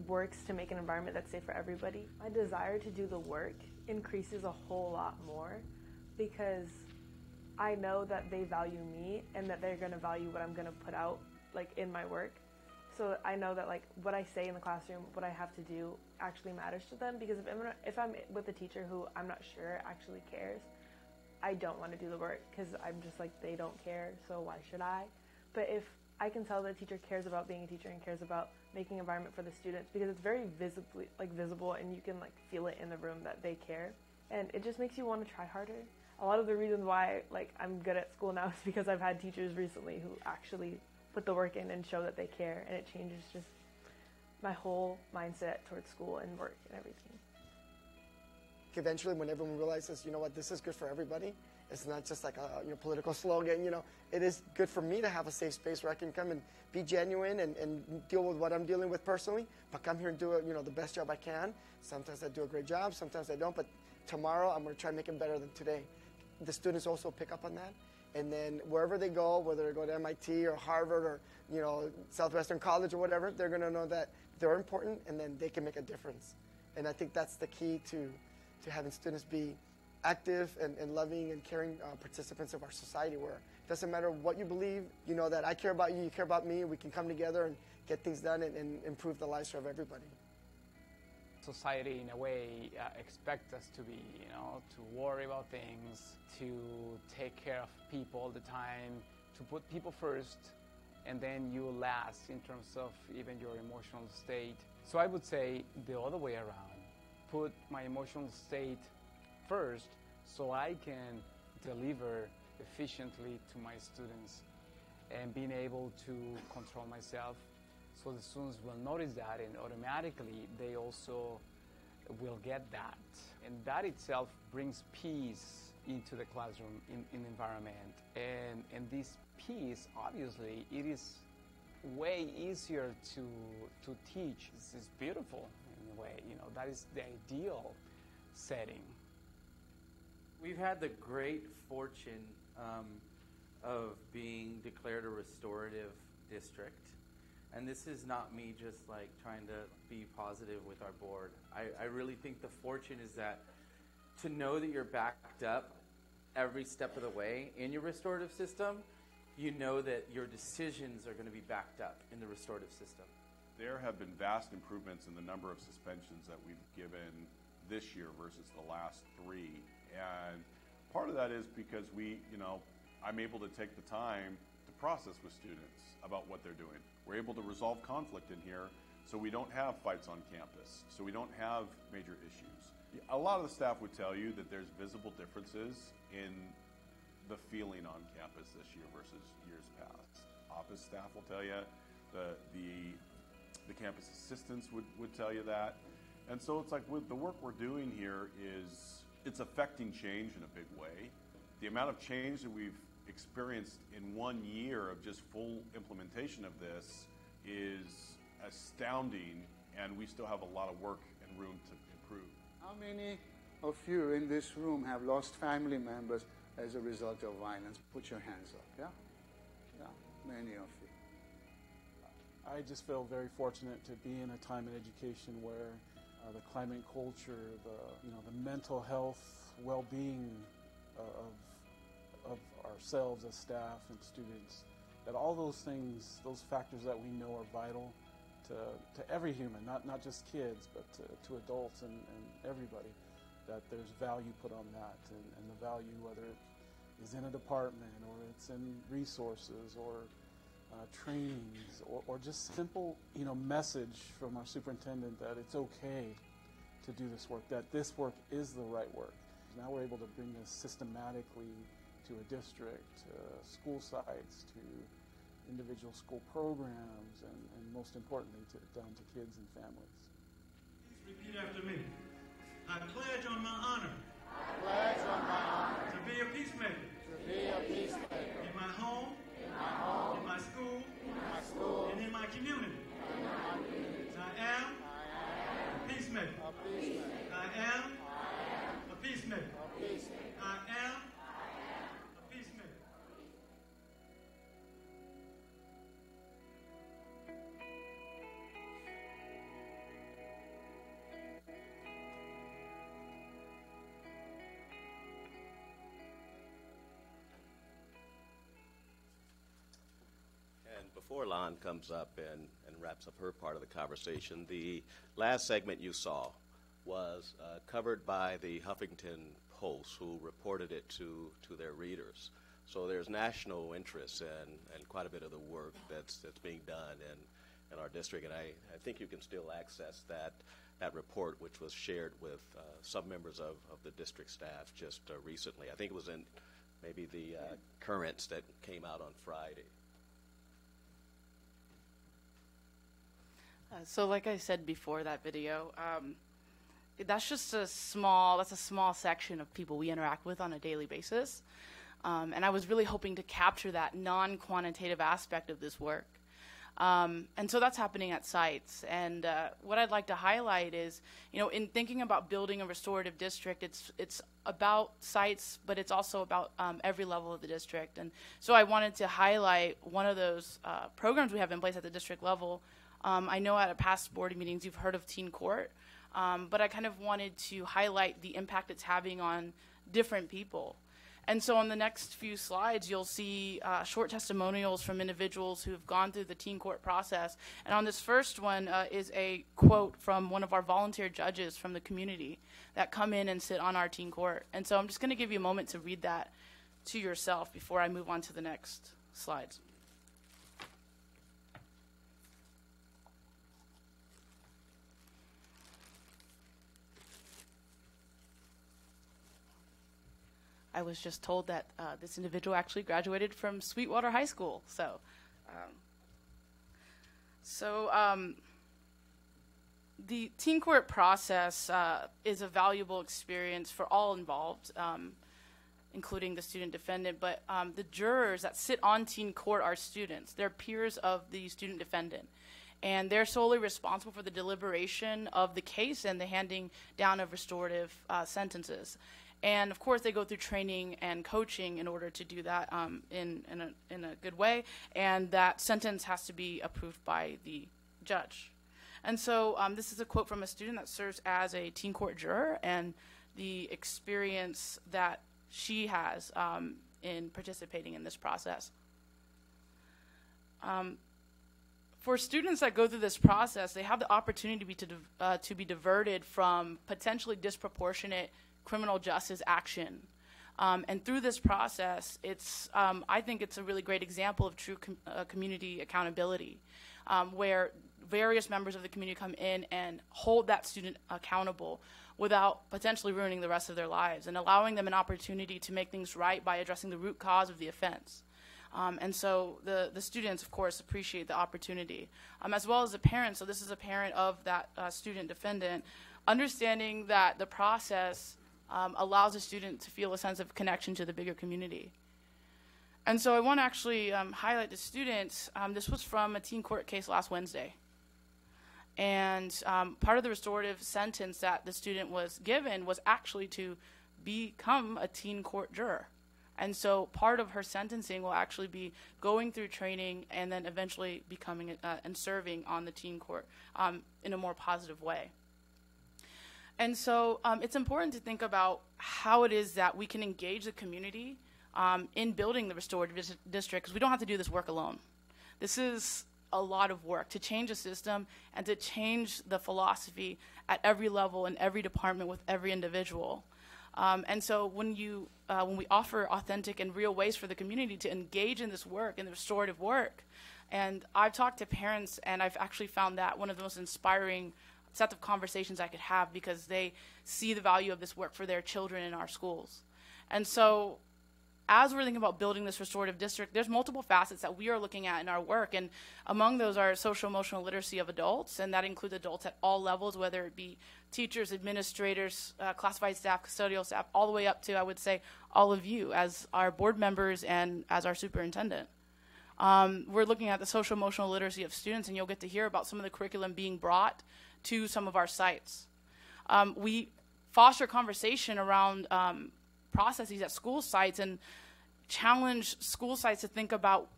works to make an environment that's safe for everybody, my desire to do the work increases a whole lot more because I know that they value me and that they're going to value what I'm going to put out in my work. So I know that what I say in the classroom, what I have to do actually matters to them, because if I'm with a teacher who I'm not sure actually cares, I don't want to do the work because I'm just they don't care, so why should I? But if I can tell that a teacher cares about being a teacher and cares about making an environment for the students, because it's very visible and you can feel it in the room that they care, and it just makes you want to try harder. A lot of the reasons why I'm good at school now is because I've had teachers recently who actually put the work in and show that they care, and it changes just my whole mindset towards school and work and everything. eventually, when everyone realizes, you know what, this is good for everybody. It's not just like a political slogan. It is good for me to have a safe space where I can come and be genuine and deal with what I'm dealing with personally, but come here and do the best job I can. Sometimes I do a great job, sometimes I don't, but tomorrow I'm going to try and make it better than today. The students also pick up on that, and then wherever they go, whether they go to MIT or Harvard or Southwestern College or whatever, they're going to know that they're important, and then they can make a difference. And I think that's the key to having students be active and loving and caring participants of our society, where it doesn't matter what you believe, you know that I care about you, you care about me, we can come together and get things done and improve the lives of everybody. Society, in a way, expects us to be, to worry about things, to take care of people all the time, to put people first, and then you last in terms of even your emotional state. So I would say the other way around. Put my emotional state first so I can deliver efficiently to my students, and being able to control myself so the students will notice that, and automatically they also will get that. And that itself brings peace into the classroom in environment. And this peace, obviously, it is way easier to teach. It's beautiful in a way, that is the ideal setting. We've had the great fortune of being declared a restorative district. And this is not me just like trying to be positive with our board. I really think the fortune is that to know that you're backed up every step of the way in your restorative system, you know that your decisions are going to be backed up in the restorative system. There have been vast improvements in the number of suspensions that we've given this year versus the last 3. And part of that is because I'm able to take the time to process with students about what they're doing. We're able to resolve conflict in here, so we don't have fights on campus, so we don't have major issues. A lot of the staff would tell you that there's visible differences in the feeling on campus this year versus years past. Office staff will tell you, the campus assistants would tell you that. And so it's like with the work we're doing here it's affecting change in a big way. The amount of change that we've experienced in 1 year of just full implementation of this is astounding, and we still have a lot of work and room to improve. How many of you in this room have lost family members as a result of violence? Put your hands up, yeah? Yeah, many of you. I just feel very fortunate to be in a time in education where the climate culture, the mental health, well-being of ourselves as staff and students, that all those things, those factors that we know are vital to every human, not just kids, but to adults and everybody, that there's value put on that, and the value, whether it is in a department or it's in resources or trainings or just simple message from our superintendent that it's okay to do this work, that this work is the right work. Now we're able to bring this systematically to a district, to school sites, to individual school programs, and most importantly, down to kids and families. Please repeat after me. I pledge on my honor. I pledge on my honor. To be a peacemaker. To be a peacemaker. In my home. In my home. In my school. In my school. And in my community. And in my community. I am a peacemaker. A peacemaker. I am a peacemaker. A peacemaker. I am a peacemaker. And before Lon comes up and wraps up her part of the conversation, the last segment you saw was covered by the Huffington Post, who reported it to their readers. So there's national interest and quite a bit of the work that's being done in our district, and I think you can still access that report, which was shared with some members of the district staff just recently. I think it was in maybe the Currents that came out on Friday. So like I said before that video, that's just a small section of people we interact with on a daily basis. And I was really hoping to capture that non-quantitative aspect of this work. And so that's happening at sites. And what I'd like to highlight is, in thinking about building a restorative district, it's about sites, but it's also about every level of the district. And so I wanted to highlight one of those programs we have in place at the district level. I know at past board meetings you've heard of Teen Court, but I kind of wanted to highlight the impact it's having on different people. And so on the next few slides, you'll see short testimonials from individuals who have gone through the Teen Court process. And on this first one is a quote from one of our volunteer judges from the community that come in and sit on our Teen Court. And so I'm just going to give you a moment to read that to yourself before I move on to the next slides. I was just told that this individual actually graduated from Sweetwater High School. The Teen Court process is a valuable experience for all involved, including the student defendant. But the jurors that sit on Teen Court are students. They're peers of the student defendant. And they're solely responsible for the deliberation of the case and the handing down of restorative sentences. And of course, they go through training and coaching in order to do that in a good way. And that sentence has to be approved by the judge. And so this is a quote from a student that serves as a Teen Court juror and the experience that she has in participating in this process. For students that go through this process, they have the opportunity to be diverted from potentially disproportionate criminal justice action. And through this process, I think it's a really great example of true community accountability, where various members of the community come in and hold that student accountable without potentially ruining the rest of their lives and allowing them an opportunity to make things right by addressing the root cause of the offense. And so the students, of course, appreciate the opportunity, as well as the parents. So this is a parent of that student defendant, understanding that the process allows a student to feel a sense of connection to the bigger community. And so I want to actually highlight the students. This was from a Teen Court case last Wednesday. And part of the restorative sentence that the student was given was actually to become a Teen Court juror. And so part of her sentencing will actually be going through training and then eventually becoming and serving on the Teen Court in a more positive way. And so it's important to think about how it is that we can engage the community in building the restorative district, because we don't have to do this work alone. This is a lot of work to change the system and to change the philosophy at every level in every department with every individual. And so when we offer authentic and real ways for the community to engage in this work, in the restorative work, and I've talked to parents, and I've actually found that one of the most inspiring sets of conversations I could have, because they see the value of this work for their children in our schools. And so as we're thinking about building this restorative district, there's multiple facets that we are looking at in our work, and among those are social-emotional literacy of adults, and that includes adults at all levels, whether it be teachers, administrators, classified staff, custodial staff, all the way up to, I would say, all of you as our board members and as our superintendent. We're looking at the social-emotional literacy of students, and you'll get to hear about some of the curriculum being brought to some of our sites. We foster conversation around processes at school sites and challenge school sites to think about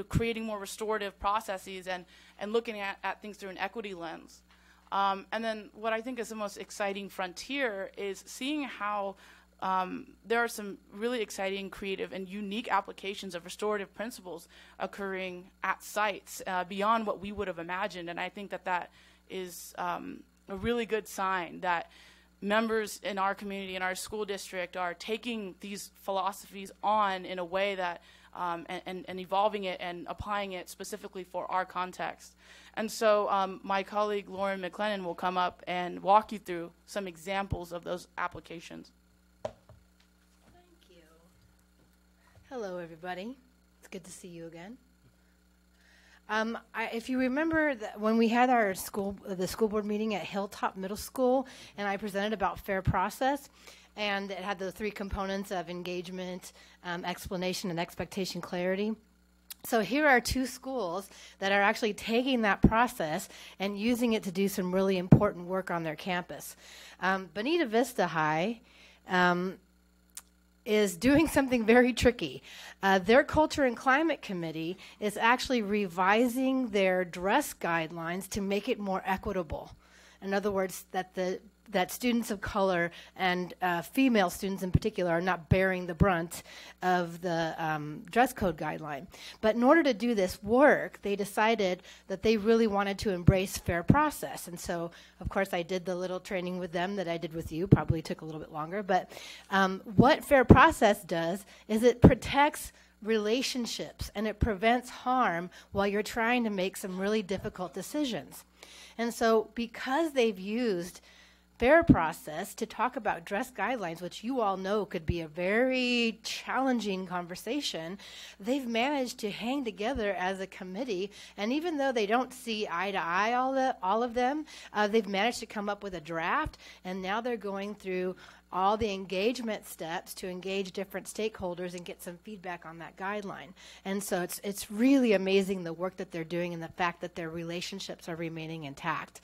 creating more restorative processes and looking at things through an equity lens. And then what I think is the most exciting frontier is seeing how there are some really exciting, creative, and unique applications of restorative principles occurring at sites beyond what we would have imagined. And I think that is a really good sign that members in our community, in our school district, are taking these philosophies on in a way that, and evolving it and applying it specifically for our context. And so my colleague Lauren McLennan will come up and walk you through some examples of those applications. Thank you. Hello, everybody. It's good to see you again. If you remember when we had our the school board meeting at Hilltop Middle School, and I presented about fair process, and it had the three components of engagement, explanation, and expectation clarity. So here are two schools that are actually taking that process and using it to do some really important work on their campus. Bonita Vista High is doing something very tricky. Their Culture and Climate Committee is actually revising their dress guidelines to make it more equitable. In other words, that students of color and female students in particular are not bearing the brunt of the dress code guideline. But in order to do this work, they decided that they really wanted to embrace fair process. And so, of course, I did the little training with them that I did with you. Probably took a little bit longer. But what fair process does is it protects relationships and it prevents harm while you're trying to make some really difficult decisions. And so because they've used fair process to talk about dress guidelines, which you all know could be a very challenging conversation, they've managed to hang together as a committee, and even though they don't see eye to eye all of them, they've managed to come up with a draft, and now they're going through all the engagement steps to engage different stakeholders and get some feedback on that guideline. And so it's really amazing the work that they're doing and the fact that their relationships are remaining intact.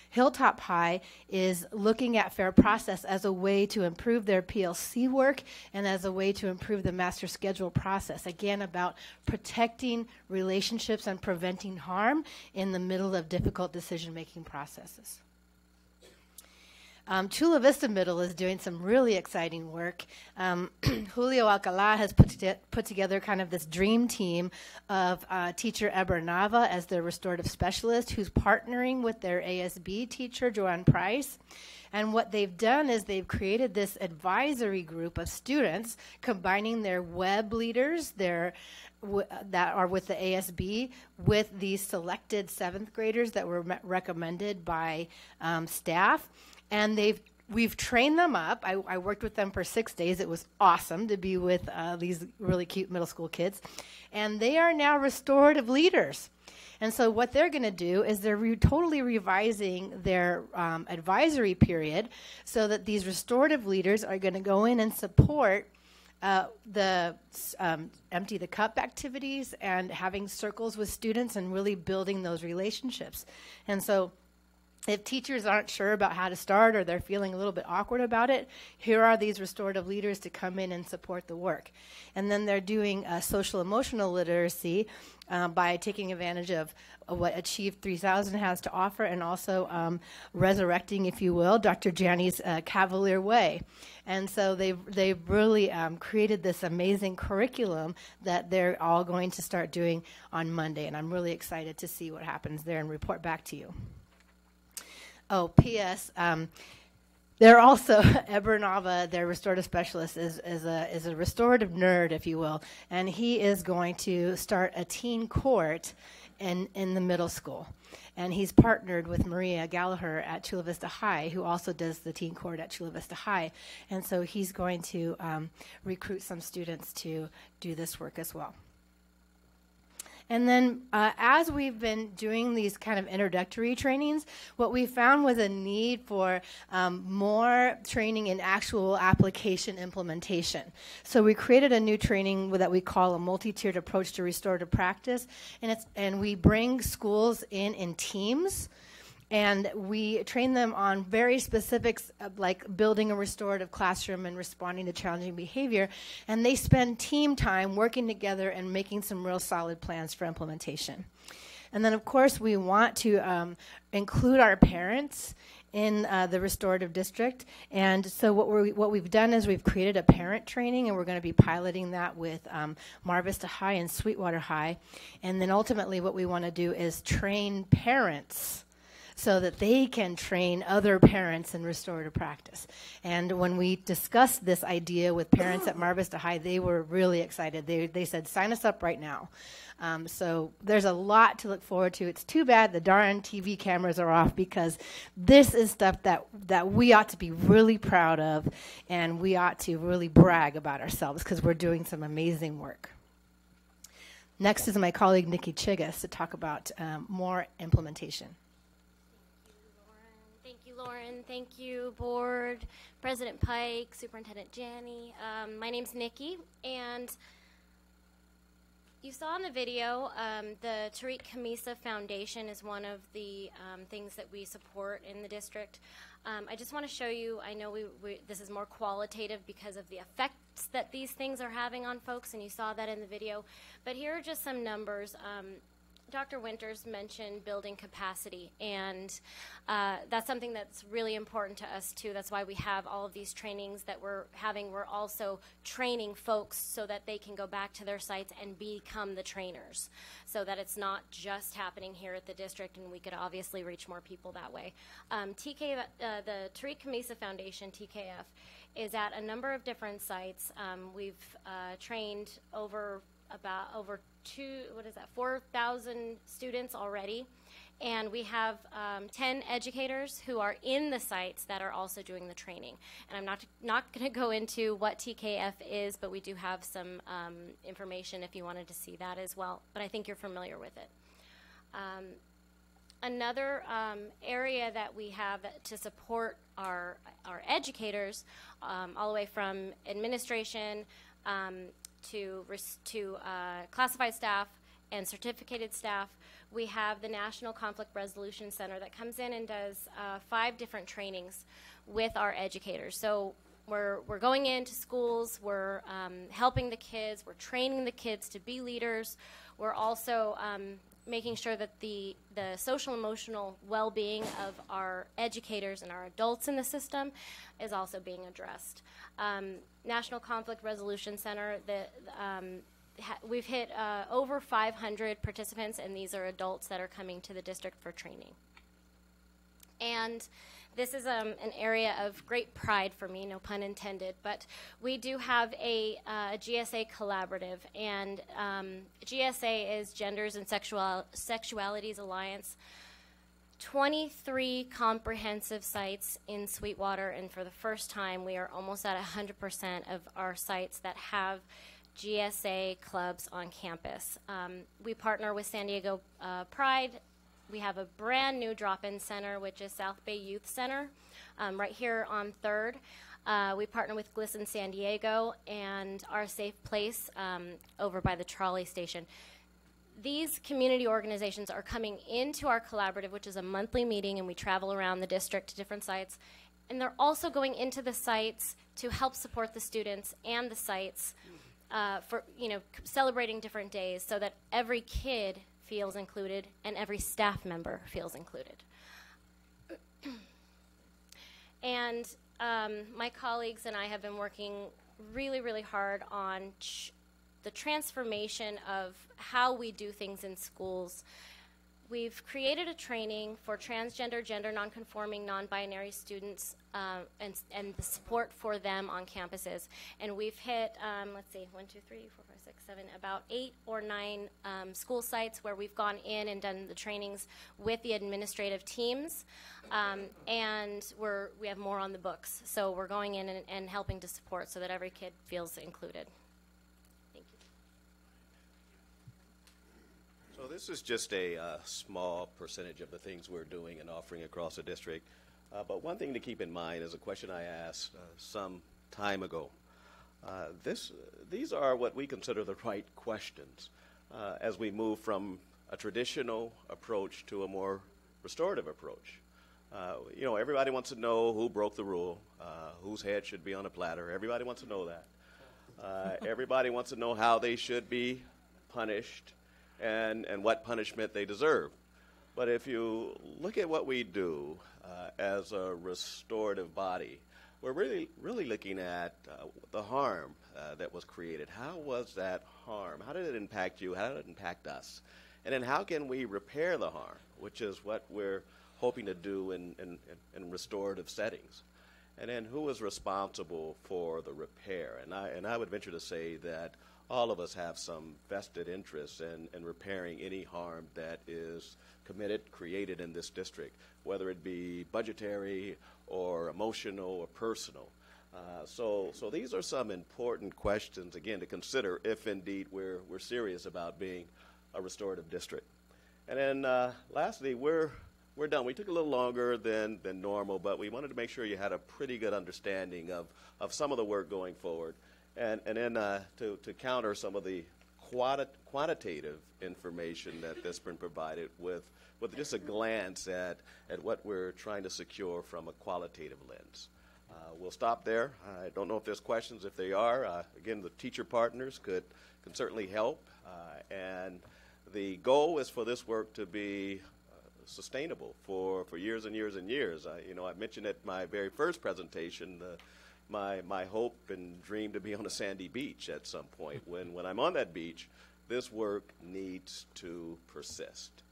Hilltop High is looking at fair process as a way to improve their PLC work and as a way to improve the master schedule process. Again, about protecting relationships and preventing harm in the middle of difficult decision-making processes. Chula Vista Middle is doing some really exciting work. Julio Alcala has put together kind of this dream team of teacher Eber Nava as their restorative specialist, who's partnering with their ASB teacher, Joanne Price. And what they've done is they've created this advisory group of students, combining their web leaders, that are with the ASB, with these selected 7th graders that were recommended by staff. And we've trained them up. I worked with them for 6 days. It was awesome to be with these really cute middle school kids. And they are now restorative leaders. And so what they're going to do is they're totally revising their advisory period so that these restorative leaders are going to go in and support the empty the cup activities and having circles with students and really building those relationships. And so if teachers aren't sure about how to start or they're feeling a little bit awkward about it, here are these restorative leaders to come in and support the work. And then they're doing social emotional literacy by taking advantage of what Achieve 3000 has to offer and also resurrecting, if you will, Dr. Janney's Cavalier Way. And so they've really created this amazing curriculum that they're all going to start doing on Monday. And I'm really excited to see what happens there and report back to you. Oh, P.S. They're also Eber Nava, their restorative specialist, is a restorative nerd, if you will, and he is going to start a teen court in the middle school, and he's partnered with Maria Gallagher at Chula Vista High, who also does the teen court at Chula Vista High, and so he's going to recruit some students to do this work as well. And then as we've been doing these kind of introductory trainings, what we found was a need for more training in actual application implementation. So we created a new training that we call a multi-tiered approach to restorative practice, and we bring schools in teams. And we train them on very specifics, like building a restorative classroom and responding to challenging behavior. And they spend team time working together and making some real solid plans for implementation. And then, of course, we want to include our parents in the restorative district. And so what we've done is we've created a parent training, and we're going to be piloting that with Mar Vista High and Sweetwater High. And then ultimately what we want to do is train parents so that they can train other parents in restorative practice. And when we discussed this idea with parents at Mar Vista High, they were really excited. They said, sign us up right now. So there's a lot to look forward to. It's too bad the darn TV cameras are off, because this is stuff that we ought to be really proud of, and we ought to really brag about ourselves because we're doing some amazing work. Next is my colleague Nikki Chigas to talk about more implementation. Thank you, Lauren. Thank you, Board, President Pike, Superintendent Janney. My name's Nikki, and you saw in the video the Tariq Kamisa Foundation is one of the things that we support in the district. I just want to show you, I know this is more qualitative because of the effects that these things are having on folks, and you saw that in the video. But here are just some numbers. Dr. Winters mentioned building capacity, and that's something that's really important to us too. That's why we have all of these trainings that we're having. We're also training folks so that they can go back to their sites and become the trainers, so that it's not just happening here at the district, and we could obviously reach more people that way. The Tariq Kamisa Foundation, TKF, is at a number of different sites. We've trained over 4,000 students already, and we have 10 educators who are in the sites that are also doing the training. And I'm not going to go into what TKF is, but we do have some information if you wanted to see that as well. But I think you're familiar with it. Another area that we have to support our educators, all the way from administration to classified staff and certificated staff, we have the National Conflict Resolution Center that comes in and does 5 different trainings with our educators. So we're going into schools, we're helping the kids, we're training the kids to be leaders. We're also making sure that the social emotional well-being of our educators and our adults in the system is also being addressed. National Conflict Resolution Center, we've hit over 500 participants, and these are adults that are coming to the district for training. And this is an area of great pride for me, no pun intended, but we do have a GSA collaborative, and GSA is Genders and Sexualities Alliance. 23 comprehensive sites in Sweetwater, and for the first time we are almost at 100% of our sites that have GSA clubs on campus. We partner with San Diego Pride. We have a brand new drop-in center, which is South Bay Youth Center, right here on 3rd. We partner with Glisten San Diego and Our Safe Place over by the trolley station. These community organizations are coming into our collaborative, which is a monthly meeting, and we travel around the district to different sites. And they're also going into the sites to help support the students and the sites for celebrating different days, so that every kid feels included and every staff member feels included. And my colleagues and I have been working really, really hard on the transformation of how we do things in schools. We've created a training for transgender, gender nonconforming, non-binary students and the support for them on campuses. And we've hit, let's see, 1, 2, 3, 4, 5, 6, 7, about 8 or 9 school sites where we've gone in and done the trainings with the administrative teams. And we have more on the books. So we're going in and helping to support so that every kid feels included. So this is just a small percentage of the things we're doing and offering across the district. But one thing to keep in mind is a question I asked some time ago. These are what we consider the right questions as we move from a traditional approach to a more restorative approach. Everybody wants to know who broke the rule, whose head should be on a platter. Everybody wants to know that. Everybody wants to know how they should be punished and what punishment they deserve. But if you look at what we do as a restorative body, we're really looking at the harm that was created. How was that harm? How did it impact you? How did it impact us? And then how can we repair the harm, which is what we're hoping to do in restorative settings. And then who is responsible for the repair? And I would venture to say that all of us have some vested interest in repairing any harm that is created in this district, whether it be budgetary or emotional or personal. So these are some important questions, again, to consider if indeed we're serious about being a restorative district. And then lastly, we're done. We took a little longer than normal, but we wanted to make sure you had a pretty good understanding of some of the work going forward. And then to counter some of the quantitative information that that's been provided with just a glance at what we're trying to secure from a qualitative lens. We'll stop there. I don't know if there's questions. If they are, again, the teacher partners can certainly help. And the goal is for this work to be sustainable for years and years and years. I mentioned at my very first presentation my hope and dream to be on a sandy beach at some point. When I'm on that beach, this work needs to persist.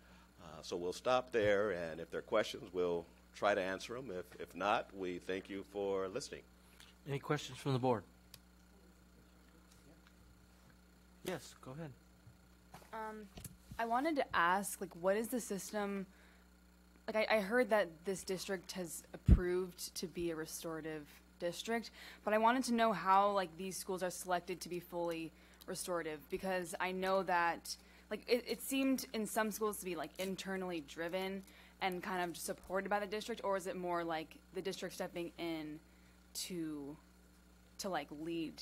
So we'll stop there, and if there are questions, we'll try to answer them. If not, we thank you for listening. Any questions from the board? Yes, go ahead. I wanted to ask, what is the system? I heard that this district has approved to be a restorative district, but I wanted to know how, these schools are selected to be fully restorative, because I know that, it seemed in some schools to be, internally driven and kind of supported by the district, or is it more like the district stepping in to lead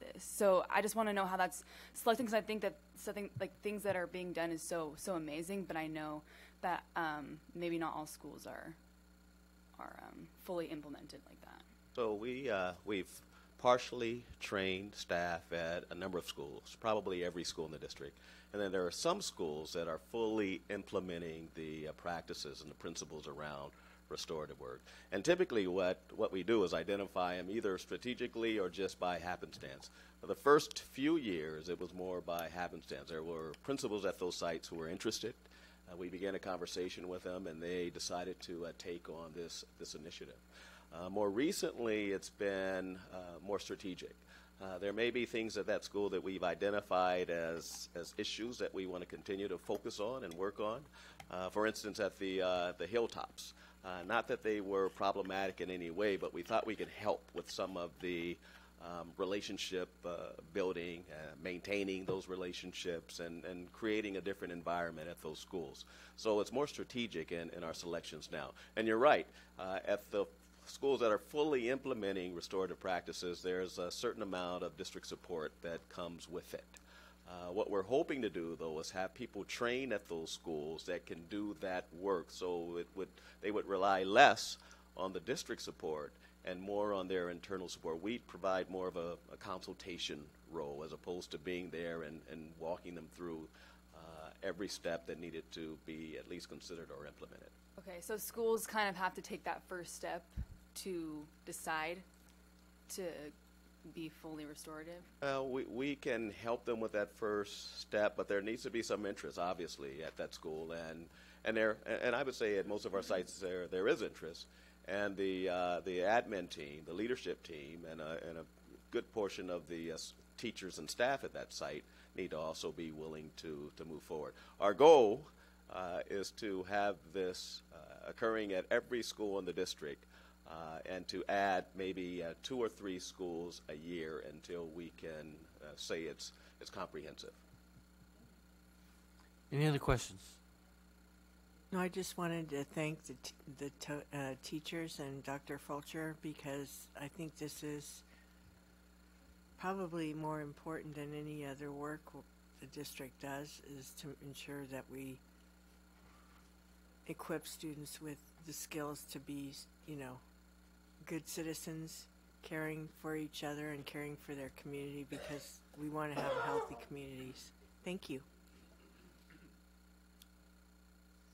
this? So I just want to know how that's selecting, because I think that something things that are being done is so amazing, but I know that maybe not all schools are fully implemented like that. So we've partially trained staff at a number of schools, probably every school in the district. And then there are some schools that are fully implementing the practices and the principles around restorative work. And typically what we do is identify them either strategically or just by happenstance. For the first few years, it was more by happenstance. There were principals at those sites who were interested. We began a conversation with them, and they decided to take on this initiative. More recently, it's been more strategic. There may be things at that school that we've identified as issues that we want to continue to focus on and work on. For instance, at the Hilltops. Not that they were problematic in any way, but we thought we could help with some of the relationship building, maintaining those relationships, and creating a different environment at those schools. So it's more strategic in our selections now. And you're right, at the schools that are fully implementing restorative practices, there's a certain amount of district support that comes with it. What we're hoping to do, though, is have people train at those schools that can do that work, so they would rely less on the district support and more on their internal support. We provide more of a consultation role as opposed to being there and walking them through every step that needed to be at least considered or implemented. Okay, so schools kind of have to take that first step to decide to be fully restorative? We can help them with that first step, but there needs to be some interest, obviously, at that school, and I would say at most of our sites there is interest, and the admin team, the leadership team, and a good portion of the teachers and staff at that site need to also be willing to move forward. Our goal is to have this occurring at every school in the district. And to add maybe 2 or 3 schools a year until we can say it's comprehensive. Any other questions? No, I just wanted to thank the teachers and Dr. Fulcher, because I think this is probably more important than any other work the district does, is to ensure that we equip students with the skills to be, good citizens, caring for each other and caring for their community, because we want to have healthy communities. Thank you.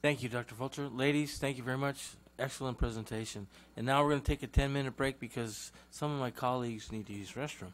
Thank you, Dr. Fulcher. Ladies, thank you very much. Excellent presentation. And now we're going to take a 10-minute break because some of my colleagues need to use the restroom.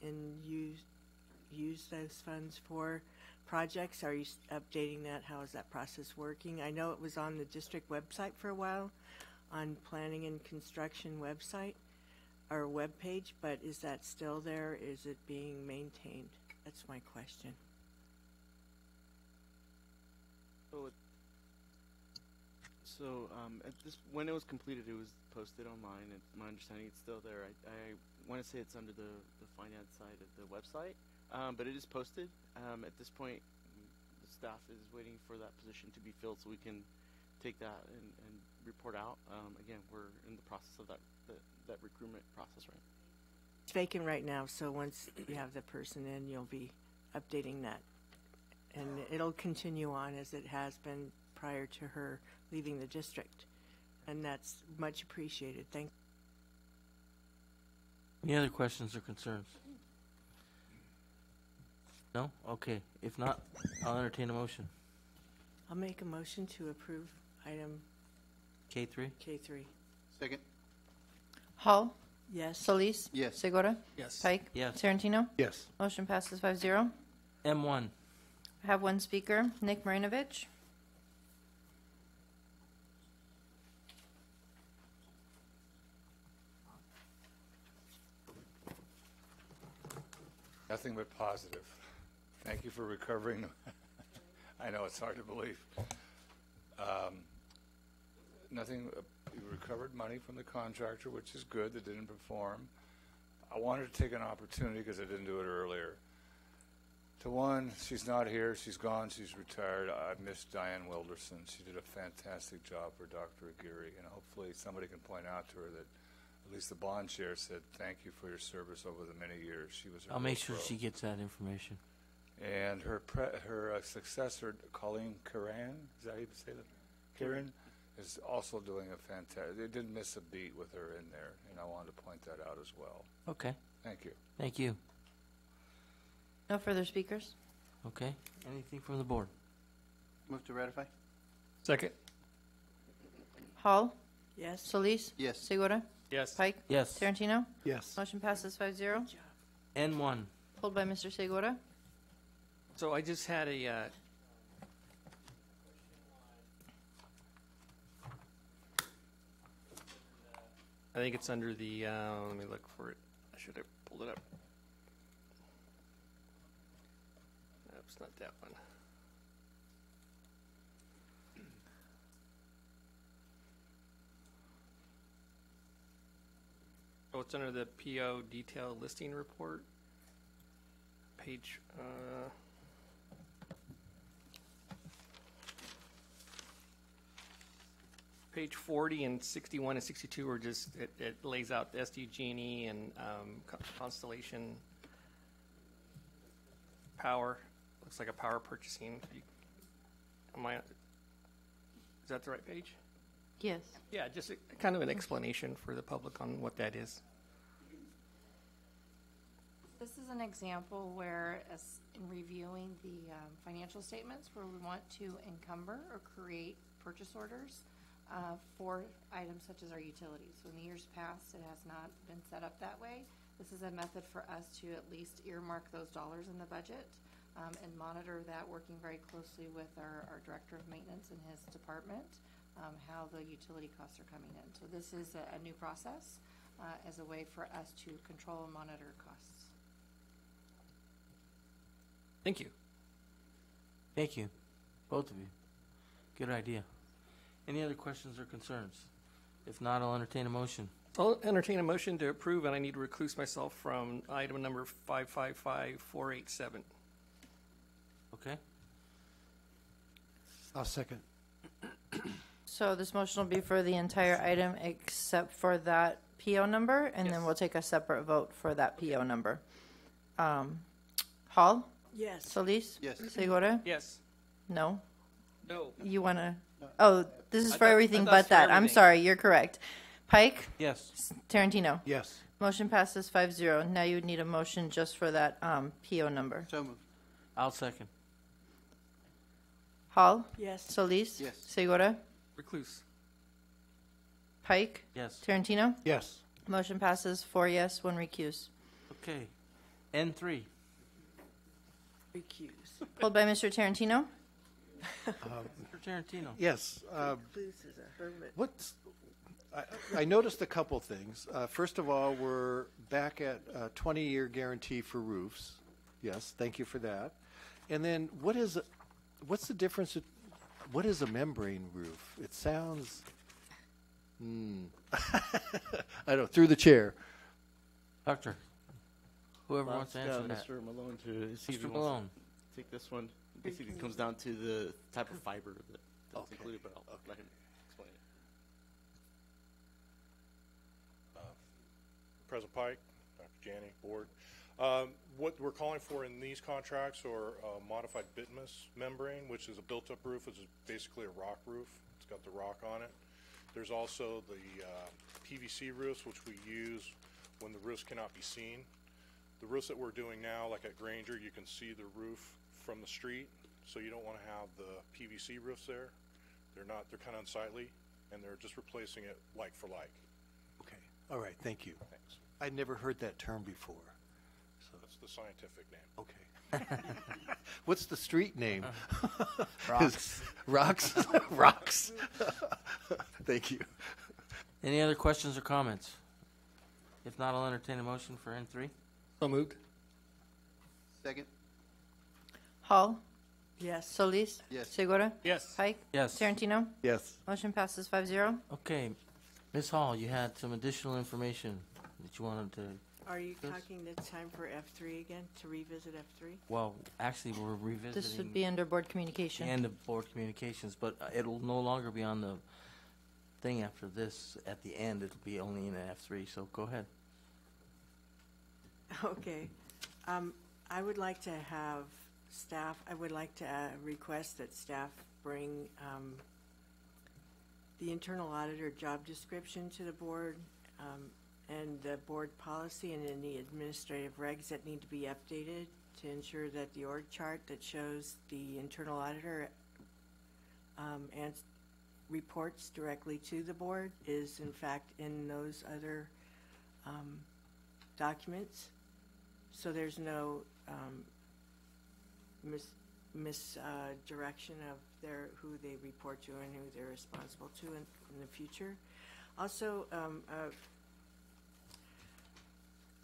and use those funds for projects? Are you updating that? How is that process working? I know it was on the district website for a while, on planning and construction website or webpage, but is that still there? Is it being maintained? That's my question. So at this, when it was completed, it was posted online. It's my understanding it's still there. I want to say it's under the finance side of the website, but it is posted. At this point, the staff is waiting for that position to be filled so we can take that and report out. Again, we're in the process of that recruitment process right now. It's vacant right now, so once you have the person in, you'll be updating that. And it'll continue on as it has been prior to her leaving the district. And that's much appreciated. Thank you. Any other questions or concerns? No? Okay. If not, I'll entertain a motion. I'll make a motion to approve item K3? K3. Second. Hall? Yes. Solis? Yes. Segura? Yes. Pike? Yes. Tarantino? Yes. Motion passes 5-0. M1. I have one speaker, Nick Marinovich. Nothing but positive. Thank you for recovering. I know it's hard to believe. Nothing. You recovered money from the contractor, which is good. That didn't perform. I wanted to take an opportunity because I didn't do it earlier. To one, she's not here. She's gone. She's retired. I miss Diane Wilderson. She did a fantastic job for Dr. Aguirre, and hopefully somebody can point out to her that at least the bond chair said thank you for your service over the many years. She was. I'll make sure she gets that information. And her successor, Colleen Curran, is that how you say that? Curran is also doing a fantastic. They didn't miss a beat with her in there, and I wanted to point that out as well. Okay. Thank you. Thank you. No further speakers. Okay. Anything from the board? Move to ratify. Second. Hall? Yes. Solis? Yes. Segura? Yes. Pike? Yes. Tarantino? Yes. Motion passes 5-0. N1. Pulled by Mr. Segura. So I just had a I think it's under the let me look for it. I should have pulled it up. No, it's not that one. Oh, it's under the PO detail listing report. Page page 40 and 61 and 62 are just, it lays out the SDG&E and Constellation power. Looks like a power purchasing. Is that the right page? Yes. Yeah, just kind of an explanation for the public on what that is. This is an example where, in reviewing the financial statements, where we want to encumber or create purchase orders for items such as our utilities. So in the years past, it has not been set up that way. This is a method for us to at least earmark those dollars in the budget and monitor that, working very closely with our Director of Maintenance and his department, how the utility costs are coming in. So this is a new process as a way for us to control and monitor costs. Thank you. Thank you, both of you. Good idea. Any other questions or concerns? If not, I'll entertain a motion. I'll entertain a motion to approve, and I need to recluse myself from item number 555487. Okay. I'll second. So this motion will be for the entire item except for that PO number, and then we'll take a separate vote for that PO number. Hall? Yes. Solis? Yes. Segura? Yes. No? No. You want to? Oh, this is I for thought- everything I thought but it's for that. I'm everything. sorry, you're correct. Pike? Yes. Tarantino? Yes. Motion passes 5-0. Now you would need a motion just for that PO number. So moved. I'll second. Hall? Yes. Solis? Yes. Segura? Recluse. Pike? Yes. Tarantino? Yes. Motion passes 4 yes, 1 recuse. Okay. N3. Recuse. Pulled by Mr. Tarantino. Mr. Tarantino. Yes. Recluse is a hermit. What's I noticed a couple things. First of all, we're back at 20-year guarantee for roofs. Yes, thank you for that. And then what's the difference? What is a membrane roof? It sounds, I don't know, through the chair. Doctor, whoever I'll wants to ask, answer that. Mr. Malone to see if he Mr. wants Malone. to take this one. Basically, it comes down to the type of fiber that's included, but I'll let him explain it. President Pike, Dr. Janney, Board. What we're calling for in these contracts are modified bituminous membrane, which is a built-up roof. It's basically a rock roof. It's got the rock on it. There's also the PVC roofs, which we use when the roofs cannot be seen. The roofs that we're doing now, like at Granger, you can see the roof from the street, so you don't want to have the PVC roofs there. They're kind of unsightly, and they're just replacing it like for like. Okay. All right. Thank you. Thanks. I'd never heard that term before. So that's the scientific name. Okay. What's the street name? Rocks. Rocks? Rocks. Thank you. Any other questions or comments? If not, I'll entertain a motion for N3. So moved. Second. Hall. Yes. Solis. Yes. Segura. Yes. Pike. Yes. Tarantino. Yes. Motion passes 5-0. Okay. Ms. Hall, you had some additional information that you wanted to... Are you Yes. talking this time for F3 again, to revisit F3? Well, actually, we're revisiting... This would be under board communication. And the board communications, but it'll no longer be on the thing after this. At the end, it'll be only in F3, so go ahead. Okay. I would like to have staff, I would like to request that staff bring the internal auditor job description to the board, and the board policy and any administrative regs that need to be updated to ensure that the org chart that shows the internal auditor and reports directly to the board is in fact in those other documents. So there's no misdirection of who they report to and who they're responsible to in the future. Also,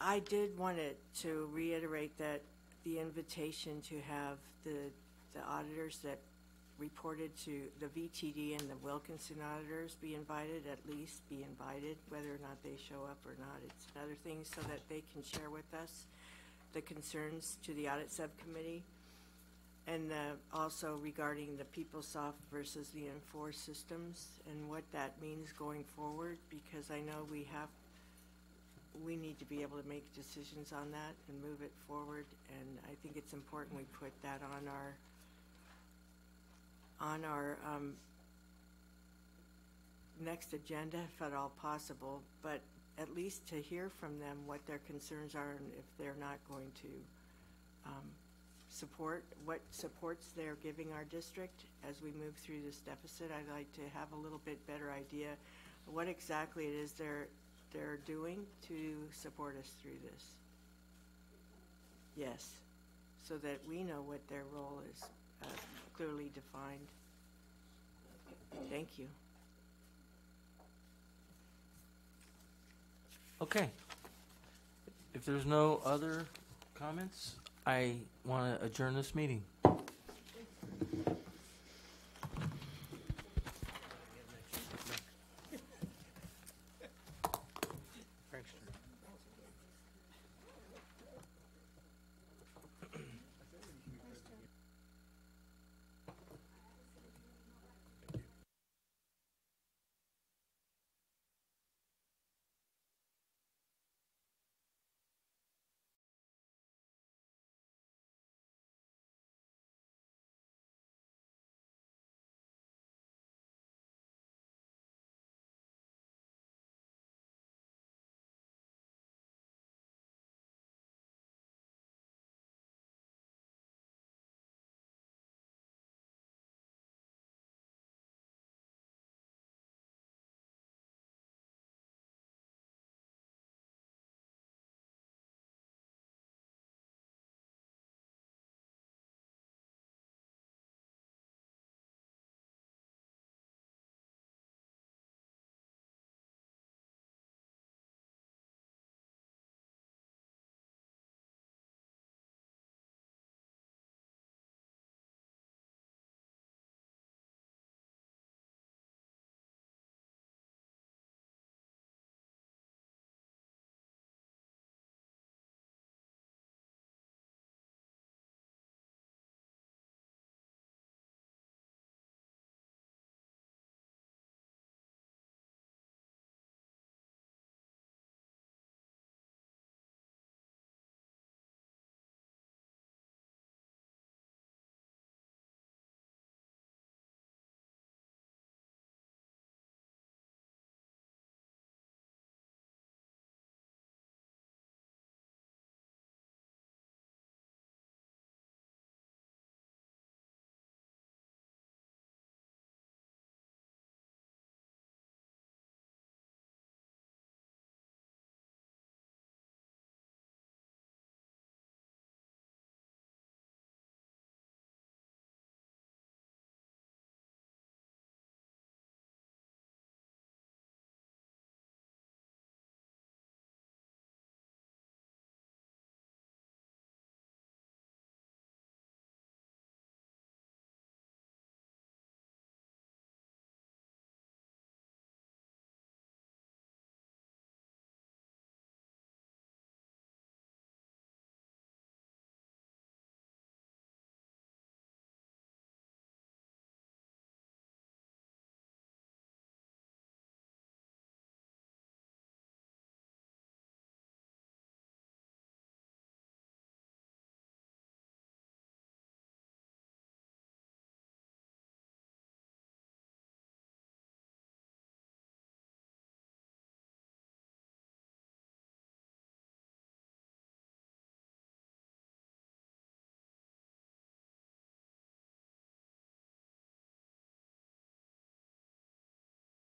I did want to reiterate that the invitation to have the auditors that reported to the VTD and the Wilkinson auditors be invited, at least be invited, whether or not they show up or not. It's another thing so that they can share with us the concerns to the audit subcommittee, and also regarding the PeopleSoft versus the Enforce systems and what that means going forward, because I know we need to be able to make decisions on that and move it forward, and I think it's important we put that on our next agenda if at all possible, but at least to hear from them what their concerns are and if they're not going to support, what supports they're giving our district as we move through this deficit. I'd like to have a little bit better idea what exactly it is they're doing to support us through this. Yes, so that we know what their role is clearly defined. Thank you. Okay. If there's no other comments, I want to adjourn this meeting.